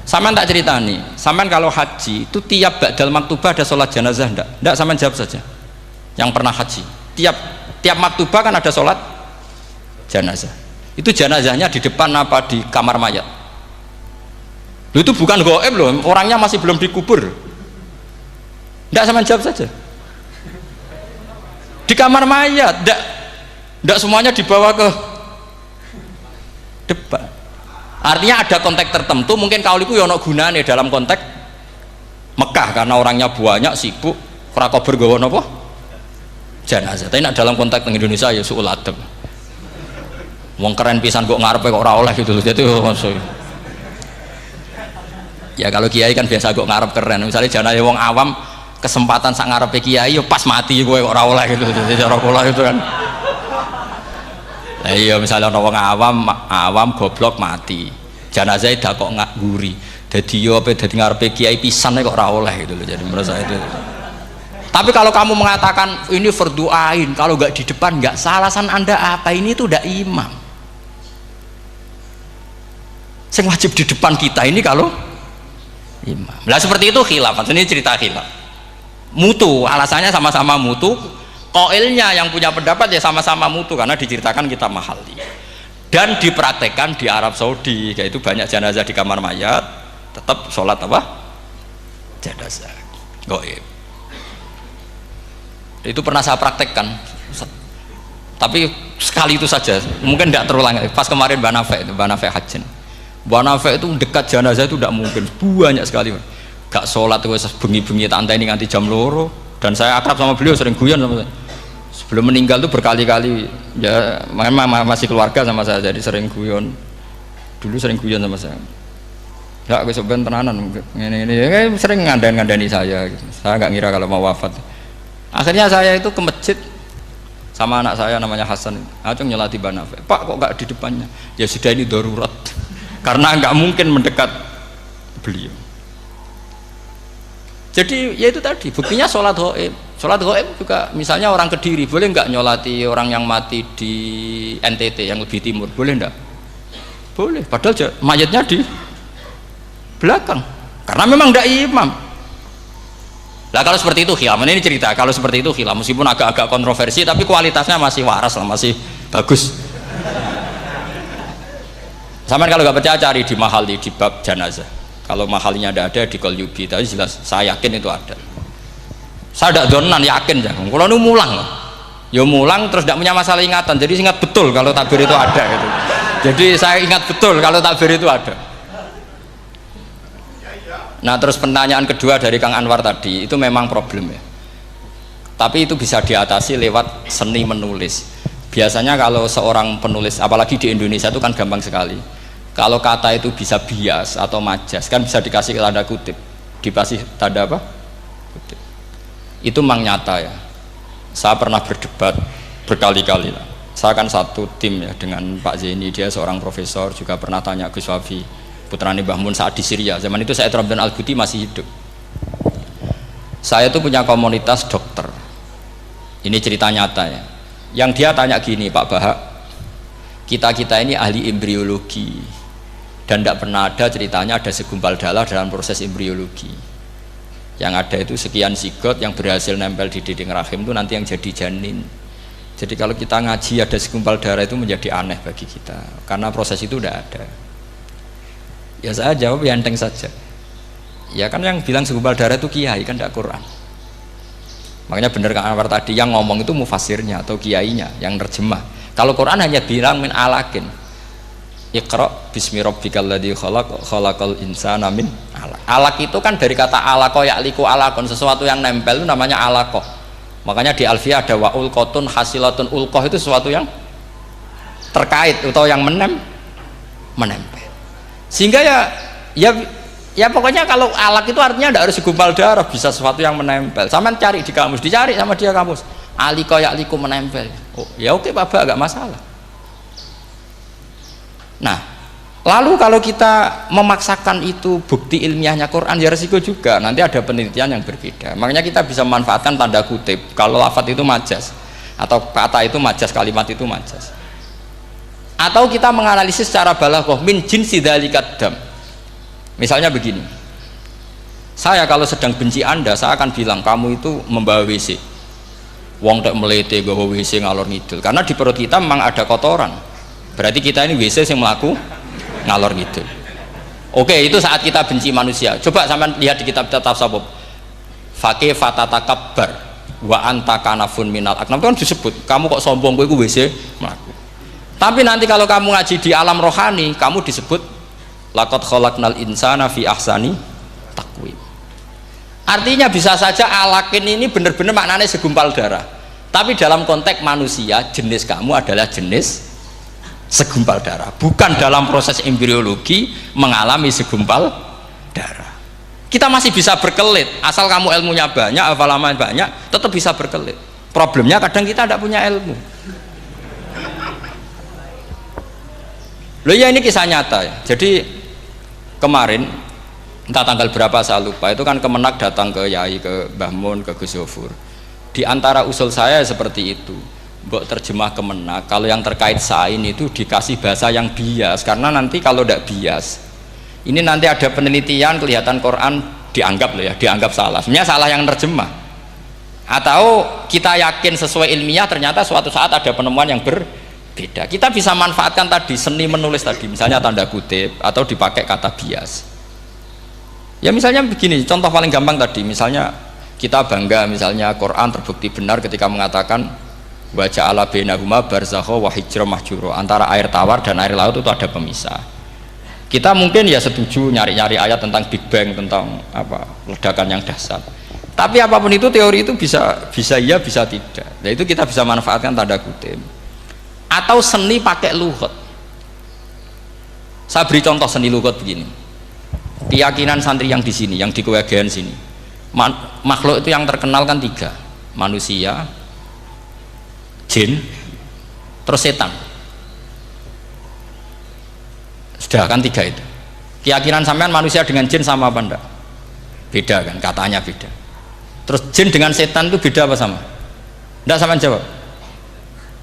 Sampean tak cerita nih, sampean kalau haji itu tiap ba'dal maktubah ada sholat jenazah enggak? Enggak, sampean jawab saja. Yang pernah haji, tiap maktubah kan ada sholat jenazah. Itu jenazahnya di depan apa di kamar mayat? Loh, itu bukan goib loh, orangnya masih belum dikubur. Enggak, sampean jawab saja. Di kamar mayat, enggak semuanya dibawa ke depan. Artinya ada konteks tertentu, mungkin kauliku ya ono gunane dalam konteks Mekah karena orangnya banyak sibuk, ora kober gawa napa? Jenazah. Tapi nek dalam konteks Indonesia ya suul adab. Wong keren pisan kok ngarepe kok ora oleh gitu. Jadi ya kalau kiai kan biasa kok ngarep keren. Misalnya jenazah wong awam kesempatan sak ngarepe kiai yo pas mati kowe kok ora oleh gitu. Jadi cara kula itu kan. Lah iya misalnya ana wong awam goblok mati. Jenazah dak kok nguri. Dadi yo ape dadi ngarepe kiai pisan kok ora oleh gitu loh. Jadi menurut saya itu. Tapi kalau kamu mengatakan ini fardu ain, kalau nggak di depan nggak salah, alasan Anda apa? Ini itu udah imam. Yang wajib di depan kita ini kalau imam. Lah seperti itu khilaf. Ini cerita khilaf. Mutu, alasannya sama-sama mutu. Qailnya yang punya pendapat ya sama-sama mutu karena diceritakan kita mahali. Dan dipraktekkan di Arab Saudi, yaitu banyak jenazah di kamar mayat, tetap sholat apa? Jenazah. Gaib. Itu pernah saya praktekkan, tapi sekali itu saja, mungkin tidak terulang. Pas kemarin Mbak Nafe Hajin, Mbak Nafe itu dekat jenazah itu tidak mungkin, banyak sekali gak sholat, bengi-bengi tante ini nganti jam loro, dan saya akrab sama beliau, sering guyon sama saya. Sebelum meninggal tuh berkali-kali, ya memang masih keluarga sama saya, jadi sering guyon, dulu sering guyon sama saya. Ya aku sebenarnya tenanan, ini sering ngandani saya, gitu. Saya nggak ngira kalau mau wafat. Akhirnya saya itu ke masjid sama anak saya namanya Hasan, acung nyolati Mbak Nafe. Pak kok nggak di depannya? Ya sudah ini darurat, karena nggak mungkin mendekat beliau. Jadi ya itu tadi buktinya sholat gaib. Sholat gaib juga misalnya orang Kediri boleh nggak nyolati orang yang mati di NTT yang lebih timur, boleh nggak? Boleh. Padahal mayatnya di belakang, karena memang nggak imam. Lah kalau seperti itu khilaf, ini cerita kalau seperti itu khilaf, meskipun agak-agak kontroversi tapi kualitasnya masih waras lah, masih bagus. Sama kalau nggak percaya cari di mahali di bab jenazah. Kalau mahalinya ada di Qalyubi, tapi jelas saya yakin itu ada. Saya tidak donan yakin jangan. Kalau nu mulang, ya mulang terus tidak punya masalah ingatan, jadi ingat betul kalau takbir itu ada gitu. Jadi saya ingat betul kalau takbir itu ada. Nah terus pertanyaan kedua dari Kang Anwar tadi itu memang problem ya, tapi itu bisa diatasi lewat seni menulis. Biasanya kalau seorang penulis, apalagi di Indonesia itu kan gampang sekali, kalau kata itu bisa bias atau majas kan bisa dikasih tanda kutip, dikasih tanda apa? Kutip. Itu memang nyata ya, saya pernah berdebat berkali-kali lah. Saya kan satu tim ya dengan Pak Zaini, dia seorang profesor, juga pernah tanya Gus Wafi putrane Mbah Mun saat di Syria. Zaman itu saya Abdul Al-Buti masih hidup. Saya itu punya komunitas dokter. Ini cerita nyata ya. Yang dia tanya gini, Pak Bahak, kita ini ahli embriologi dan tidak pernah ada ceritanya ada segumpal darah dalam proses embriologi. Yang ada itu sekian zigot yang berhasil nempel di dinding rahim itu nanti yang jadi janin. Jadi kalau kita ngaji ada segumpal darah itu menjadi aneh bagi kita karena proses itu tidak ada. Ya saya jawab ya enteng saja. Ya kan yang bilang segumpal darah itu kiai kan tidak Quran. Makanya benar Kang Anwar tadi yang ngomong itu mufasirnya atau kiainya yang terjemah. Kalau Quran hanya bilang min alakin. Iqra bismi rabbikal ladzi khalaq khalaqal insana min alaq. Alaq itu kan dari kata alaqa ya'liku alaqon, sesuatu yang nempel itu namanya alaqa. Makanya di Alfiyah ada wa ulqatun hasilatun, ulqah itu sesuatu yang terkait atau yang menempel. Sehingga ya pokoknya kalau alaq itu artinya tidak harus segumpal darah, bisa sesuatu yang menempel. Sama cari di kamus, dicari sama dia kamus. Alika ya'liku menempel. Oh, ya oke Pak, enggak masalah. Nah, lalu kalau kita memaksakan itu bukti ilmiahnya Quran ya resiko juga. Nanti ada penelitian yang berbeda. Makanya kita bisa memanfaatkan tanda kutip kalau lafadz itu majas atau kata itu majas, kalimat itu majas. Atau kita menganalisis secara balaghah min jinsi dzalikat dam. Misalnya begini, saya kalau sedang benci Anda, saya akan bilang kamu itu membawa WC. Wong tak melete gawa WC ngalor ngidul, karena di perut kita memang ada kotoran. Berarti kita ini WC yang melaku ngalor ngidul. Oke, itu saat kita benci manusia. Coba sampean lihat di kitab tasawuf. Faqih fatatakabbar wa anta kanafun minal aknam, itu kan disebut kamu kok sombong kowe iku WC melaku. Tapi nanti kalau kamu ngaji di alam rohani, kamu disebut laqad khalaqnal insana fi ahsani taqwim. Artinya bisa saja alakin ini benar-benar maknanya segumpal darah. Tapi dalam konteks manusia, jenis kamu adalah jenis segumpal darah. Bukan dalam proses embriologi mengalami segumpal darah. Kita masih bisa berkelit, asal kamu ilmunya banyak, hafalaman banyak, tetap bisa berkelit. Problemnya kadang kita tidak punya ilmu. Loh ya ini kisah nyata ya. Jadi kemarin entah tanggal berapa saya lupa, itu kan Kemenak datang ke Yai, ke Mbah Mun, ke Gus Zofur. Di antara usul saya seperti itu, mbok terjemah Kemenak, kalau yang terkait sain itu dikasih bahasa yang bias, karena nanti kalau tidak bias, ini nanti ada penelitian kelihatan Quran dianggap loh ya, dianggap salah, sebenarnya salah yang terjemah, atau kita yakin sesuai ilmiah ternyata suatu saat ada penemuan yang berbeda. Kita bisa manfaatkan tadi seni menulis tadi, misalnya tanda kutip atau dipakai kata bias. Ya misalnya begini, contoh paling gampang tadi, misalnya kita bangga misalnya Quran terbukti benar ketika mengatakan wa ja'ala bainahuma barzakha wa hijra mahjura, antara air tawar dan air laut itu ada pemisah. Kita mungkin ya setuju nyari-nyari ayat tentang Big Bang, tentang apa ledakan yang dahsyat. Tapi apapun itu teori itu bisa iya bisa tidak. Nah itu kita bisa manfaatkan tanda kutip. Atau seni pakai lughat. Saya beri contoh seni lughat begini. Keyakinan santri yang di sini, yang di kewagian sini, makhluk itu yang terkenal kan 3, manusia, jin, terus setan. Sudah kan 3 itu. Keyakinan sampean manusia dengan jin sama apa enggak? Beda kan, katanya beda. Terus jin dengan setan itu beda apa sama? Enggak, sampean jawab.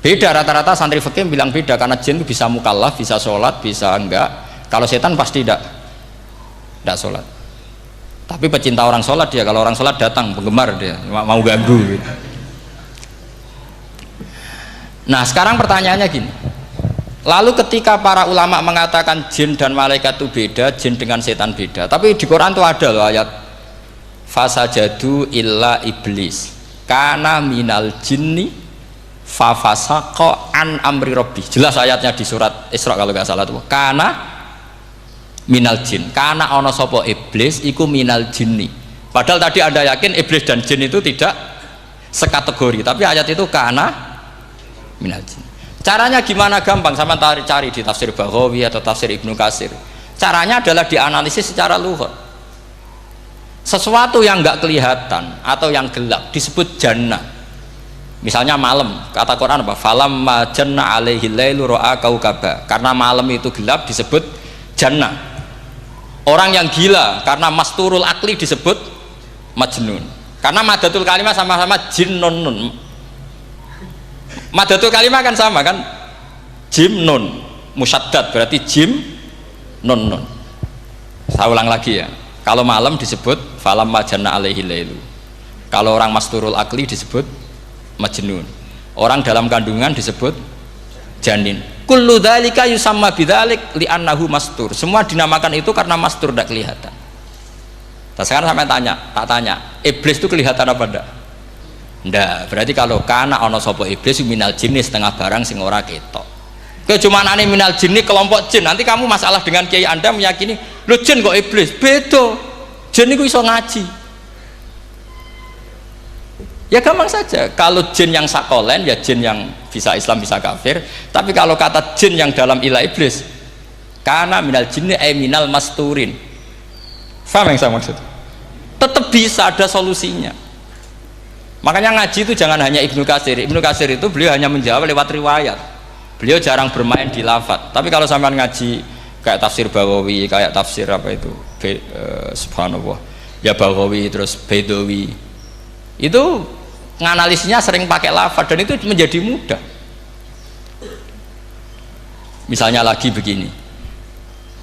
Beda, rata-rata santri fikih bilang beda, karena jin itu bisa mukallaf, bisa sholat, bisa enggak. Kalau setan pasti enggak sholat. Tapi pecinta orang sholat dia, kalau orang sholat datang, penggemar dia, mau ganggu gitu. Nah sekarang pertanyaannya gini, lalu ketika para ulama mengatakan jin dan malaikat itu beda, jin dengan setan beda, tapi di Quran itu ada loh ayat fasajadu illa iblis kana minal jinni fafasaqa an amri rabbi. Jelas ayatnya di surat Isra kalau nggak salah tuh, kana minal jin, kana ono sopo iblis iku minal jinni. Padahal tadi Anda yakin iblis dan jin itu tidak sekategori, tapi ayat itu kana minal jin. Caranya gimana? Gampang, sama cari di tafsir Baghawi atau tafsir Ibnu Katsir. Caranya adalah dianalisis secara lughat. Sesuatu yang nggak kelihatan atau yang gelap disebut jannah. Misalnya malam, kata Quran apa? Falamma janna alaihi lailu ra'a kaukaba. Karena malam itu gelap disebut jannah. Orang yang gila karena masturul akli disebut majnun. Karena madatul kalimah sama-sama jinnun. Madatul kalimah kan sama kan? Jim nun musyaddad berarti jim nun nun. Saya ulang lagi ya. Kalau malam disebut falamma janna alaihi lailu. Kalau orang masturul akli disebut majnun. Orang dalam kandungan disebut janin. Kullu dzalika yusamma bidzalik li'annahu mastur. Semua dinamakan itu karena mastur, tidak kelihatan. Nah, sekarang sampai tak tanya, iblis itu kelihatan apa enggak? Enggak. Berarti kalau kana ana sapa iblis minal jinni setengah barang sing ora ketok. Kecumanane minal jinni kelompok jin. Nanti kamu masalah dengan kiai Anda meyakini, "Lho jin kok iblis?" Beda. Jin itu iso ngaji. Ya gampang saja, kalau jin yang sakolen ya jin yang bisa Islam bisa kafir. Tapi kalau kata jin yang dalam ilah iblis, karena minal jinni minal masturin. Faham yang saya maksud? Tetap bisa ada solusinya. Makanya ngaji itu jangan hanya Ibnu Katsir. Ibnu Katsir itu beliau hanya menjawab lewat riwayat. Beliau jarang bermain di lafadz. Tapi kalau sampean ngaji kayak tafsir Baghawi, kayak tafsir apa itu, subhanallah, ya Baghawi terus Bedawi, itu nganalisnya sering pakai lafadz dan itu menjadi mudah. Misalnya lagi begini,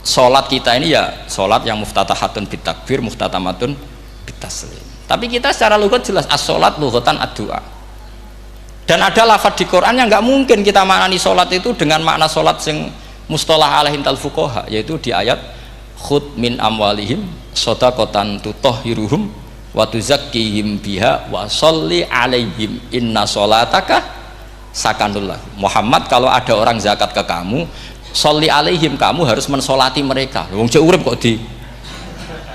sholat kita ini ya sholat yang muftatahatun bitakbir, muftatamatun bitaslim. Tapi kita secara lughat jelas as-sholat lughatan ad-du'a. Dan ada lafadz di Quran yang nggak mungkin kita maknani sholat itu dengan makna sholat yang mustalah alaihim tal fuqaha, yaitu di ayat khud min amwalihim shadaqatan tutahhiruhum wa tuzakkihim biha wa sholli alaihim inna sholataka sakanul lahum. Muhammad, kalau ada orang zakat ke kamu, sholli alaihim, kamu harus mensolati mereka. Wong cek urip kok di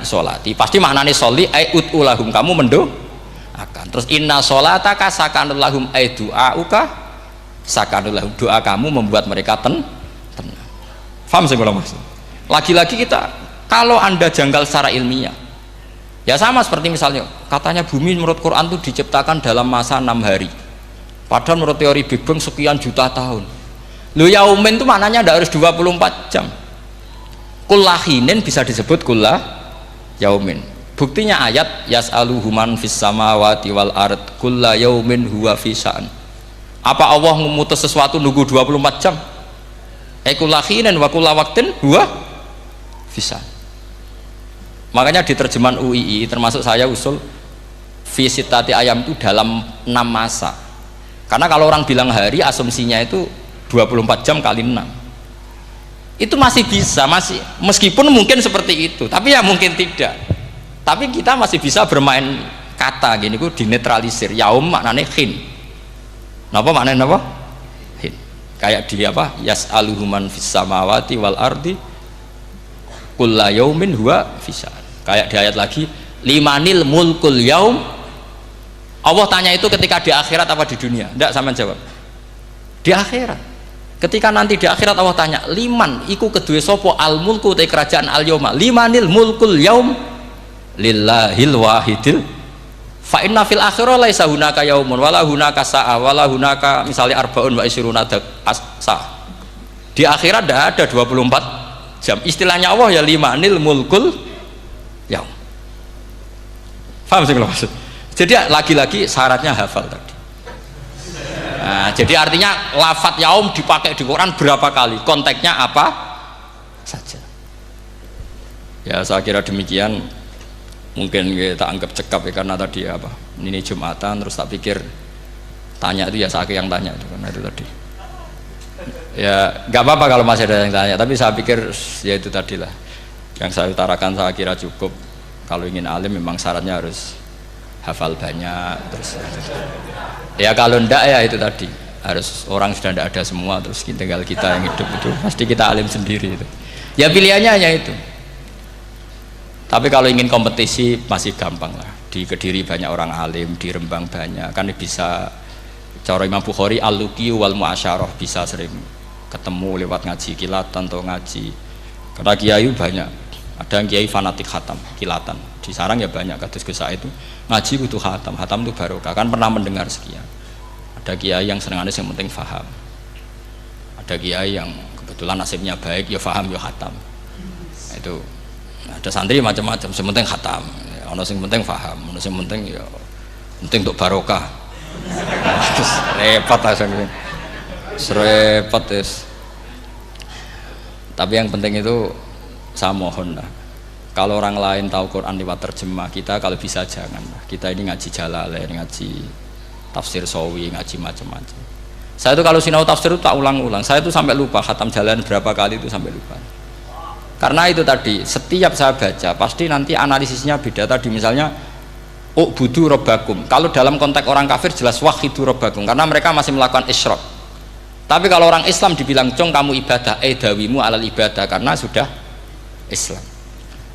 solati, pasti maknanya sholli ai utulahum, kamu mendoakan. Terus inna sholataka sakanul lahum ai du'auka sakanul lahum, doa kamu membuat mereka tenang. Faham saya kalau maksud? Lagi-lagi kita, kalau Anda janggal secara ilmiah, ya sama seperti misalnya katanya bumi menurut Quran itu diciptakan dalam masa 6 hari, padahal menurut teori Big Bang sekian juta tahun. Lu yaumin itu maknanya tidak harus 24 jam. Kullahinin bisa disebut kullah yaumin. Buktinya ayat yas'aluhu man fis samawati wal ard kulla yaumin huwa fi sya'an. Apa Allah memutus sesuatu nunggu 24 jam? Ekulakhinen wa kulla waqtin huwa fi sya'an. Makanya di terjemahan UII termasuk saya usul fi sitati ayam itu dalam 6 masa. Karena kalau orang bilang hari asumsinya itu 24 jam kali 6. Itu masih bisa, masih meskipun mungkin seperti itu, tapi ya mungkin tidak. Tapi kita masih bisa bermain kata gini, ku dinetralisir. Yaum maknanya khin. Napa maknanya napa? Khin. Kayak di apa? Yas'aluhu man fis samawati wal ardi kulla yaumin huwa fi sya'an. Kayak di ayat lagi, limanil mulkul yaum. Allah tanya itu ketika di akhirat apa di dunia? Tidak, sama jawab. Di akhirat. Ketika nanti di akhirat Allah tanya, liman iku kedue sopo al mulku te kerajaan al yauma. Limanil mulkul yaum lillahil wahidil. Fa inna fil akhirah laisa hunaka yaumun wala hunaka sa'a wala hunaka misalnya arbaun wa isyruna sa'. Di akhirat tidak ada 24 jam. Istilahnya Allah ya limanil mulkul yaum. Paham sih kalau maksud? Jadi lagi-lagi syaratnya hafal tadi. Nah, jadi artinya lafadz yaum dipakai di Quran berapa kali? Konteksnya apa saja? Ya saya kira demikian. Mungkin kita anggap cekap ya, karena tadi apa? Ini Jumatan terus tak pikir tanya itu ya saya yang tanya itu karena itu tadi. Ya nggak apa-apa kalau masih ada yang tanya, tapi saya pikir ya itu tadilah yang saya utarakan, saya kira cukup. Kalau ingin alim memang syaratnya harus hafal banyak, terus ya kalau ndak ya itu tadi harus orang sudah ndak ada semua, terus tinggal kita yang hidup itu pasti kita alim sendiri itu. Ya pilihannya hanya itu. Tapi kalau ingin kompetisi masih gampang lah. Di Kediri banyak orang alim, di Rembang banyak, kan bisa. Cara Imam Bukhari al-luqi wal mu'asyarah, bisa sering ketemu lewat ngaji kilatan atau ngaji. Karena kiai banyak. Ada yang kiai fanatik khatam, kilatan. Di sarang ya banyak, kados Gus Said itu ngaji butuh khatam. Khatam itu barokah. Kan pernah mendengar sekian. Ada kiai yang senengannya yang penting faham. Ada kiai yang kebetulan nasibnya baik, ya faham ya khatam. Itu ada santri macam-macam, sementing khatam, ono sing penting faham, ono sing penting ya penting untuk barokah. Terus repot langsung ini, repot terus. Tapi yang penting itu saya mohon lah, kalau orang lain tahu Quran lewat terjemah, kita kalau bisa jangan lah. Kita ini ngaji Jalalain, ngaji tafsir Sawi, ngaji macam-macam. Saya itu kalau sinau tafsir itu tak ulang-ulang, saya itu sampai lupa khatam Jalalain berapa kali itu sampai lupa. Karena itu tadi, setiap saya baca pasti nanti analisisnya beda. Tadi misalnya u'budu robbakum, kalau dalam konteks orang kafir jelas wahidu robbakum, karena mereka masih melakukan isyrak. Tapi kalau orang Islam dibilang cong kamu ibadah, dawimu alal ibadah, karena sudah Islam.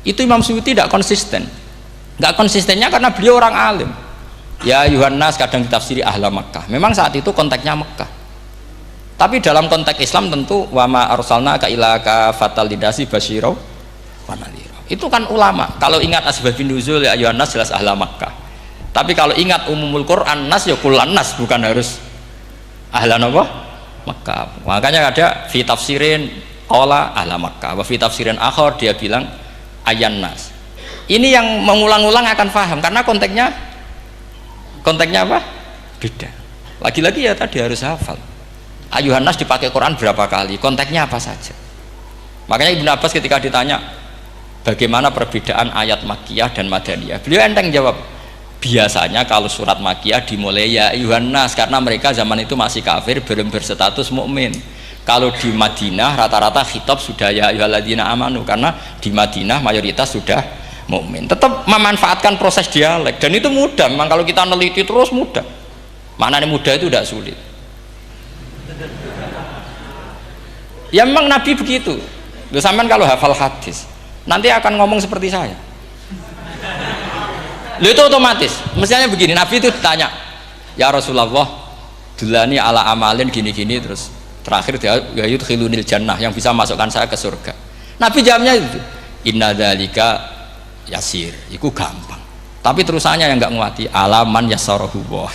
Itu Imam Suyuti tidak konsisten. Nggak konsistennya karena beliau orang alim. Ya Yuhannas kadang ditafsiri ahla Makkah, memang saat itu konteksnya Makkah. Tapi dalam konteks Islam tentu wama arsalna ka ila kafatal lidasi basyira wa nadhira. Itu kan ulama. Kalau ingat asbabun nuzul ya ayuhan nas jelas ahla Makkah. Tapi kalau ingat umumul Quran nas ya kullan nas, bukan harus ahla apa? Makkah. Makanya ada fi tafsirin qala ahla Makkah, wa fi tafsirin akhar dia bilang ayyan nas. Ini yang mengulang-ulang akan paham karena konteksnya apa? Beda. Lagi-lagi ya tadi harus hafal. Ayuhan nas dipakai Quran berapa kali, konteksnya apa saja. Makanya Ibnu Abbas ketika ditanya bagaimana perbedaan ayat Makkiyah dan Madaniyah, beliau enteng jawab, biasanya kalau surat Makkiyah dimulai ya ayuhan nas karena mereka zaman itu masih kafir, belum berstatus mukmin. Kalau di Madinah rata-rata khitab sudah ya ayyuhalladzina amanu, karena di Madinah mayoritas sudah mukmin. Tetap memanfaatkan proses dialek dan itu mudah. Memang kalau kita neliti terus mudah. Maknanya mudah itu tidak sulit. Ya memang Nabi begitu. Loh, sampean kalau hafal hadis nanti akan ngomong seperti saya. Loh, itu otomatis. Misalnya begini, Nabi itu ditanya, ya Rasulullah, dulani ala amalin gini-gini, terus terakhir dia yudkhilunil jannah, yang bisa masukkan saya ke surga. Nabi jawabnya itu, inna dzalika yasir, itu gampang. Tapi terusannya yang nggak nguati, alaman yassarahu wah.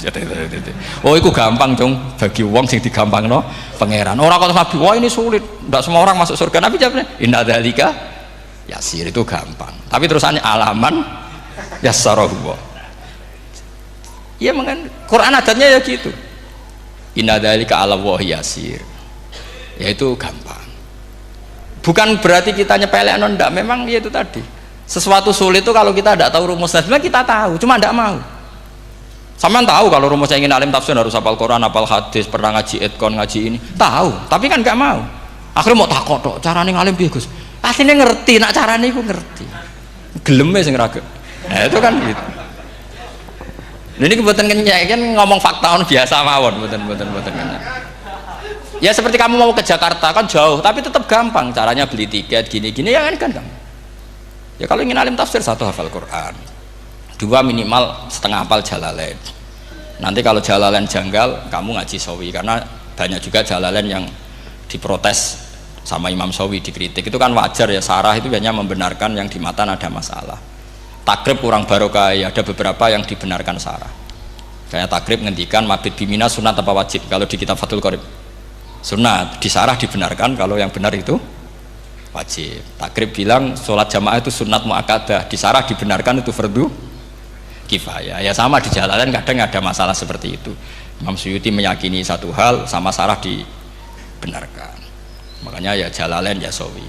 Oh, itu gampang dong bagi wong sing digampangno pangeran. Orang kata Nabi, wah ini sulit, tidak semua orang masuk surga. Nabi jawabnya, inna dzalika yasir itu gampang. Tapi terusannya alaman yassarahu. Iya mengen Quran adatnya ya gitu. Inna dzalika 'ala Allahi yasir. Yaitu gampang. Bukan berarti kita nyepelekno, ndak, memang ya itu tadi. Sesuatu sulit itu kalau kita tidak tahu rumusnya, sebenarnya kita tahu, cuma tidak mau. Sampean tahu kalau rumusnya ingin alim tafsir harus hafal Quran, hafal hadis, pernah ngaji etkon, ngaji ini, tahu, tapi kan nggak mau. Akhirnya mau takut tok, carane ngalim piye Gus? Asline ngerti, nak carane iku ngerti. Geleme sing raga. Nah, itu kan gitu. Ini kebetulan kenyek kan ngomong fakta biasa mawon, mboten kenyek. Ya seperti kamu mau ke Jakarta kan jauh, tapi tetap gampang caranya beli tiket gini-gini ya kan gampang. Ya kalau ingin alim tafsir, 1 hafal Quran, 2 minimal setengah hafal Jalalain. Nanti kalau Jalalain janggal, kamu ngaji Sawi, karena banyak juga Jalalain yang diprotes sama Imam Sawi, dikritik. Itu kan wajar ya, sarah itu hanya membenarkan yang di matan ada masalah. Takrib kurang barokah, ya ada beberapa yang dibenarkan sarah. Kayak takrib ngendikan mabit bimina sunat apa wajib, kalau di kitab Fathul Qorib sunat, di sarah dibenarkan, kalau yang benar itu wajib. Takrib bilang sholat jamaah itu sunat muakkadah, di sarah dibenarkan itu fardu kifayah. Ya sama di Jalalain kadang ada masalah seperti itu. Imam Suyuti meyakini satu hal, sama sarah dibenarkan. Makanya ya Jalalain ya Sawi.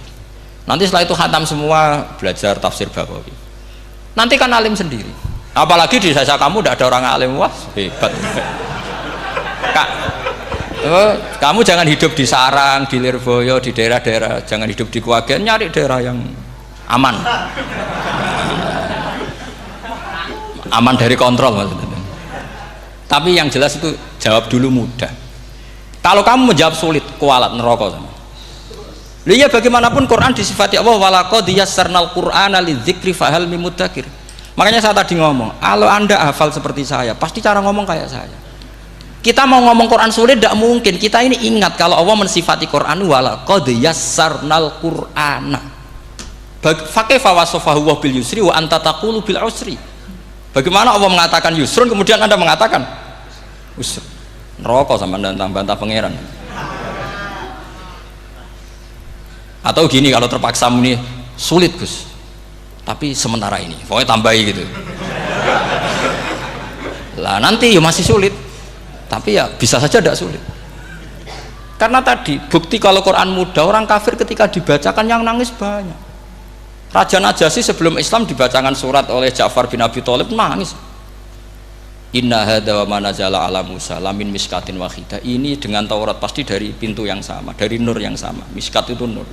Nanti setelah itu khatam semua, belajar tafsir Baghawi. Nanti kan alim sendiri. Apalagi di desa kamu tidak ada orang alim, wah hebat. Kak, kamu jangan hidup di sarang, di Lirboyo, di daerah-daerah, jangan hidup di Kuwagen, nyari daerah yang aman. Aman dari kontrol maksudnya. Tapi yang jelas itu jawab dulu mudah. Kalau kamu menjawab sulit, kualat neraka sama. Iya bagaimanapun Quran disifati Allah walaqad yassarnal Qur'ana lidzikri fahal mim mudzakir. Makanya saya tadi ngomong, kalau Anda hafal seperti saya, pasti cara ngomong kayak saya. Kita mau ngomong Quran sulit tidak mungkin. Kita ini ingat kalau Allah mensifati Quran walaqad yassarnal Qur'ana. Fakaifa wasafahu wa bil yusri wa anta taqulu bil usri. Bagaimana Allah mengatakan yusrun kemudian Anda mengatakan usr. Neraka sama Anda bantah pangeran. Atau gini, kalau terpaksa muni sulit Gus, tapi sementara ini pokoknya tambahi gitu. Lah nanti ya masih sulit, tapi ya bisa saja tidak sulit. Karena tadi bukti kalau Quran mudah, orang kafir ketika dibacakan yang nangis banyak. Raja Najasyi sebelum Islam dibacakan surat oleh Ja'far bin Abi Thalib nangis. Inna hadza wa manazala ala Musa lamin miskatin wahidah. Ini dengan Taurat pasti dari pintu yang sama, dari nur yang sama. Miskat itu nur.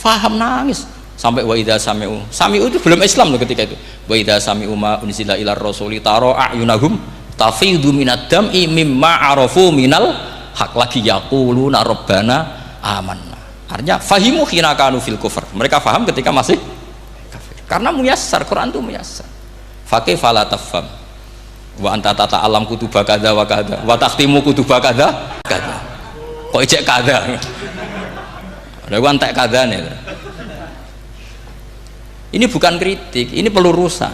Faham nangis sampai wa idza sami'u. Sami'u itu belum Islam loh ketika itu. Wa idza sami'u ma unzila ilar rasuli tara a'yunahum tafidu minad dam'i mimma arafu minal haq lagi yaquluna rabbana amanna. Artinya fahimu khina kanu fil kufr. Mereka faham ketika masih kafir. Karena muyassar, Quran itu muyassar. Faqih fala tafham. Wa anta tata'allam kutuba kadza wa kadza wa takhtimu kutuba kadza kadza. Kok ijek kadza. Lalu antek kadane. Ini bukan kritik, ini pelurusan.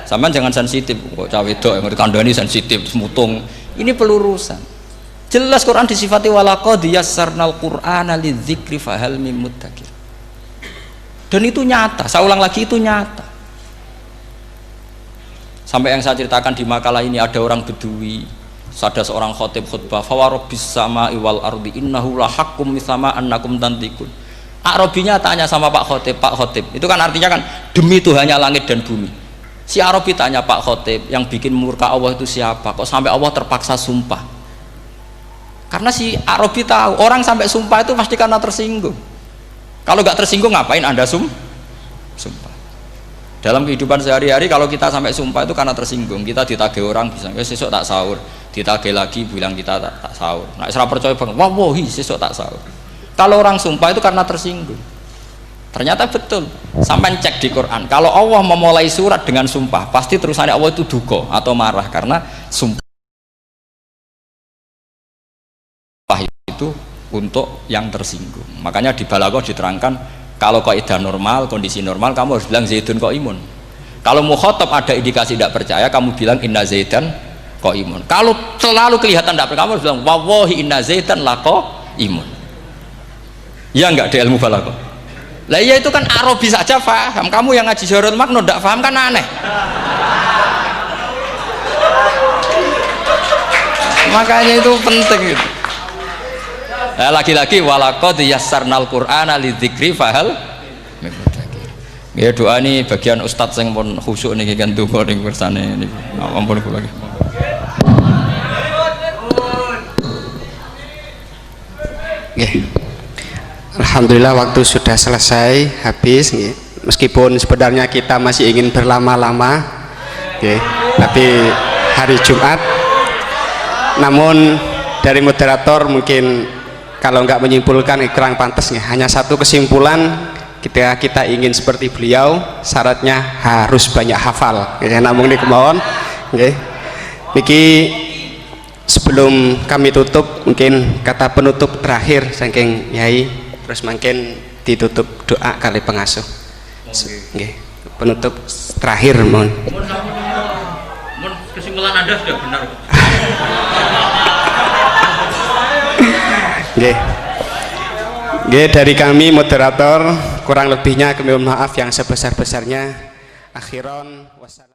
Sampean jangan sensitif, kok cawe wedok yang kandhani sensitif mutung. Ini pelurusan. Jelas Quran disifati walaqad yassarnal Qur'ana lidzikri fahal mim mudzakir. Dan itu nyata, saya ulang lagi itu nyata. Sampai yang saya ceritakan di makalah ini ada orang Bedui, ada seorang khotib khutbah fawarabbis sama'i wal ardi innahu lahaqqum mithama annakum tantikun. Arabinya tanya sama Pak Khotib, itu kan artinya kan demi Tuhannya langit dan bumi. Si Arabi tanya Pak Khotib, yang bikin murka Allah itu siapa? Kok sampai Allah terpaksa sumpah? Karena si Arabi tahu orang sampai sumpah itu pasti karena tersinggung. Kalau nggak tersinggung ngapain Anda sumpah? Dalam kehidupan sehari-hari kalau kita sampai sumpah itu karena tersinggung. Kita ditagih orang bisa, sesuk tak sahur, ditagih lagi bilang kita tak sahur. Nah, serah percaya banget, wallahi sesuk tak sahur. Kalau orang sumpah itu karena tersinggung. Ternyata betul. Sampai cek di Quran. Kalau Allah memulai surat dengan sumpah, pasti terusannya Allah itu duka atau marah karena sumpah itu untuk yang tersinggung. Makanya di Balaghah diterangkan kalau kaidah normal, kondisi normal kamu harus bilang Zaidun qaimun. Kalau mukhatab ada indikasi tidak percaya, kamu bilang inna Zaidan qaimun. Kalau selalu kelihatan tidak percaya, kamu harus bilang wallahi inna Zaidan laqaimun. Ya enggak di ilmu balaghah. Lah iya itu kan Arabi saja paham, kamu yang ngaji Jawahirul Maknun tidak paham kan aneh. Makanya itu penting gitu. Nah, lagi-lagi walaqad yassarnal Qur'ana lidzikri fahal ya doa ini bagian ustadz yang pun khusyuk nih kan donga ning kersane niki. Ampun kula nggih. Alhamdulillah waktu sudah selesai habis nggih. Meskipun sebenarnya kita masih ingin berlama-lama nggih, tapi hari Jumat. Namun dari moderator mungkin kalau nggak menyimpulkan kurang pantas nih. Hanya satu kesimpulan, ketika kita ingin seperti beliau syaratnya harus banyak hafal. Ya, namun ini kemauan. Okay. Niki sebelum kami tutup mungkin kata penutup terakhir saking Yai, terus mungkin ditutup doa kali pengasuh. Okay. Penutup terakhir mohon. Kesimpulan Anda sudah benar. Dari kami moderator kurang lebihnya kami mohon maaf yang sebesar-besarnya. Akhiron wassalam.